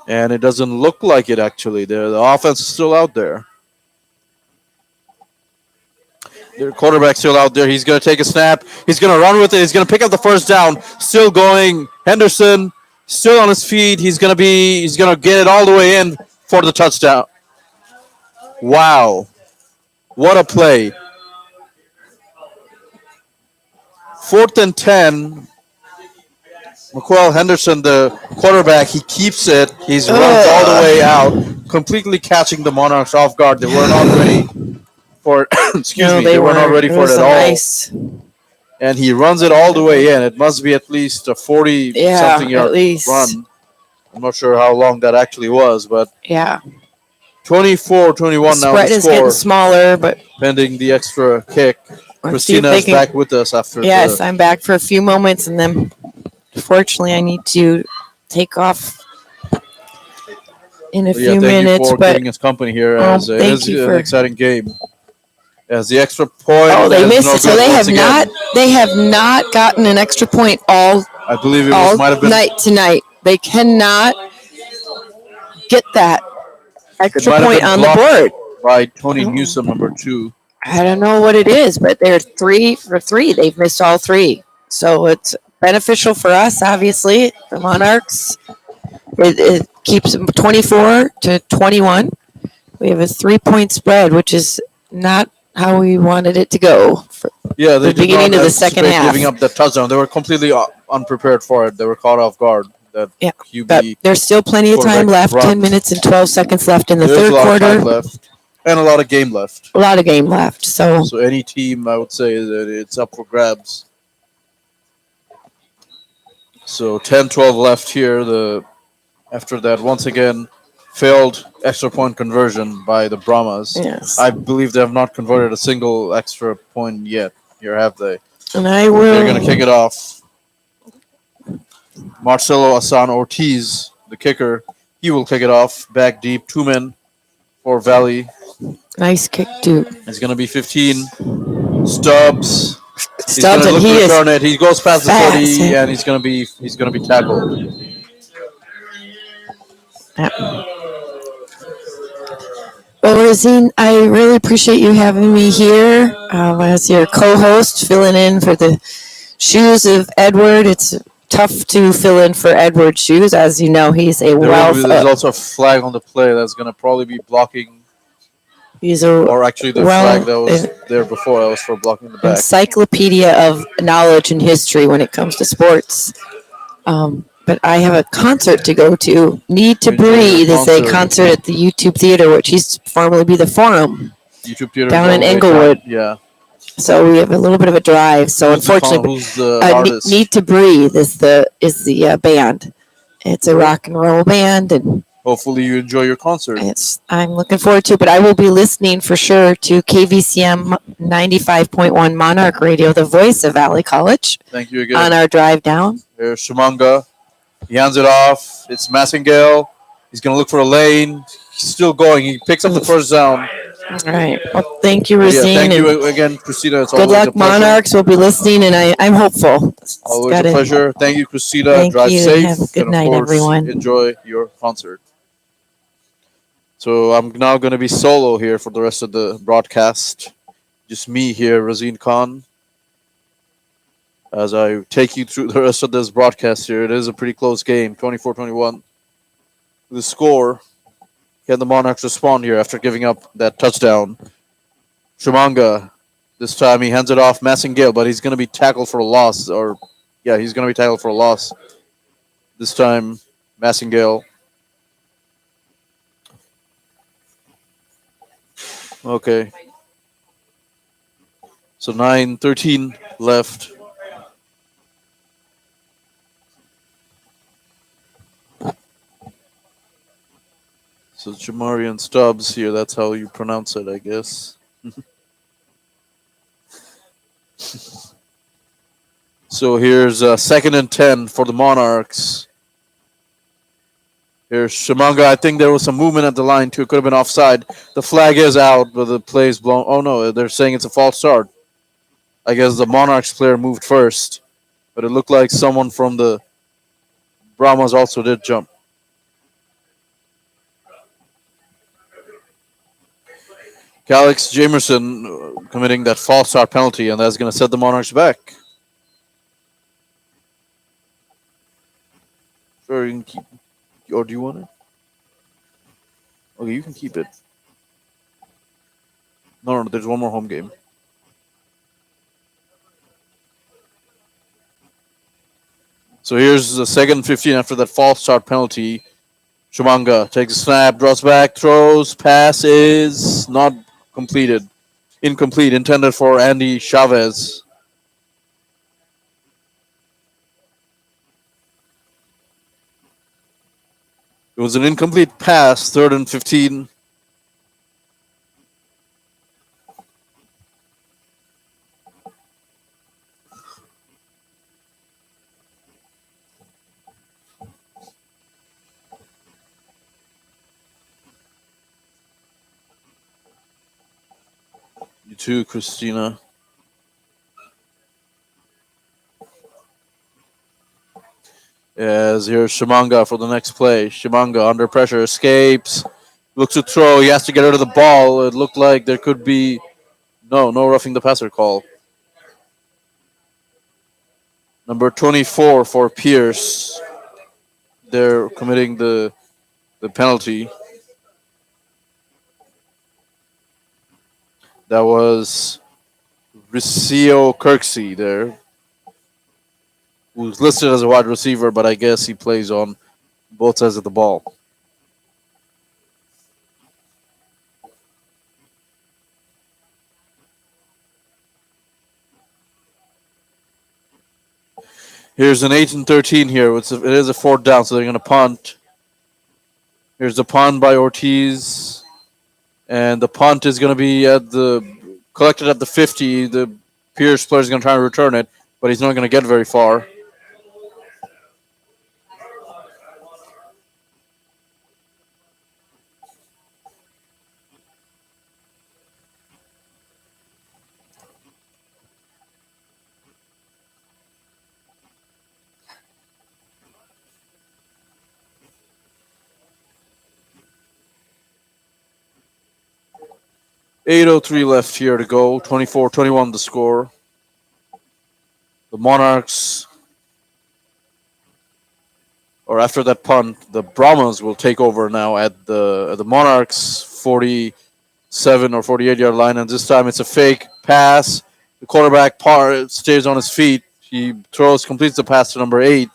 And it doesn't look like it actually. The offense is still out there. Their quarterback's still out there. He's gonna take a snap. He's gonna run with it. He's gonna pick up the first down. Still going. Henderson still on his feet. He's gonna get it all the way in for the touchdown. Wow. What a play. 4th and 10. McQuell Henderson, the quarterback, he keeps it. He's runs all the way out, completely catching the Monarchs off guard. They were not ready for it. They were not ready for it at all. Nice. And he runs it all the way in. It must be at least a 40-something yard run. I'm not sure how long that actually was, but yeah. 24-21 now. The spread is getting smaller, but pending the extra kick. Christina is back with us after. Yes, I'm back for a few moments, and then fortunately I need to take off in a few minutes. Thank you for but giving us company here, as it is an exciting game. As the extra point. Oh, they missed it. So they have not gotten an extra point all. I believe might have been night tonight. They cannot get that extra point on the board by Tony Newsome, number 2. I don't know what it is, but they're 3 for 3. They've missed all 3. So it's beneficial for us, obviously, the Monarchs. It keeps them 24-21. We have a 3-point spread, which is not how we wanted it to go. Yeah, they the beginning of the second half. Giving up the touchdown. They were completely unprepared for it. They were caught off guard. That QB but there's still plenty of time left. 10 minutes and 12 seconds left in the third quarter. and a lot of game left. A lot of game left. So So any team, I would say that it's up for grabs. So 10-12 left here. The after that, once again, failed extra point conversion by the Brahmas. yes, I believe they have not converted a single extra point yet. Here, have they? and I They're going to kick will. it off. Marcelo Asan Ortiz, the kicker, he will kick it off. Back deep, 2 men for Valley. Nice kick, too. It's going to be 15. Stubbs. He's going Stubbs, to and look to he is return it. He goes past the fast. 30, and he's going to be tackled. Yeah. Well, Rosine, I really appreciate you having me here as your co-host, filling in for the shoes of Edward. It's tough to fill in for Edward's shoes, as you know. He's a wealth. There's also a flag on the play that's going to probably be blocking, He's a or actually the flag that was there before that was for blocking the back. encyclopedia of knowledge and history when it comes to sports. But I have a concert to go to. Need to Breathe is a concert at the YouTube Theater, which used to formerly be the Forum. YouTube Theater down in Englewood. Yeah. So we have a little bit of a drive. So Who's unfortunately, who's the artist? Need to Breathe is the band. It's a rock and roll band, and Hopefully you enjoy your concert. I'm looking forward to it. But I will be listening for sure to KVCM 95.1 Monarch Radio, the voice of Valley College. Thank you again. On our drive down. There's Shumanga. He hands it off. It's Massingale. He's going to look for a lane. He's still going. He picks up the first down. All right. Well, thank you, Rosine. Yeah, thank you again, Christina. It's good luck, Monarchs. We'll be listening, and I'm hopeful. Always a pleasure. Thank you, Christina. Thank Drive you. safe. Have a good and night, of course, everyone. Enjoy your concert. So I'm now going to be solo here for the rest of the broadcast. Just me here, Razeen Khan. As I take you through the rest of this broadcast here, it is a pretty close game, 24-21. The score, can the Monarchs respond here after giving up that touchdown? Shumanga, this time he hands it off Massingale, but he's going to be tackled for a loss. He's going to be tackled for a loss. This time, Massingale. Okay. So 9:13 left. So Jamarian Stubbs here, that's how you pronounce it, I guess. So here's 2nd and 10 for the Monarchs. Here's Shumanga. I think there was some movement at the line too. It could have been offside. The flag is out, but the play is blown. Oh no, they're saying it's a false start. I guess the Monarchs player moved first, but it looked like someone from the Brahmas also did jump. Calix Jamerson committing that false start penalty, and that's going to set the Monarchs back. Sure, you can keep. Or do you want it? Okay, you can keep it. No, there's one more home game. So here's the 2nd 15 after that false start penalty. Shumanga takes a snap, draws back, throws, pass is not completed. Incomplete, intended for Andy Chavez. It was an incomplete pass, 3rd and 15. You too, Christina. As here's Shumanga for the next play. Shumanga under pressure, escapes, looks to throw. He has to get rid of the ball. It looked like there could be no roughing the passer call. Number 24 for Pierce. They're committing the penalty. That was Ricio Kirksey there, who's listed as a wide receiver, but I guess he plays on both sides of the ball. Here's an 8 and 13 here. It is a fourth down, so they're going to punt. Here's the punt by Ortiz. And the punt is going to be collected at the 50. The Pierce player is going to try to return it, but he's not going to get very far. .803 left here to go. 24-21 the score. The Monarchs, or after that punt, the Brahmas will take over now at the Monarchs 47 or 48-yard line, and this time it's a fake pass. The quarterback stays on his feet. He completes the pass to number 8,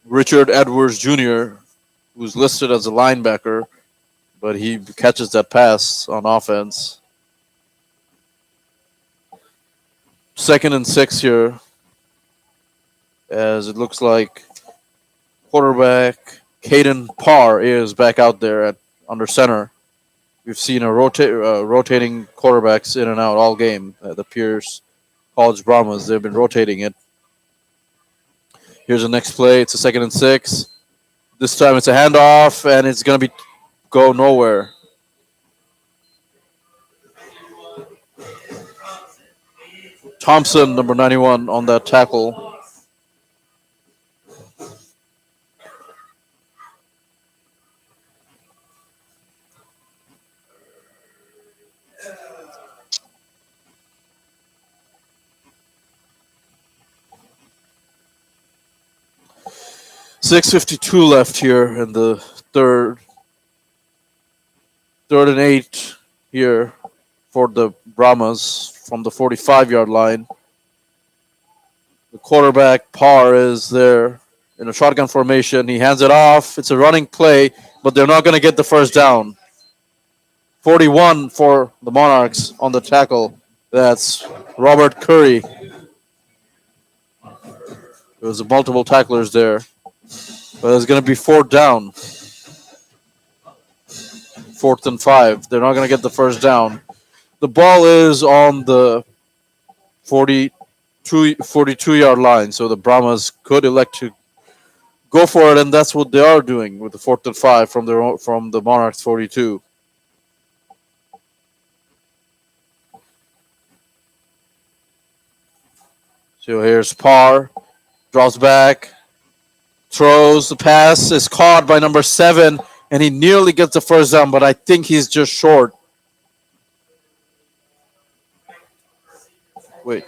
Richard Edwards Jr., who's listed as a linebacker, but he catches that pass on offense. 2nd and 6 here, as it looks like quarterback Caden Parr is back out there under center. We've seen rotating quarterbacks in and out all game. The Pierce College Brahmas, they've been rotating it. Here's the next play. It's a 2nd and 6. This time it's a handoff, and it's going to go nowhere. Thompson, number 91, on that tackle. .652 left here in the third. 3rd and 8 here for the Brahmas from the 45-yard line. The quarterback, Parr, is there in a shotgun formation. He hands it off. It's a running play, but they're not going to get the first down. 41 for the Monarchs on the tackle. That's Robert Curry. There was multiple tacklers there. But it's going to be 4th down. 4th and 5. They're not going to get the first down. The ball is on the 42-yard line, so the Brahmas could elect to go for it, and that's what they are doing with the 4th and 5 from the Monarchs 42. So here's Parr, drops back, throws. The pass is caught by number 7, and he nearly gets the first down, but I think he's just short. Wait.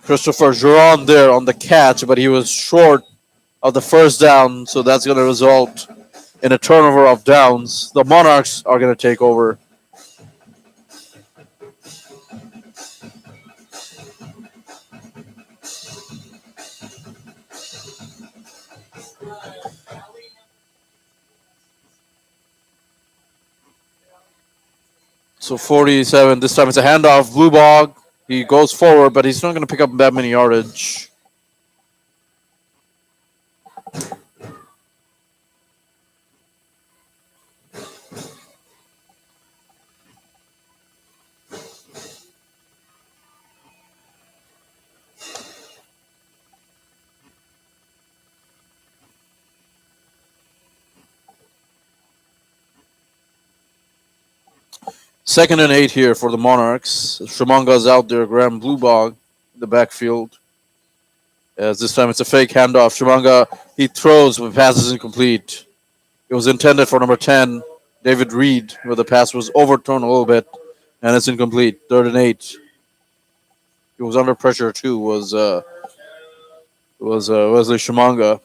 Christopher Giron there on the catch, but he was short of the first down, so that's going to result in a turnover of downs. The Monarchs are going to take over. So 47, this time it's a handoff. Blue Bog, he goes forward, but he's not going to pick up that many yardage. Second and 8 here for the Monarchs. Shumanga's out there. Graham Bluebog in the backfield. As this time it's a fake handoff. Shumanga, he throws, but pass is incomplete. It was intended for number 10, David Reed, where the pass was overthrown a little bit, and it's incomplete. 3rd and 8. He was under pressure too. Was Wesley Shumanga.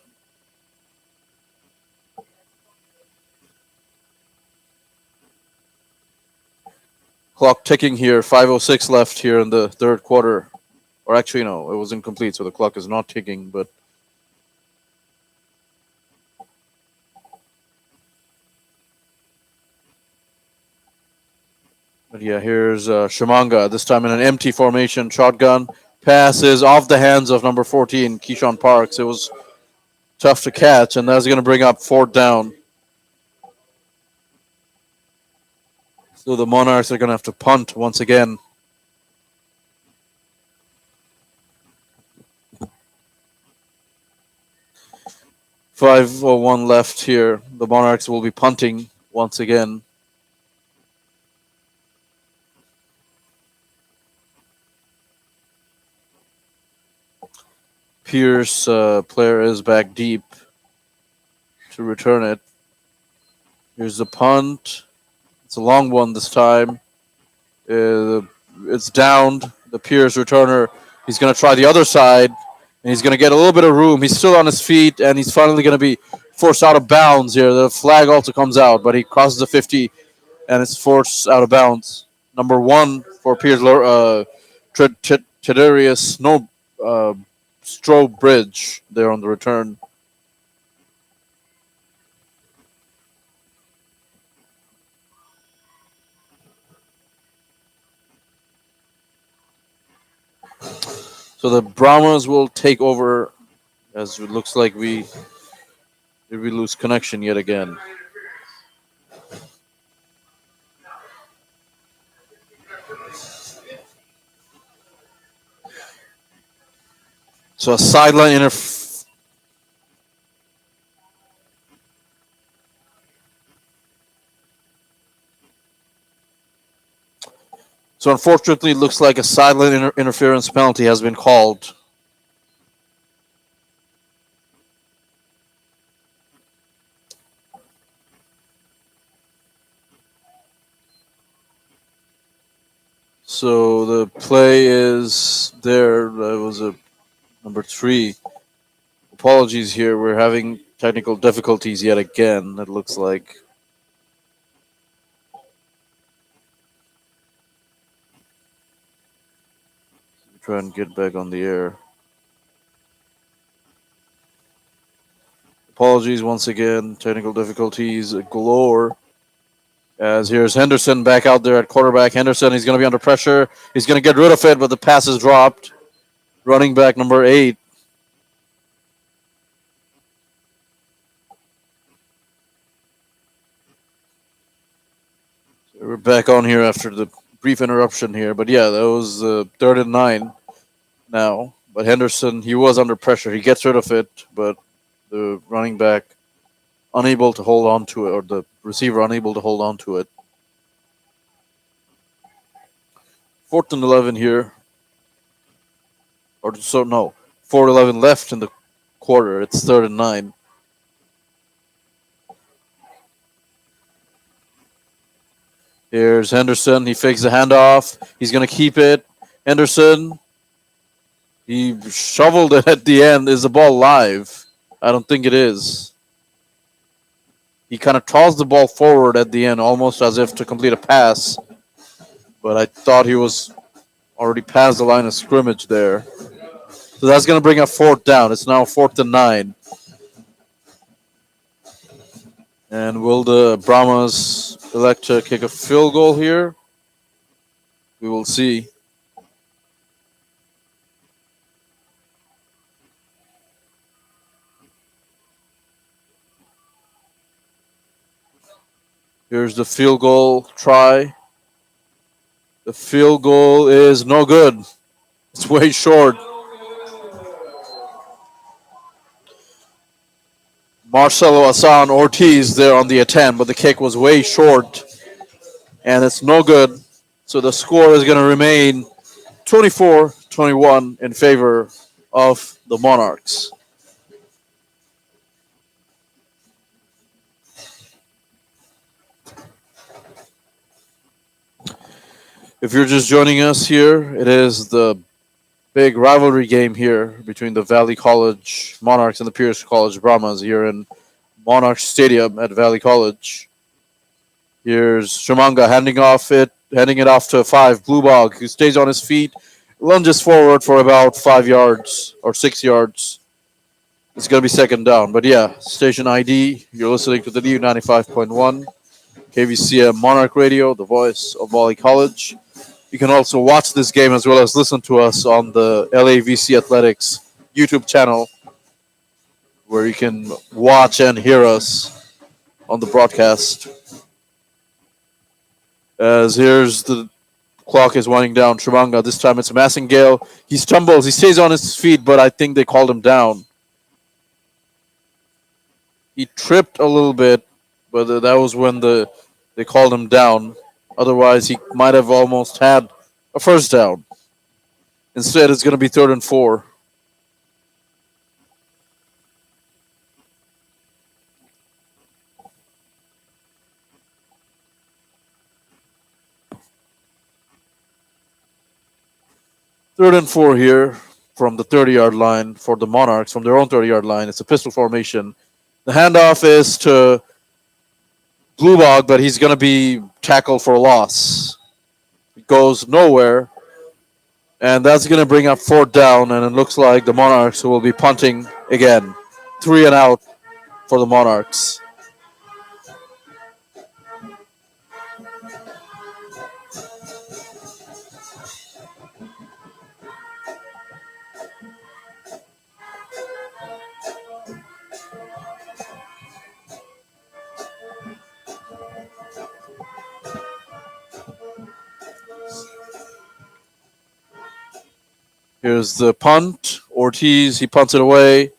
Clock ticking here. 5:06 left here in the third quarter. Or actually, no, it was incomplete, so the clock is not ticking. But But yeah, here's Shimanga, this time in an empty formation. Shotgun passes off the hands of number 14, Keyshawn Parks. It was tough to catch, and that's going to bring up fourth down. So the Monarchs are going to have to punt once again. .501 left here. The Monarchs will be punting once again. Pierce player is back deep to return it. Here's the punt. It's a long one this time. It's downed. The Pierce returner, he's going to try the other side, and he's going to get a little bit of room. He's still on his feet, and he's finally going to be forced out of bounds here. The flag also comes out, but he crosses the 50, and it's forced out of bounds. Number 1 for Pierce Tedarius Strobridge there on the return. So the Brahmas will take over, as it looks like we lose connection yet again. So a sideline So unfortunately, it looks like a sideline interference penalty has been called. So the play is there. That was a number 3. Apologies here. We're having technical difficulties yet again, it looks like. Try and get back on the air. Apologies once again. Technical difficulties galore. As here's Henderson back out there at quarterback. Henderson, he's going to be under pressure. He's going to get rid of it, but the pass is dropped. Running back number 8. So we're back on here after the brief interruption here. But yeah, that was 3rd and 9 now. But Henderson, he was under pressure. He gets rid of it, but the running back unable to hold on to it, or the receiver unable to hold on to it. 4th and 11 here. Or so, no. 4:11 left in the quarter. It's 3rd and 9. Here's Henderson. He fakes the handoff. He's going to keep it. Henderson. He shoveled it at the end. Is the ball live? I don't think it is. He kind of tossed the ball forward at the end, almost as if to complete a pass. But I thought he was already past the line of scrimmage there. So that's going to bring up 4th down. It's now 4th and 9. And will the Brahmas elect to kick a field goal here? We will see. Here's the field goal try. The field goal is no good. It's way short. Marcelo Asan Ortiz there on the attempt, but the kick was way short. And it's no good. So the score is going to remain 24-21 in favor of the Monarchs. If you're just joining us here, it is the big rivalry game here between the Valley College Monarchs and the Pierce College Brahmas here in Monarch Stadium at Valley College. Here's Shumanga handing it off to 5, Bluebog, who stays on his feet, lunges forward for about 5 yards or 6 yards. It's going to be 2nd down. But yeah, station ID, you're listening to the new 95.1 KVCM Monarch Radio, the voice of Valley College. You can also watch this game as well as listen to us on the LAVC Athletics YouTube channel, where you can watch and hear us on the broadcast. As here's the clock is winding down. Tremanga, this time it's Massingale. He stumbles, he stays on his feet, but I think they called him down. He tripped a little bit, but that was when they called him down. Otherwise, he might have almost had a first down. Instead, it's going to be 3rd and 4. Third and 4 here from the 30-yard line for the Monarchs, from their own 30-yard line. It's a pistol formation. The handoff is to Bluebog, but he's going to be tackled for a loss. It goes nowhere. And that's going to bring up 4th down, and it looks like the Monarchs will be punting again. 3 and out for the Monarchs. Here's the punt. Ortiz, he punts it away.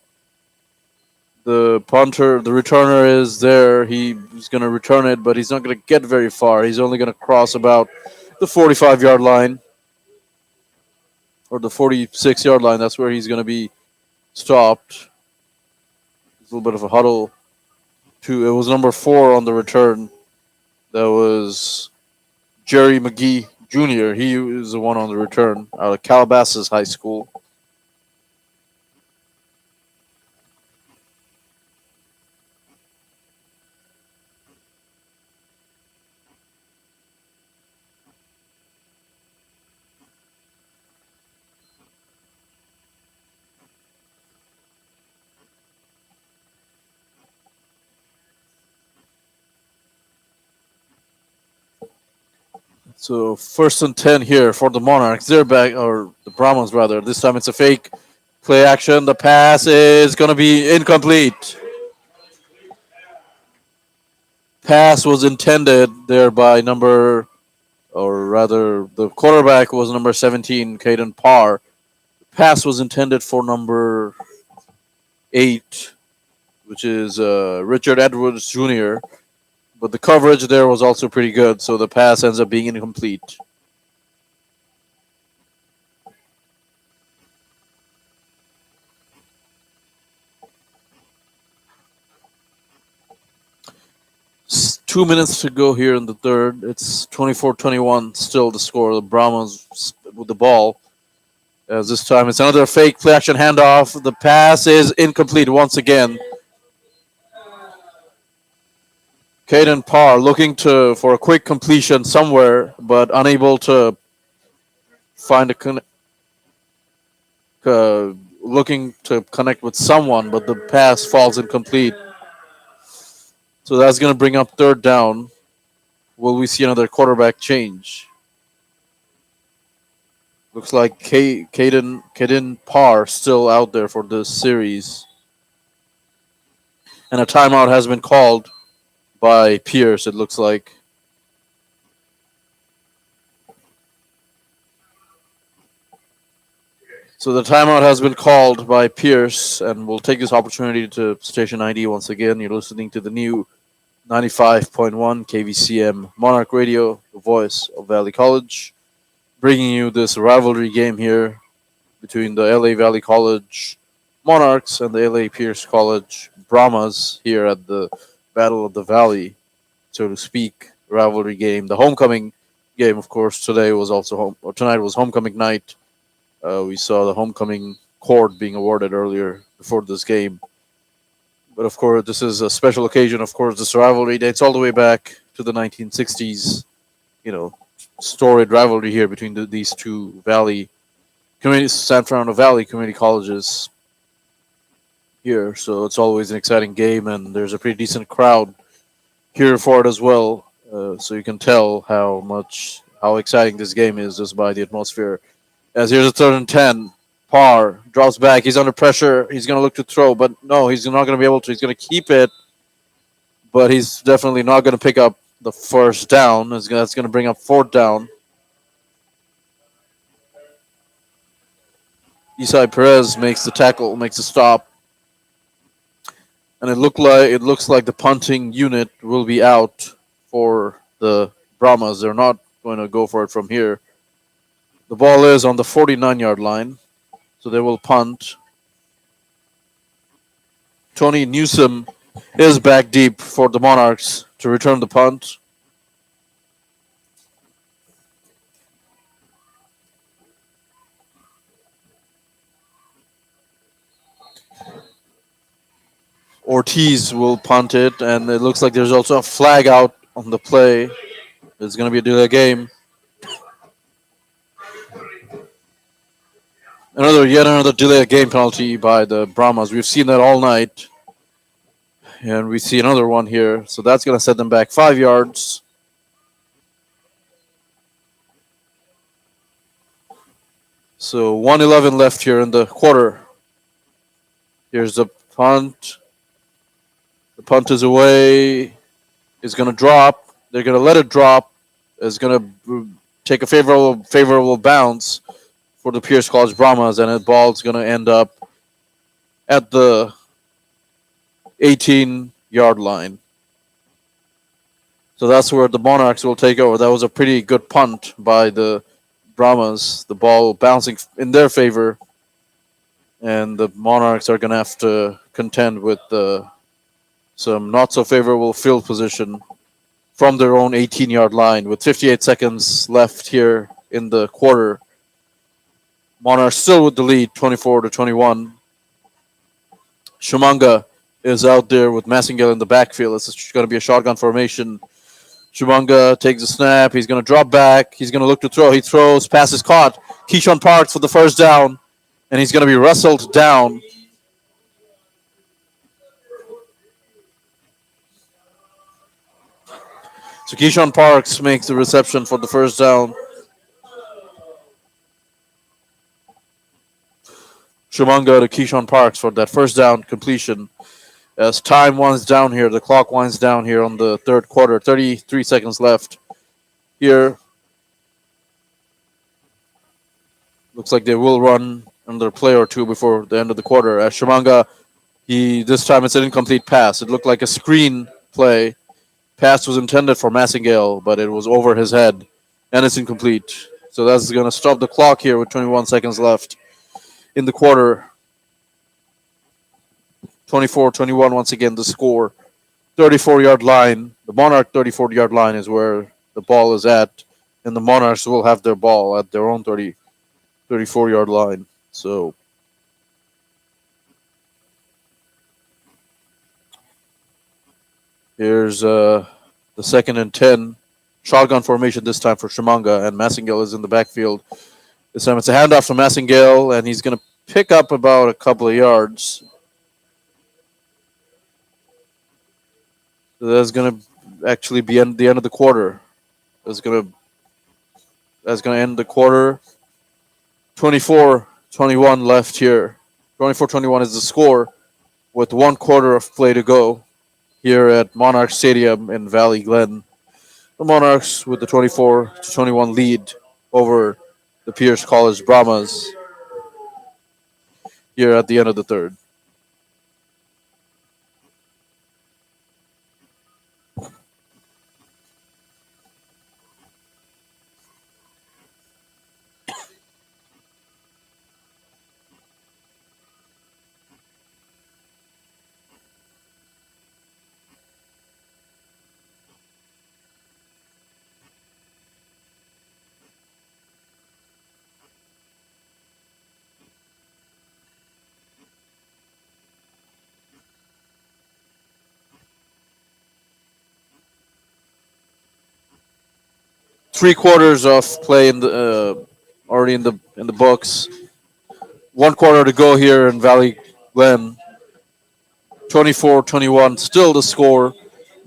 The punter, the returner is there. He's going to return it, but he's not going to get very far. He's only going to cross about the 45-yard line or the 46-yard line. That's where he's going to be stopped. There's a little bit of a huddle. It was number 4 on the return. That was Jerry McGee Jr. He was the one on the return out of Calabasas High School. So 1st and 10 here for the Monarchs. They're back, or the Brahmans rather. This time it's a fake play action. The pass is going to be incomplete. Pass was intended there by the quarterback was number 17, Caden Parr. Pass was intended for number 8, which is Richard Edwards Jr., but the coverage there was also pretty good, so the pass ends up being incomplete. It's 2 minutes to go here in the third. It's 24-21 still the score. The Brahmas with the ball. As this time it's another fake play action handoff. The pass is incomplete once again. Caden Parr looking for a quick completion somewhere, but unable to find looking to connect with someone, but the pass falls incomplete. So that's going to bring up 3rd down. Will we see another quarterback change? Looks like Caden Parr still out there for this series. And a timeout has been called by Pierce, it looks like. So the timeout has been called by Pierce, and we'll take this opportunity to station ID once again. You're listening to the new 95.1 KVCM Monarch Radio, the voice of Valley College, bringing you this rivalry game here between the LA Valley College Monarchs and the LA Pierce College Brahmas here at the Battle of the Valley, so to speak, rivalry game. The homecoming game, of course, tonight was homecoming night. We saw the homecoming cord being awarded earlier before this game. But of course, this is a special occasion. Of course, this rivalry dates all the way back to the 1960s. Storied rivalry here between these two San Fernando Valley community colleges here. So it's always an exciting game, and there's a pretty decent crowd here for it as well. So you can tell how exciting this game is just by the atmosphere. As here's a third and 10. Parr drops back. He's under pressure. He's going to look to throw, but no, he's not going to be able to. He's going to keep it, but he's definitely not going to pick up the first down. That's going to bring up fourth down. Isai Perez makes the tackle, makes the stop, and it looks like the punting unit will be out for the Brahmas. They're not going to go for it from here. The ball is on the 49-yard line, so they will punt. Tony Newsom is back deep for the Monarchs to return the punt. Ortiz will punt it, and it looks like there's also a flag out on the play. It's going to be a delay game. Yet another delay game penalty by the Brahmas. We've seen that all night, and we see another one here. So that's going to set them back 5 yards. So 1:11 left here in the quarter. Here's the punt. The punt is away. It's going to drop. They're going to let it drop. It's going to take a favorable bounce for the Pierce College Brahmas, and the ball's going to end up at the 18-yard line. So that's where the Monarchs will take over. That was a pretty good punt by the Brahmas. The ball bouncing in their favor, and the Monarchs are going to have to contend with some not so favorable field position from their own 18-yard line with 58 seconds left here in the quarter. Monarchs still with the lead, 24-21. Shumanga is out there with Massingale in the backfield. It's going to be a shotgun formation. Shumanga takes the snap. He's going to drop back. He's going to look to throw. He throws. Pass is caught. Keyshawn Parks for the first down, and he's going to be wrestled down. So Keyshawn Parks makes the reception for the first down. Shumanga to Keyshawn Parks for that first down completion. As time winds down here, the clock winds down here on the third quarter. 33 seconds left here. Looks like they will run another play or two before the end of the quarter. As Shumanga, this time it's an incomplete pass. It looked like a screen play. Pass was intended for Massingale, but it was over his head, and it's incomplete. So that's going to stop the clock here with 21 seconds left in the quarter. 24-21 once again the score. 34-yard line. The Monarch 34-yard line is where the ball is at, and the Monarchs will have their ball at their own 34-yard line. So here's the second and 10. Shotgun formation this time for Shumanga, and Massingale is in the backfield. This time it's a handoff to Massingale, and he's going to pick up about a couple of yards. So that's going to actually be the end of the quarter. That's going to end the quarter. 24-21 left here. 24-21 is the score with 1 quarter of play to go here at Monarch Stadium in Valley Glen. The Monarchs with the 24-21 lead over the Pierce College Brahmas here at the end of the third. Three quarters of play in the already in the books. 1 quarter to go here in Valley Glen. 24-21, still the score.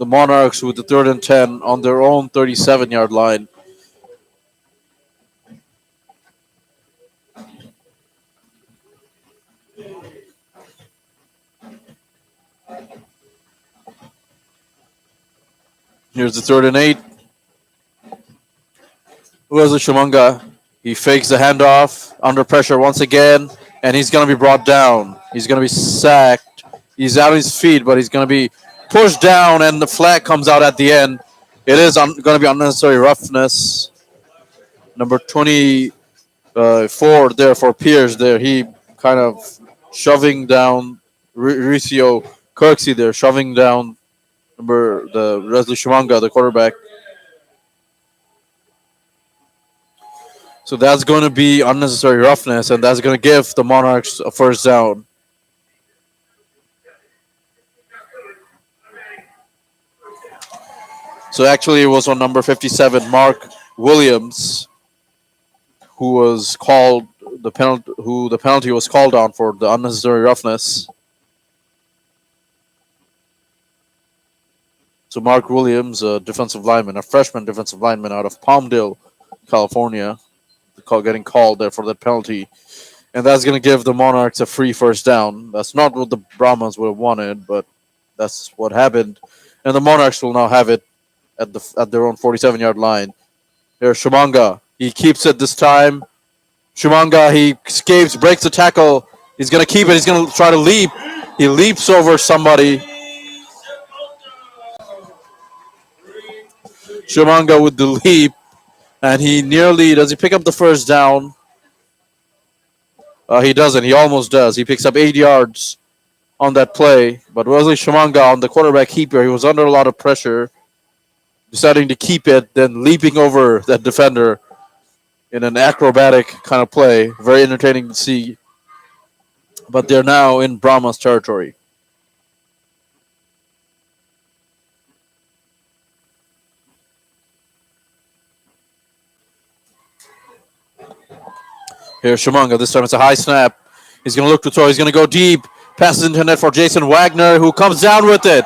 the Monarchs with the 3rd and 10 on their own 37-yard line. Here's the 3rd and 8. Wesley Shumanga. He fakes the handoff under pressure once again, and he's going to be brought down. He's going to be sacked. He's out of his feet, but he's going to be pushed down, and the flag comes out at the end. It is going to be unnecessary roughness. Number 24 there for Pierce there. He kind of shoving down Ricio Kirksey there, shoving down the Wesley Shumanga, the quarterback. So that's going to be unnecessary roughness, and that's going to give the Monarchs a first down. So actually, it was on number 57, Mark Williams, who was called the penalty. Who the penalty was called on for the unnecessary roughness. So Mark Williams, a defensive lineman, a freshman defensive lineman out of Palmdale, California, getting called there for that penalty. And that's going to give the Monarchs a free first down. That's not what the Brahmas would have wanted, but that's what happened. And the Monarchs will now have it at their own 47-yard line. There's Shumanga. He keeps it this time. Shumanga, he escapes, breaks the tackle. He's going to keep it. He's going to try to leap. He leaps over somebody. Shumanga with the leap. And he nearly, does he pick up the first down? He doesn't. He almost does. He picks up 8 yards on that play. But Wesley Shumanga on the quarterback keeper, he was under a lot of pressure, deciding to keep it, then leaping over that defender in an acrobatic kind of play. Very entertaining to see. But they're now in Brahma's territory. Here's Shumanga. This time it's a high snap. He's going to look to throw. He's going to go deep. Passes into net for Jason Wagner, who comes down with it.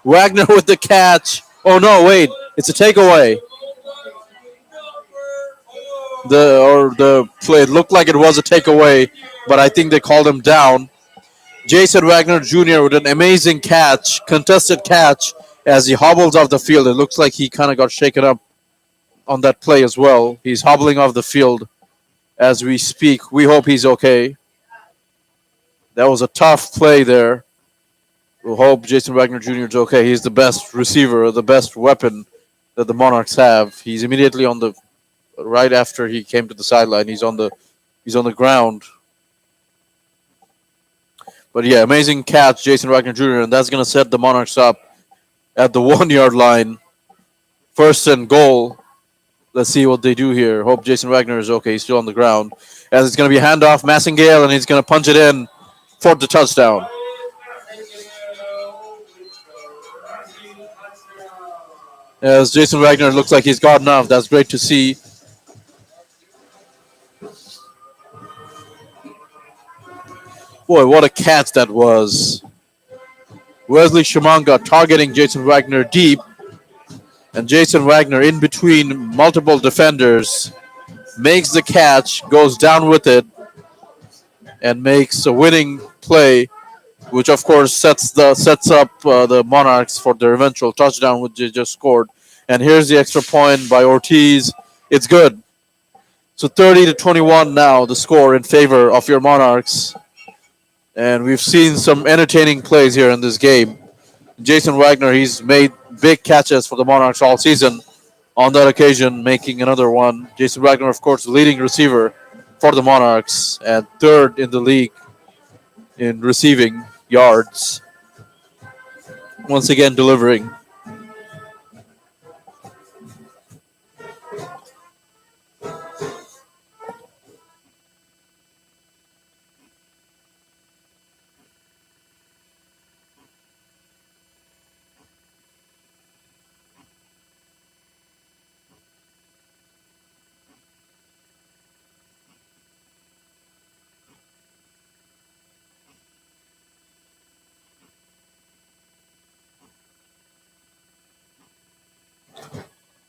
Wagner with the catch. Oh, no, wait. It's a takeaway. The play, it looked like it was a takeaway, but I think they called him down. Jason Wagner Jr. with an amazing catch, contested catch, as he hobbles off the field. It looks like he kind of got shaken up on that play as well. He's hobbling off the field as we speak. We hope he's okay. That was a tough play there. We'll hope Jason Wagner Jr. is okay. He's the best receiver, the best weapon that the Monarchs have. He's immediately on the right after he came to the sideline. He's on the ground. But yeah, amazing catch, Jason Wagner Jr., and that's going to set the Monarchs up at the 1-yard line. 1st and goal. Let's see what they do here. Hope Jason Wagner is okay. He's still on the ground. As it's going to be a handoff, Massingale, and he's going to punch it in for the touchdown. As Jason Wagner looks like he's gotten off. That's great to see. Boy, what a catch that was. Wesley Shumanga targeting Jason Wagner deep. And Jason Wagner in between multiple defenders makes the catch, goes down with it, and makes a winning play, which of course sets up the Monarchs for their eventual touchdown, which they just scored. And here's the extra point by Ortiz. It's good. So 30-21 now, the score in favor of your Monarchs. And we've seen some entertaining plays here in this game. Jason Wagner, he's made big catches for the Monarchs all season. On that occasion, making another one. Jason Wagner, of course, the leading receiver for the Monarchs and 3rd in the league in receiving yards. Once again, delivering.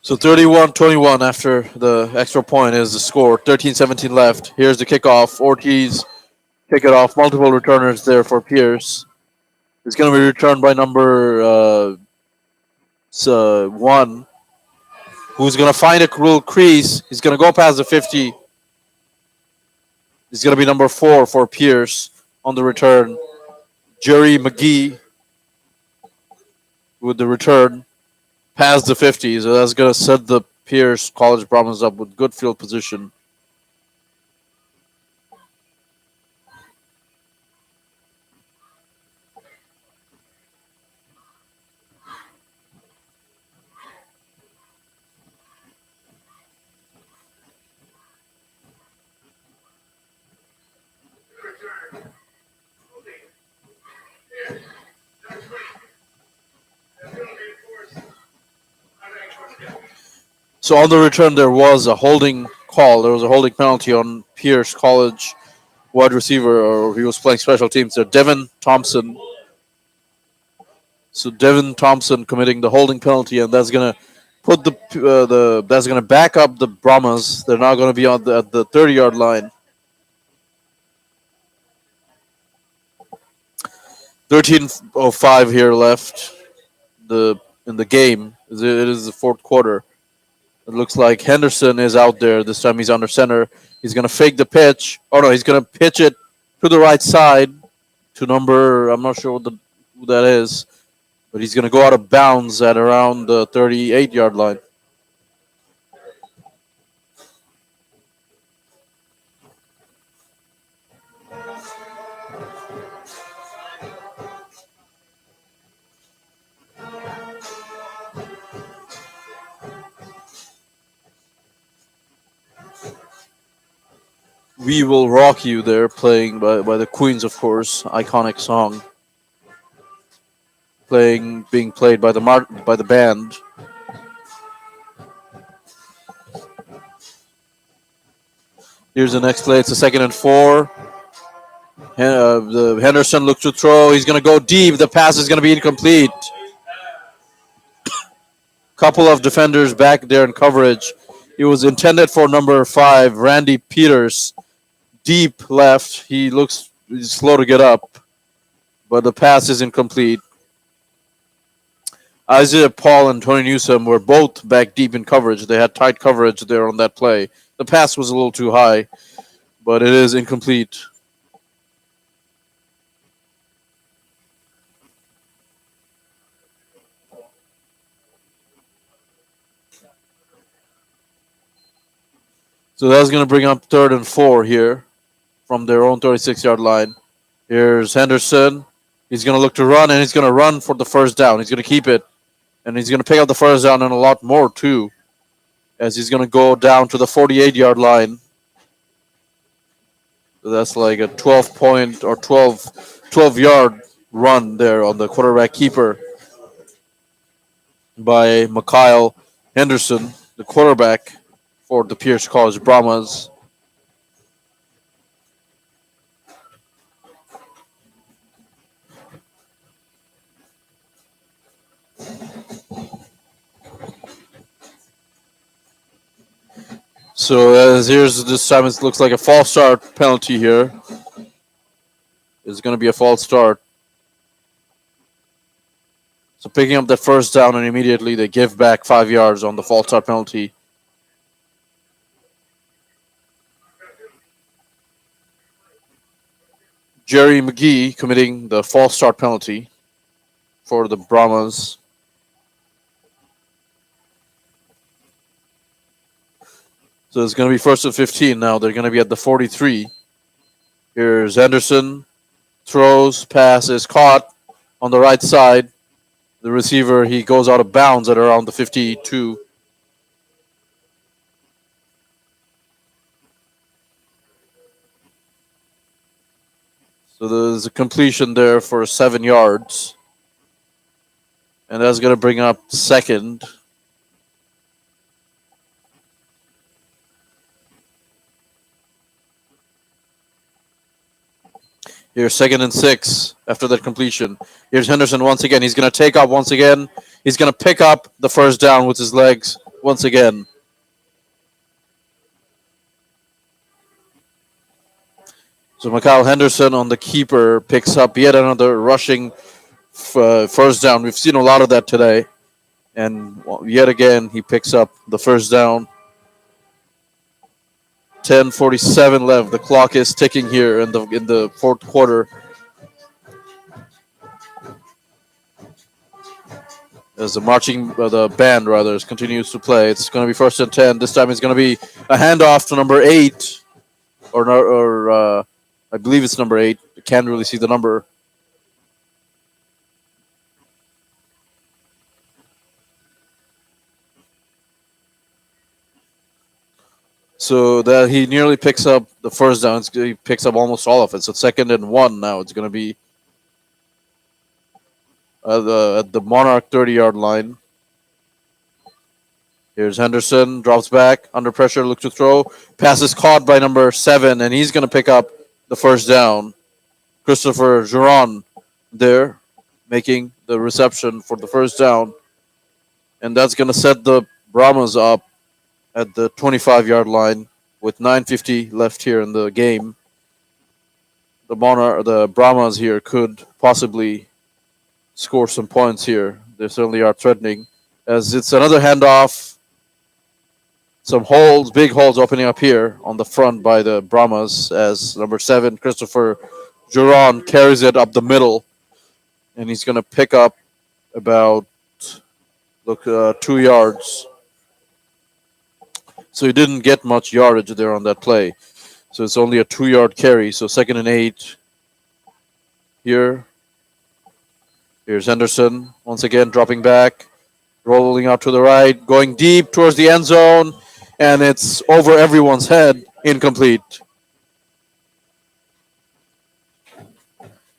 So 31-21 after the extra point is the score. 13-17 left. Here's the kickoff. Ortiz kick it off. Multiple returners there for Pierce. It's going to be returned by number 1, who's going to find a little crease. He's going to go past the 50. It's going to be number 4 for Pierce on the return. Jerry McGee with the return past the 50. So that's going to set the Pierce College Brahmins up with good field position. So on the return, there was a holding call. There was a holding penalty on Pierce College wide receiver, or he was playing special teams there. Devin Thompson. So Devin Thompson committing the holding penalty, and that's gonna put that's gonna back up the Brahmas. They're now gonna be on at the 30-yard line. 13:05 here left. In the game, it is the fourth quarter. It looks like Henderson is out there. This time he's under center. He's going to fake the pitch. Oh, no, he's going to pitch it to the right side to number, I'm not sure who that is, but he's going to go out of bounds at around the 38-yard line. We Will Rock You there, playing by the Queens, of course. Iconic song. Being played by the band. Here's the next play. It's a 2nd and 4. The Henderson looks to throw. He's going to go deep. The pass is going to be incomplete. Couple of defenders back there in coverage. It was intended for number 5, Randy Peters. Deep left. He's slow to get up, but the pass is incomplete. Isaiah Paul and Tony Newsom were both back deep in coverage. They had tight coverage there on that play. The pass was a little too high, but it is incomplete. So that's going to bring up 3rd and 4 here from their own 36-yard line. Here's Henderson. He's going to look to run, and he's going to run for the first down. He's going to keep it, and he's going to pick up the first down and a lot more, too, as he's going to go down to the 48-yard line. So that's like a 12-point or 12-yard run there on the quarterback keeper by Mikhail Henderson, the quarterback for the Pierce College Brahmas. So this time it looks like a false start penalty here. It's going to be a false start. So picking up that first down, and immediately they give back 5 yards on the false start penalty. Jerry McGee committing the false start penalty for the Brahmas. So it's going to be 1st and 15 now. They're going to be at the 43. Here's Henderson. Throws, pass is caught on the right side. The receiver, he goes out of bounds at around the 52. So there's a completion there for 7 yards. And that's going to bring up 2nd. Here's 2nd and 6 after that completion. Here's Henderson once again. He's going to take up once again. He's going to pick up the first down with his legs. once again. So Mikhail Henderson on the keeper picks up yet another rushing first down. We've seen a lot of that today. And yet again, he picks up the first down. 10:47 left. The clock is ticking here in the fourth quarter. As the band rather continues to play. It's going to be 1st and 10. This time it's going to be a handoff to number 8, or I believe it's number 8. I can't really see the number. So that he nearly picks up the first down. He picks up almost all of it. So 2nd and 1 now. It's going to be at the Monarch 30-yard line. Here's Henderson, drops back, under pressure, looks to throw. Pass is caught by number 7, and he's going to pick up the first down. Christopher Giron there, making the reception for the first down. And that's going to set the Brahmas up at the 25-yard line with 9:50 left here in the game. The Brahmas here could possibly score some points here. They certainly are threatening. As it's another handoff. Some holes, big holes opening up here on the front by the Brahmas as number 7, Christopher Giron, carries it up the middle. And he's going to pick up about 2 yards. So he didn't get much yardage there on that play. So it's only a 2-yard carry. So 2nd and 8 here. Here's Henderson once again dropping back, rolling out to the right, going deep towards the end zone. And it's over everyone's head, incomplete.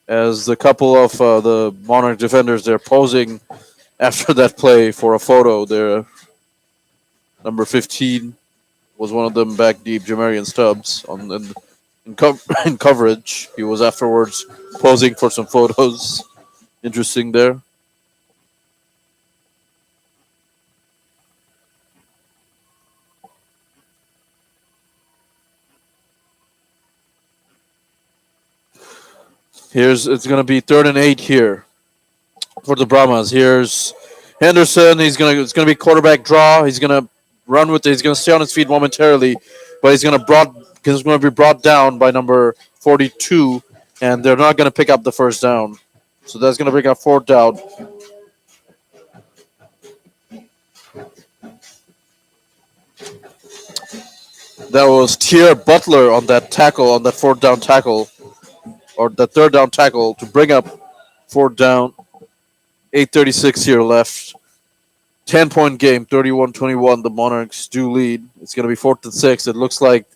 As the couple of the Monarch defenders, they're posing after that play for a photo. There, number 15 was one of them back deep, Jamarian Stubbs, in coverage. He was afterwards posing for some photos. Interesting there. It's going to be 3rd and 8 here for the Brahmas. Here's Henderson. It's going to be quarterback draw. He's going to run with it. He's going to stay on his feet momentarily, but he's going to be brought down by number 42, and they're not going to pick up the first down. So that's going to bring up 4th down. That was Tier Butler on that 4th down tackle. Or the 3rd down tackle to bring up 4th down. 8:36 here left. 10-point game, 31-21. The Monarchs do lead. It's going to be 4th and 6. It looks like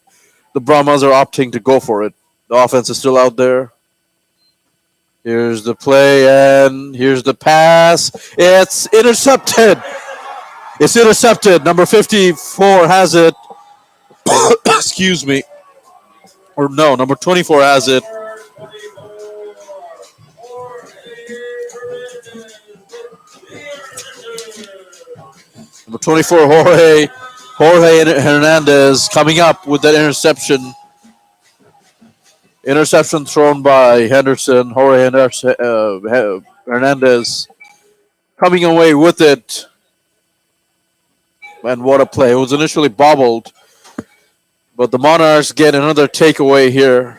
the Brahmas are opting to go for it. The offense is still out there. Here's the play, and here's the pass. It's intercepted. It's intercepted. Number 54 has it. Excuse me. Or no, number 24 has it. Number 24, Jorge Hernandez coming up with that interception. Interception thrown by Henderson. Jorge Hernandez coming away with it. And what a play. It was initially bobbled, but the Monarchs get another takeaway here.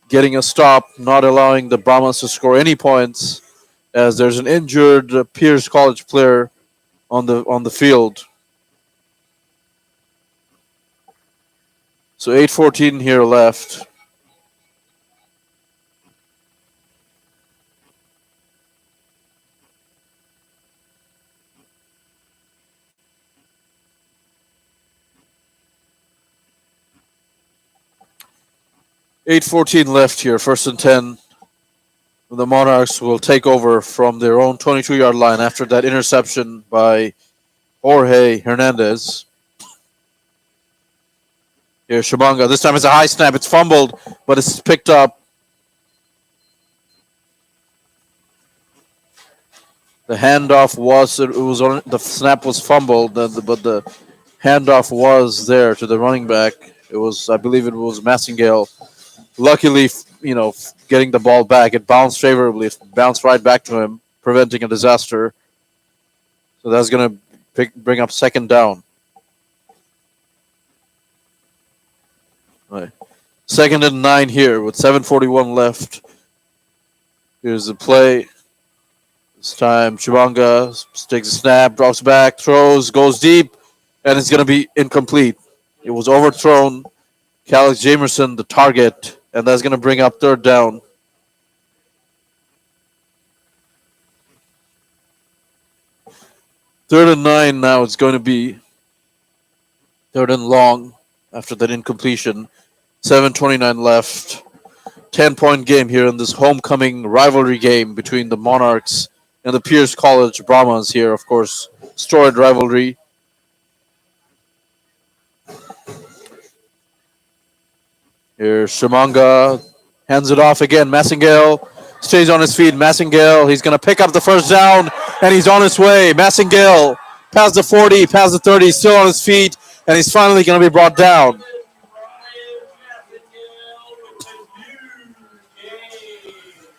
Getting a stop, not allowing the Brahmas to score any points, as there's an injured Pierce College player on the field. So 8:14 here left. Left here, 1st and 10. The Monarchs will take over from their own 22-yard line after that interception by Jorge Hernandez. Here's Shamanga. This time it's a high snap. It's fumbled, but it's picked up. The handoff was it was on the snap was fumbled, but the handoff was there to the running back. It was I believe it was Massingale. Luckily, getting the ball back, it bounced favorably. It bounced right back to him, preventing a disaster. So that's gonna bring up second down. Right. Second and 9 here with 7:41 left. Here's the play. This time, Chibanga takes a snap, drops back, throws, goes deep, and it's going to be incomplete. It was overthrown. Calix Jamerson, the target, and that's going to bring up third down. Third and 9 now. It's going to be third and long after that incompletion. 7:29 left. 10-point game here in this homecoming rivalry game between the Monarchs and the Pierce College Brahmas here, of course. Storied rivalry. Here, Shimanga hands it off again. Massingale stays on his feet. Massingale, he's going to pick up the first down, and he's on his way. Massingale past the 40, past the 30, still on his feet, and he's finally going to be brought down.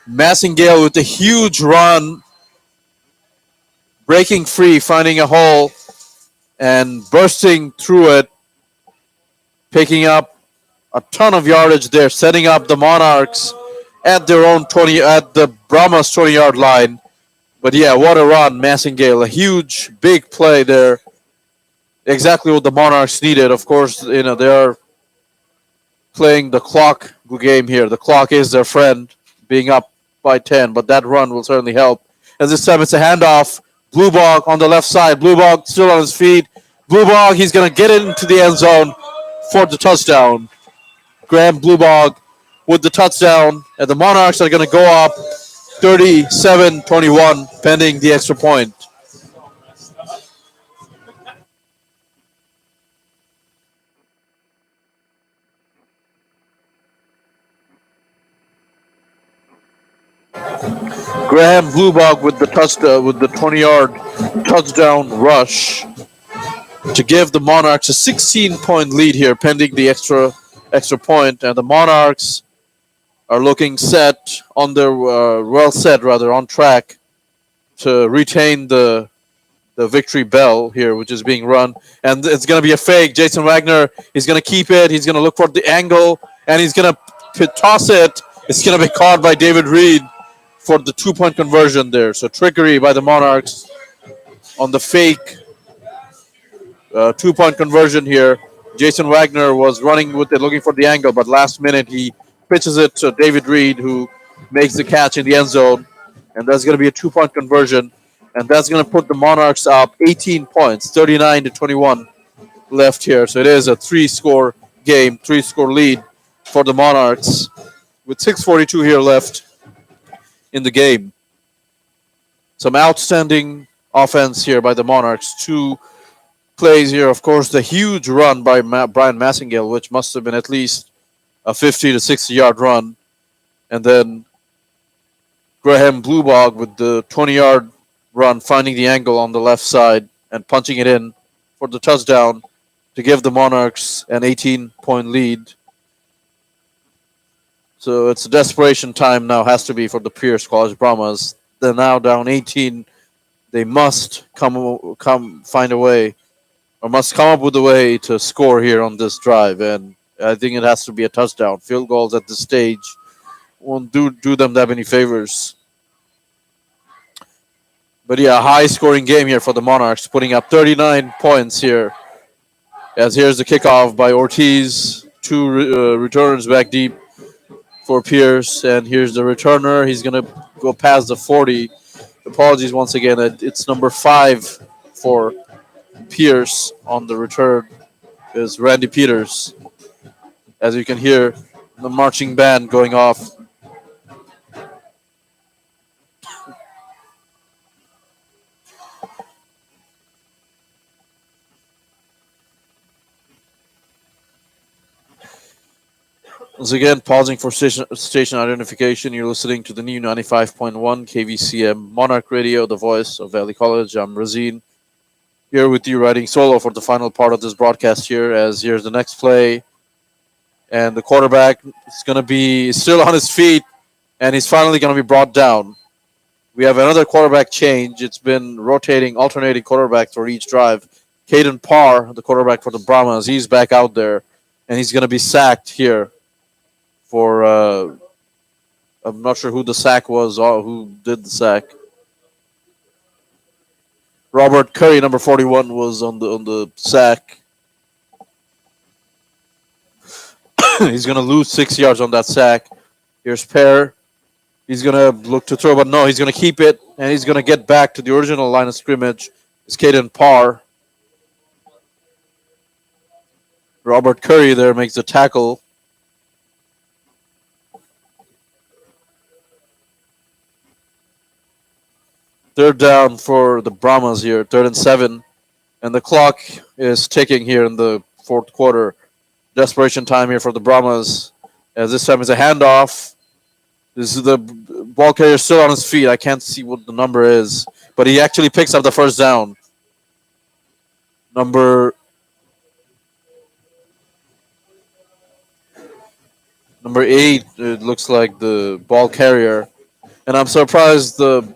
Massingale with a huge run, breaking free, finding a hole, and bursting through it, picking up a ton of yardage there, setting up the Monarchs at their own 20, at the Brahmas 20-yard line. But yeah, what a run, Massingale. A huge, big play there. Exactly what the Monarchs needed. Of course, they are playing the clock game here. The clock is their friend, being up by 10, but that run will certainly help. And this time it's a handoff. Blue Bog on the left side. Blue Bog still on his feet. Blue Bog, he's going to get into the end zone for the touchdown. Graham Blue Bog with the touchdown, and the Monarchs are going to go up 37-21, pending the extra point. Graham Bluebog with the touchdown, with the 20-yard touchdown rush to give the Monarchs a 16-point lead here, pending the extra point, and the Monarchs are looking set on their on track to retain the victory bell here, which is being run, and it's going to be a fake. Jason Wagner, he's going to keep it. He's going to look for the angle, and he's going to toss it. It's going to be caught by David Reed for the 2-point conversion there. So trickery by the Monarchs on the fake 2-point conversion here. Jason Wagner was running with it, looking for the angle, but last minute he pitches it to David Reed, who makes the catch in the end zone, and that's going to be a 2-point conversion, and that's going to put the Monarchs up 18 points, 39-21 left here. So it is a 3-score game, 3-score lead for the Monarchs with 6:42 here left in the game. Some outstanding offense here by the Monarchs. 2 plays here, of course, the huge run by Brian Massingale, which must have been at least a 50 to 60-yard run. And then Graham Bluebog with the 20-yard run, finding the angle on the left side and punching it in for the touchdown to give the Monarchs an 18-point lead. So it's a desperation time now, has to be, for the Pierce College Brahmas. They're now down 18. They must find a way, or must come up with a way to score here on this drive. And I think it has to be a touchdown. Field goals at this stage won't do them that many favors. But yeah, high scoring game here for the Monarchs, putting up 39 points here. As here's the kickoff by Ortiz. 2 returners back deep for Pierce, and here's the returner. He's going to go past the 40. Apologies once again. It's number 5 for Pierce on the return is Randy Peters. As you can hear, the marching band going off. Once again, pausing for station identification. You're listening to the new 95.1 KVCM Monarch Radio, the voice of Valley College. I'm Razine, here with you riding solo for the final part of this broadcast here, as here's the next play. And the quarterback is going to be still on his feet, and he's finally going to be brought down. We have another quarterback change. It's been rotating, alternating quarterbacks for each drive. Caden Parr, the quarterback for the Brahmas, he's back out there, and he's going to be sacked here for I'm not sure who the sack was or who did the sack. Robert Curry, number 41, was on the sack. He's gonna lose 6 yards on that sack. Here's Pear. He's gonna look to throw, but no, he's gonna keep it, and he's gonna get back to the original line of scrimmage. It's Caden Parr. Robert Curry there makes the tackle. Third down for the Brahmas here, 3rd and 7. And the clock is ticking here in the fourth quarter. Desperation time here for the Brahmas. As this time is a handoff. This is the ball carrier still on his feet. I can't see what the number is. But he actually picks up the first down. Number 8, it looks like the ball carrier. And I'm surprised the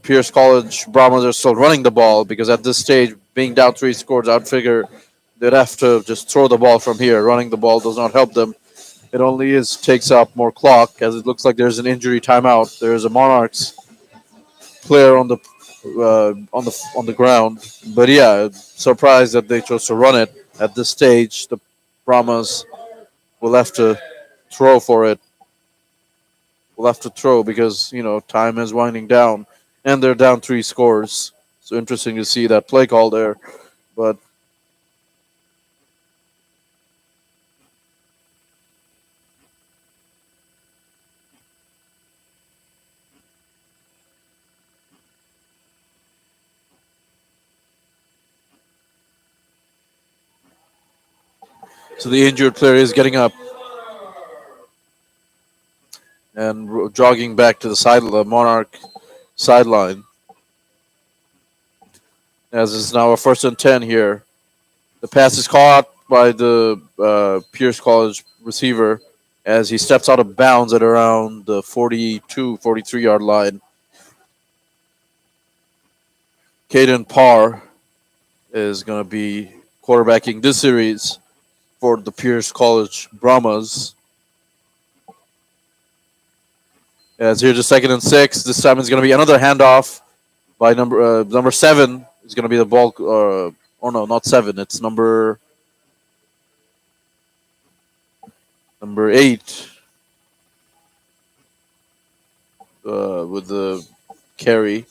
Pierce College Brahmas are still running the ball, because at this stage, being down 3 scores, I'd figure they'd have to just throw the ball from here. Running the ball does not help them. It only takes up more clock, as it looks like there's an injury timeout. There is a Monarchs player on the ground. But yeah, surprised that they chose to run it at this stage. The Brahmas will have to throw for it. Will have to throw because time is winding down, and they're down 3 scores. So interesting to see that play call there, but so the injured player is getting up and jogging back to the Monarch sideline, as it's now a 1st and 10 here. The pass is caught by the Pierce College receiver as he steps out of bounds at around the 42, 43-yard line. Caden Parr is going to be quarterbacking this series for the Pierce College Brahmas. As here's a 2nd and 6. This time it's going to be another handoff by number 7. Is going to be the ball. Oh no, not 7. It's number 8 with the carry.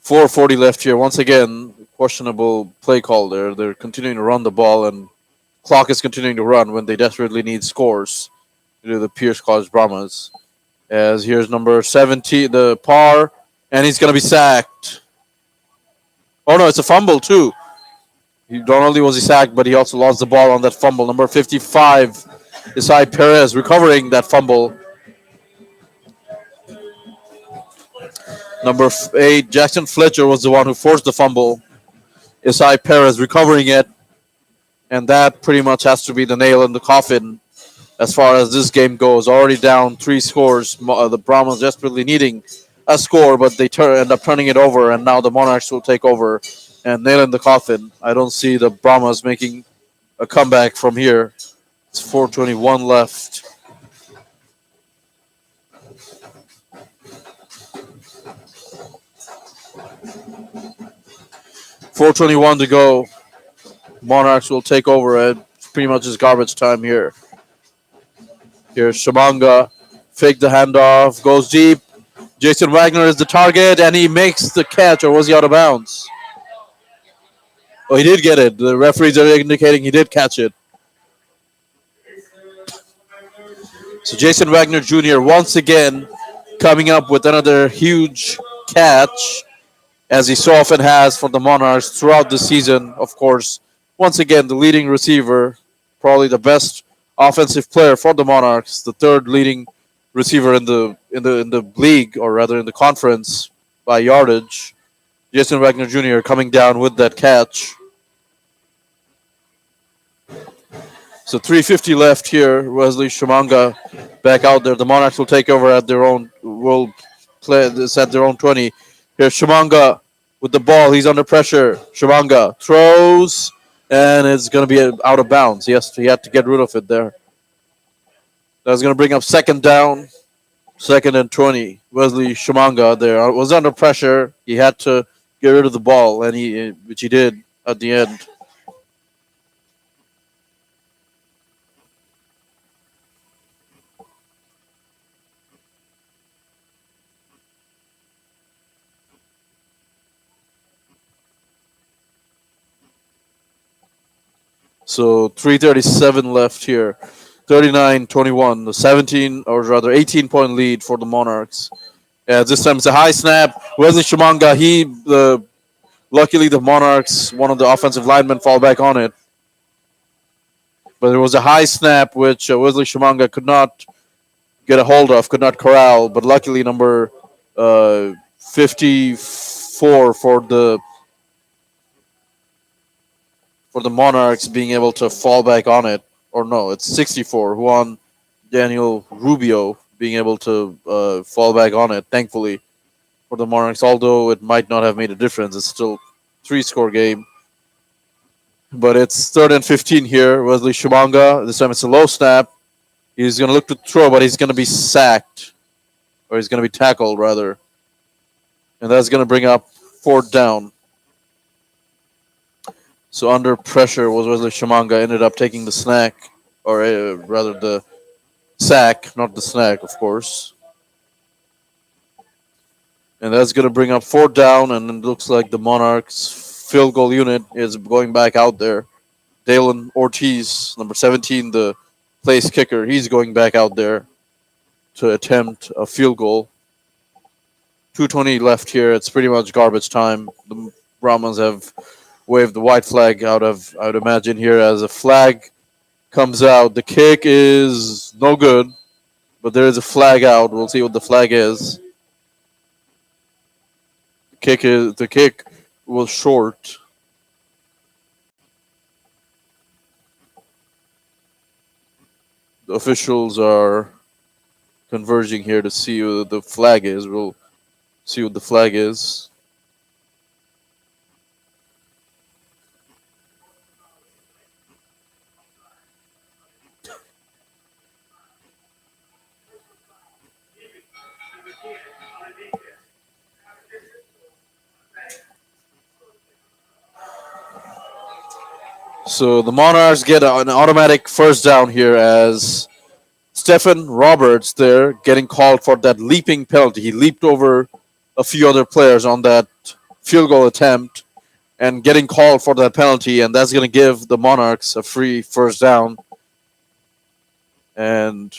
4:40 left here. Once again, questionable play call there. They're continuing to run the ball, and clock is continuing to run when they desperately need scores to the Pierce College Brahmas. As here's number 70, the Parr, and he's going to be sacked. Oh no, it's a fumble too. Not only was he sacked, but he also lost the ball on that fumble. Number 55, Isai Perez, recovering that fumble. Number 8, Jackson Fletcher was the one who forced the fumble. Isai Perez recovering it. And that pretty much has to be the nail in the coffin as far as this game goes. Already down 3 scores. The Brahmas desperately needing a score, but they end up turning it over, and now the Monarchs will take over and nail in the coffin. I don't see the Brahmas making a comeback from here. It's 4:21 left. .421 to go. Monarchs will take over. It's pretty much just garbage time here. Here's Shamanga. Fake the handoff. Goes deep. Jason Wagner is the target, and he makes the catch, or was he out of bounds? Oh, he did get it. The referees are indicating he did catch it. So Jason Wagner Jr. once again coming up with another huge catch, as he so often has for the Monarchs throughout the season, of course. once again, the leading receiver, probably the best offensive player for the Monarchs, the third leading receiver in the league, or rather in the conference by yardage. Jason Wagner Jr. coming down with that catch. So 3:50 left here. Wesley Shimanga back out there. The Monarchs will take over at their own. Will play this at their own 20. Here's Shimanga with the ball. He's under pressure. Shimanga throws, and it's going to be out of bounds. Yes, he had to get rid of it there. That's going to bring up second down, second and 20. Wesley Shimanga there was under pressure. He had to get rid of the ball, and which he did at the end. So 3:37 left here. 39-21, the 17 or rather 18-point lead for the Monarchs. This time it's a high snap. Wesley Shimanga, luckily the Monarchs, one of the offensive linemen fall back on it. But it was a high snap which Wesley Shimanga could not get a hold of, could not corral. But luckily number 54 for the Monarchs being able to fall back on it. Or no, it's 64. Juan Daniel Rubio being able to fall back on it, thankfully, for the Monarchs. Although it might not have made a difference. It's still 3-score game. But it's 3rd and 15 here. Wesley Shimanga. This time it's a low snap. He's going to look to throw, but he's going to be sacked. Or he's going to be tackled, rather. And that's going to bring up 4th down. So under pressure was Wesley Shimanga. Ended up taking the snack, or rather the sack, not the snack, of course. And that's going to bring up 4th down, and it looks like the Monarchs field goal unit is going back out there. Dalen Ortiz, number 17, the place kicker, he's going back out there to attempt a field goal. 2:20 left here. It's pretty much garbage time. The Brahmans have waved the white flag out of, I would imagine, here as a flag comes out. The kick is no good, but there is a flag out. We'll see what the flag is. The kick was short. The officials are converging here to see what the flag is. We'll see what the flag is. So the Monarchs get an automatic first down here as Stephen Roberts there getting called for that leaping penalty. He leaped over a few other players on that field goal attempt and getting called for that penalty, and that's going to give the Monarchs a free first down. And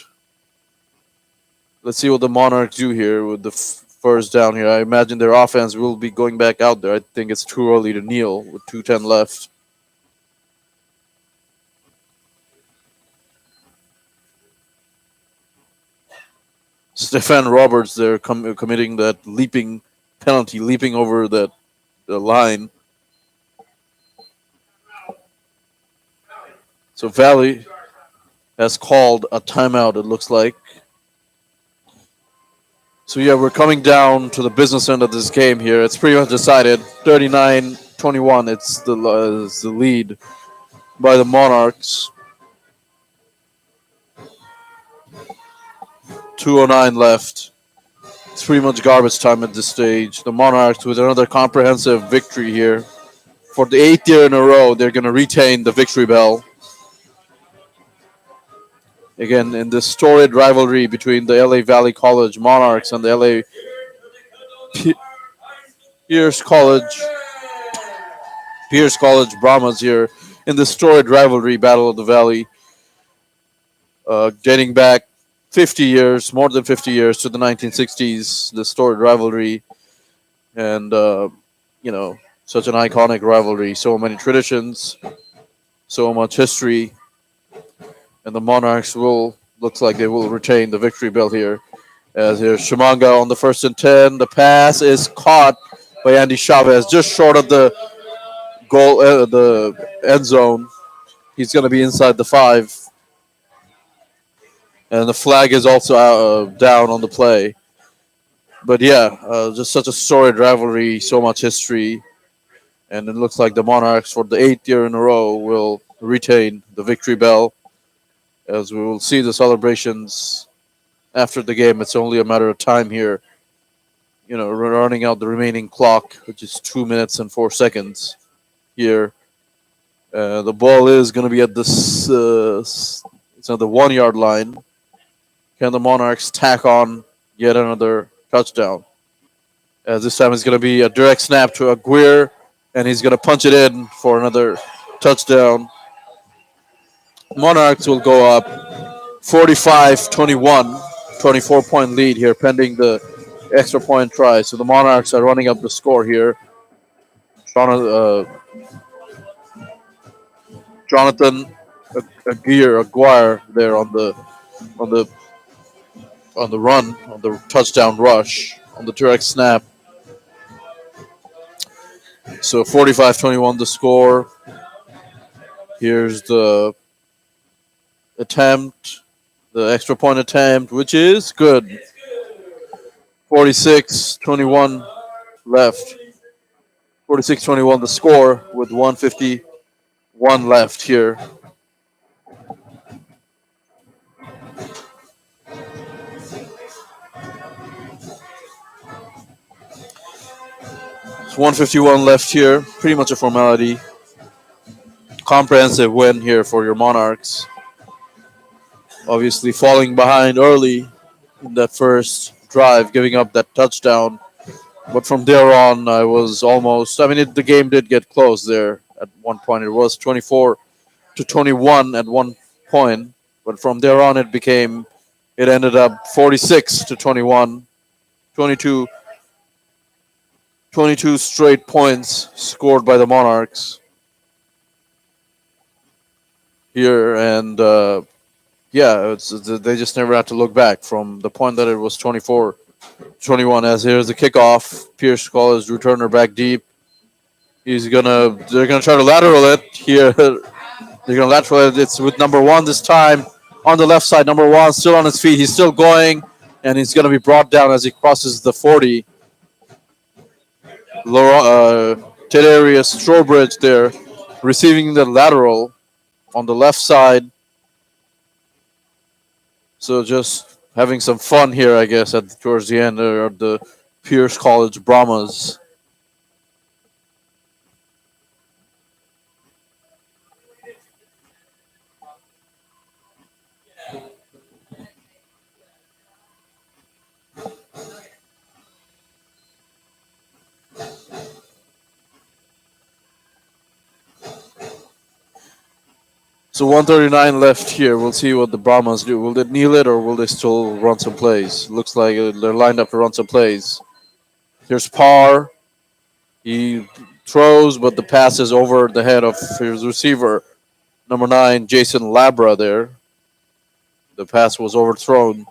let's see what the Monarchs do here with the first down here. I imagine their offense will be going back out there. I think it's too early to kneel with 2:10 left. Stephen Roberts there committing that leaping penalty, leaping over the line. So Valley has called a timeout, it looks like. So yeah, we're coming down to the business end of this game here. It's pretty much decided. 39-21, it's the lead by the Monarchs. 2:09 left. It's pretty much garbage time at this stage. The Monarchs with another comprehensive victory here. For the 8th year in a row, they're going to retain the victory bell. Again, in this storied rivalry between the LA Valley College Monarchs and the LA Pierce College Brahmas here in the storied rivalry battle of the Valley, dating back 50 years, more than 50 years to the 1960s, the storied rivalry. And, such an iconic rivalry, so many traditions. So much history, and the Monarchs will looks like they will retain the victory belt here. As here's Shimanga on the 1st and 10. The pass is caught by Andy Chavez, just short of the goal, the end zone. He's going to be inside the 5, and the flag is also down on the play. But yeah, just such a storied rivalry, so much history, and it looks like the Monarchs for the 8th year in a row will retain the victory bell. As we will see the celebrations after the game, it's only a matter of time here. Running out the remaining clock, which is 2 minutes and 4 seconds here. The ball is going to be at this. It's on the 1 yard line. Can the Monarchs tack on yet another touchdown? As this time it's going to be a direct snap to Aguirre, and he's going to punch it in for another touchdown. Monarchs will go up 45-21, 24-point lead here, pending the extra point try. So the Monarchs are running up the score here. Jonathan Aguirre there on the on the run, on the touchdown rush, on the direct snap. So 45-21 the score. Here's the attempt, the extra point attempt, which is good. 46-21 left. 46-21 the score with 151 left here. It's 151 left here. Pretty much a formality. Comprehensive win here for your Monarchs. Obviously falling behind early in that first drive, giving up that touchdown. But from there on, I was almost. I mean, the game did get close there at one point. It was 24-21 at one point, but from there on, it ended up 46-21, 22, 22 straight points scored by the Monarchs here, and yeah, they just never had to look back from the point that it was 24-21. As here's the kickoff. Pierce College returner back deep. They're gonna try to lateral it here. They're gonna lateral it. It's with number 1 this time on the left side. Number 1 still on his feet. He's still going, and he's gonna be brought down as he crosses the 40. Tedarius Strobridge there, receiving the lateral on the left side. So just having some fun here, I guess, towards the end of the Pierce College Brahmas. So 139 left here. We'll see what the Brahmas do. Will they kneel it or will they still run some plays? Looks like they're lined up to run some plays. Here's Parr. He throws, but the pass is over the head of his receiver, number 9, Jason Labra there. The pass was overthrown.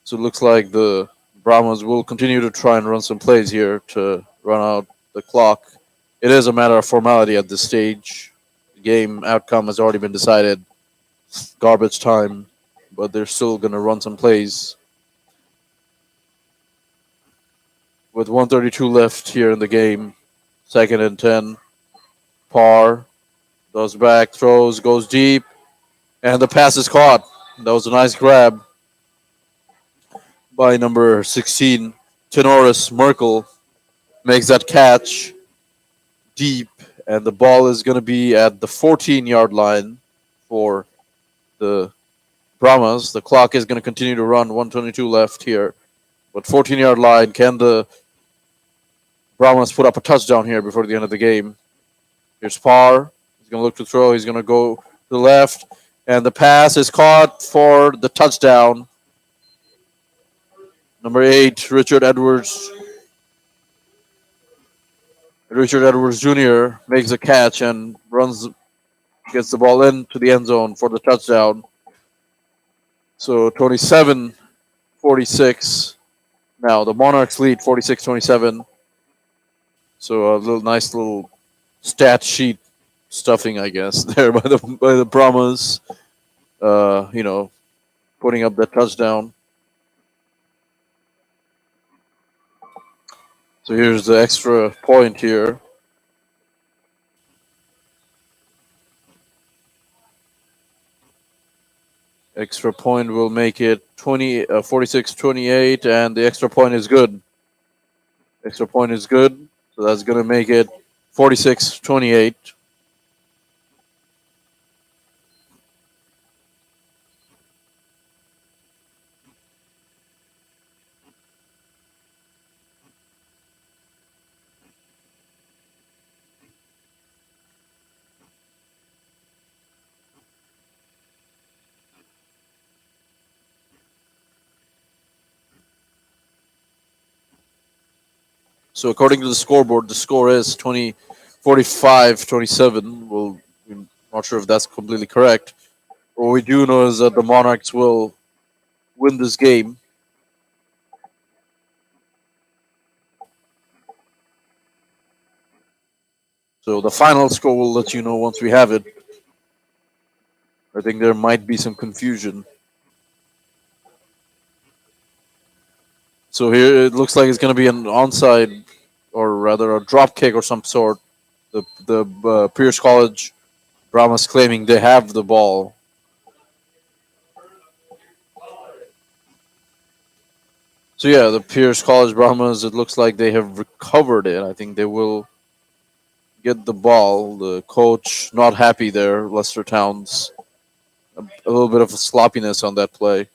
So it looks like the Brahmas will continue to try and run some plays here to run out the clock. It is a matter of formality at this stage. Game outcome has already been decided. Garbage time, but they're still going to run some plays. With 132 left here in the game, 2nd and 10. Parr goes back, throws, goes deep, and the pass is caught. That was a nice grab by number 16, Tenoris Merkel. Makes that catch deep, and the ball is going to be at the 14-yard line for the Brahmas. The clock is going to continue to run. 122 left here, but 14-yard line. Can the Brahmas put up a touchdown here before the end of the game? Here's Parr. He's going to look to throw. He's going to go to the left, and the pass is caught for the touchdown. Number 8, Richard Edwards Jr. makes a catch and runs gets the ball into the end zone for the touchdown. So 27-46. Now the Monarchs lead 46-27. So a little nice little stat sheet stuffing, I guess, there by the Brahmas. You know, putting up that touchdown. So here's the extra point here. Extra point will make it 46-28, and the extra point is good. Extra point is good, so that's going to make it 46-28. So according to the scoreboard, the score is 45-27. Well, I'm not sure if that's completely correct. What we do know is that the Monarchs will win this game. So the final score will let you know once we have it. I think there might be some confusion. So here it looks like it's going to be an onside, or rather a drop kick or some sort. The Pierce College Brahmas claiming they have the ball. So yeah, the Pierce College Brahmas, it looks like they have recovered it. I think they will get the ball. The coach not happy there, Lester Towns. A little bit of a sloppiness on that play.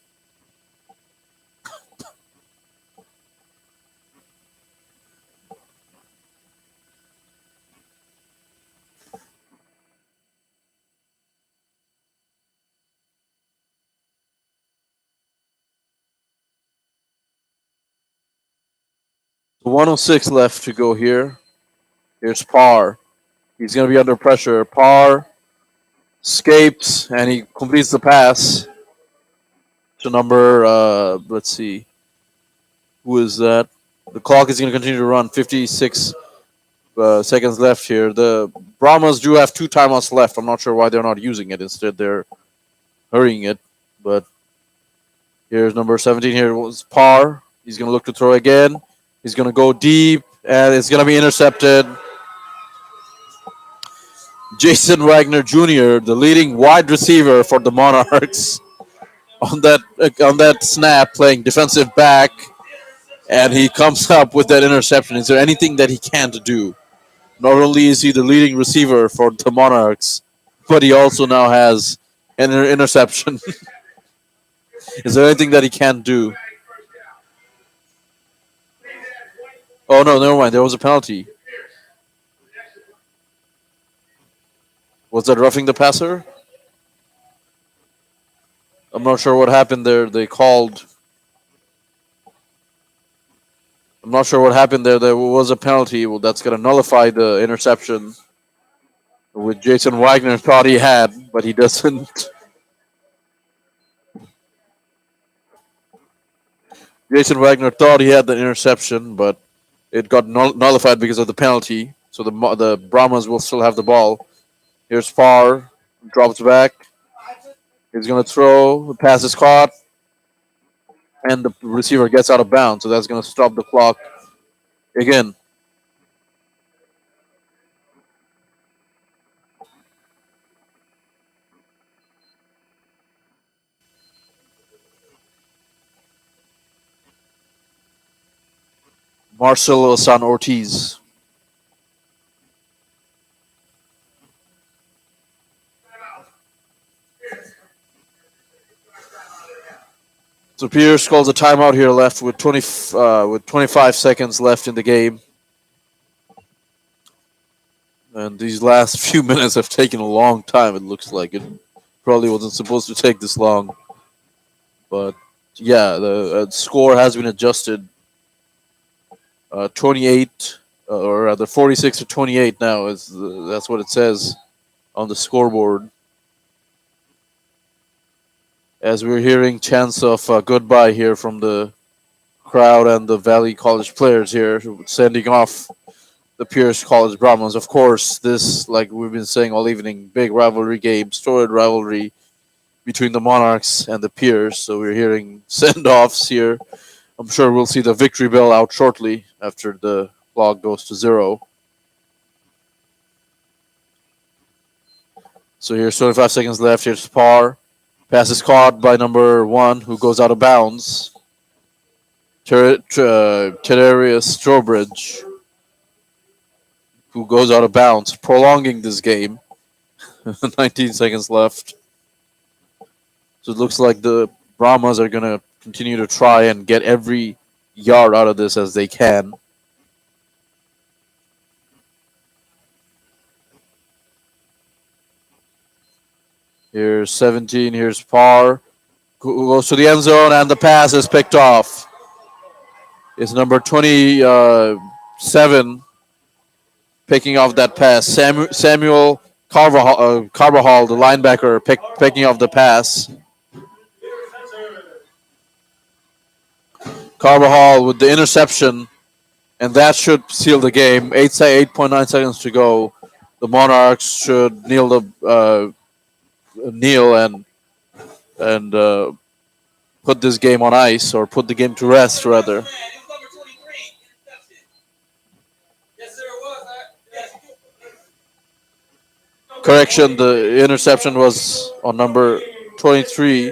So 106 left to go here. Here's Parr. He's going to be under pressure. Parr escapes and he completes the pass to number, let's see, who is that? The clock is going to continue to run. 56 seconds left here. The Brahmas do have 2 timeouts left. I'm not sure why they're not using it. Instead, they're hurrying it. But here's number 17. Here was Parr. He's going to look to throw again. He's going to go deep, and it's going to be intercepted. Jason Wagner Jr., the leading wide receiver for the Monarchs, on that snap, playing defensive back, and he comes up with that interception. Is there anything that he can't do? Not only is he the leading receiver for the Monarchs, but he also now has an interception. Is there anything that he can't do? Oh no, never mind. There was a penalty. Was that roughing the passer? I'm not sure what happened there. They called. I'm not sure what happened there. There was a penalty. Well, that's going to nullify the interception, which Jason Wagner thought he had, but he doesn't. Jason Wagner thought he had the interception, but it got nullified because of the penalty. So the Brahmas will still have the ball. Here's Parr, drops back. He's going to throw. The pass is caught, and the receiver gets out of bounds. So that's going to stop the clock again. Marcelo San Ortiz. So Pierce calls a timeout here left with 25 seconds left in the game. And these last few minutes have taken a long time, it looks like. It probably wasn't supposed to take this long. But yeah, the score has been adjusted. 28, or rather 46-28 now. That's what it says on the scoreboard as we're hearing chants of goodbye here from the crowd and the Valley College players here sending off the Pierce College Brahmas. Of course, this, like we've been saying all evening, big rivalry game, storied rivalry between the Monarchs and the Pierce. So we're hearing send offs here. I'm sure we'll see the victory bell out shortly after the clock goes to 0. So here's 25 seconds left. Here's Parr. Pass is caught by number 1, who goes out of bounds. Terrarius Strobridge, who goes out of bounds, prolonging this game. 19 seconds left. So it looks like the Brahmas are going to continue to try and get every yard out of this as they can. Here's 17. Here's Parr, who goes to the end zone, and the pass is picked off. It's number 27 picking off that pass. Samuel Carvajal, the linebacker, picking off the pass. Carvajal with the interception, and that should seal the game. 8.9 seconds to go. The Monarchs should kneel and put this game on ice, or put the game to rest rather. Correction, the interception was on number 23,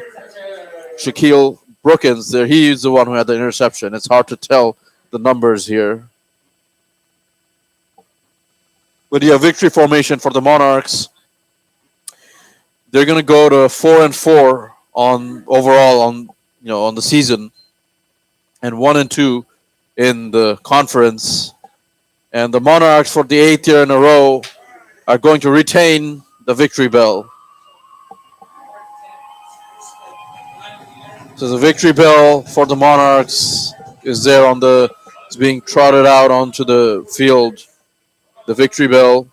Shaquille Brookins. There, he is the one who had the interception. It's hard to tell the numbers here. But yeah, victory formation for the Monarchs. They're gonna go to 4-4 on overall on the season, and 1-2 in the conference. And the Monarchs, for the 8th year in a row, are going to retain the victory bell. So the victory bell for the Monarchs is there it's being trotted out onto the field. The victory bell.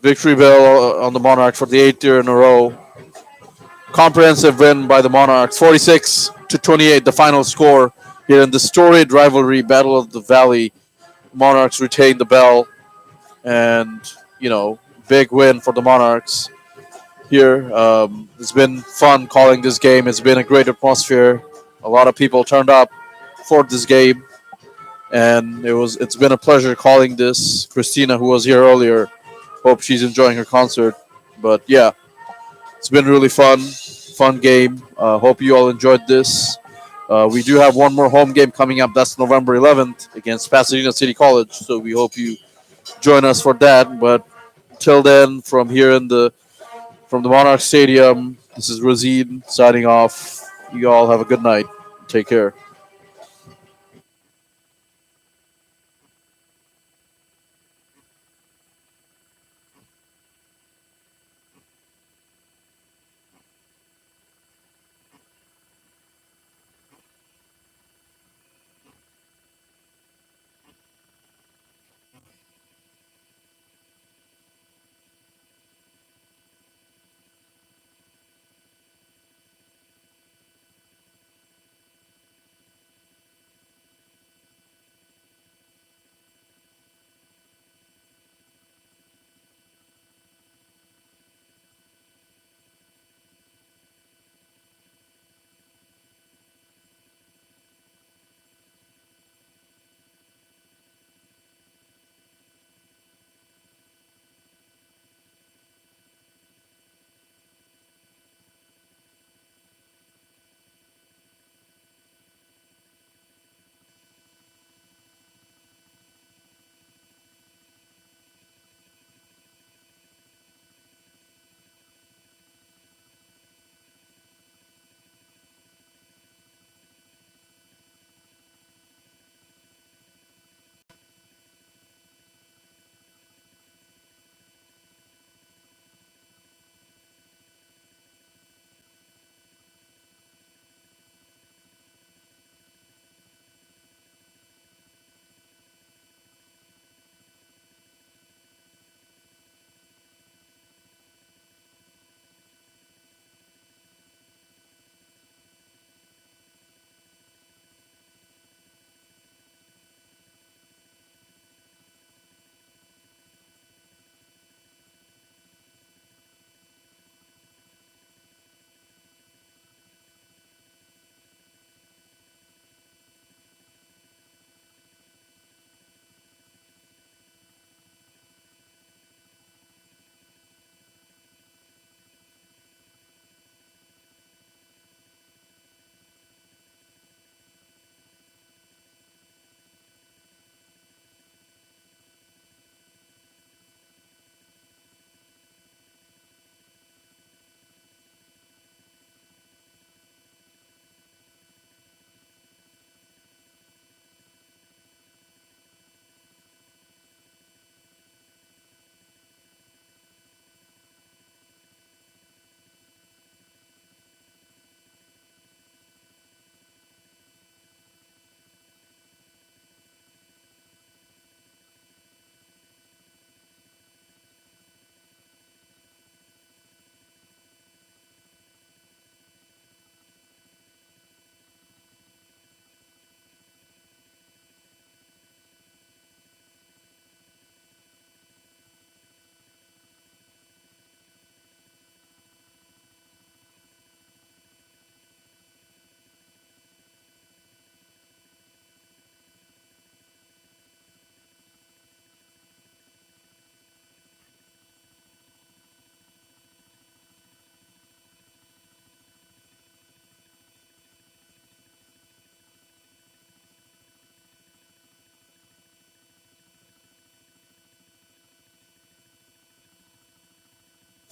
Victory bell on the Monarchs for the 8th year in a row. Comprehensive win by the Monarchs, 46-28, the final score here in the storied rivalry Battle of the Valley. Monarchs retain the bell, and big win for the Monarchs here. It's been fun calling this game. It's been a great atmosphere. A lot of people turned up for this game, and it's been a pleasure calling this. Christina, who was here earlier, hope she's enjoying her concert. But yeah, it's been really fun game. Hope you all enjoyed this. We do have one more home game coming up. That's November 11th against Pasadena City College. So we hope you join us for that. But till then, from the Monarch Stadium, this is Razid signing off. You all have a good night. Take care.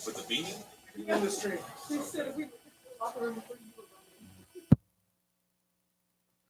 With the beanie? In the street.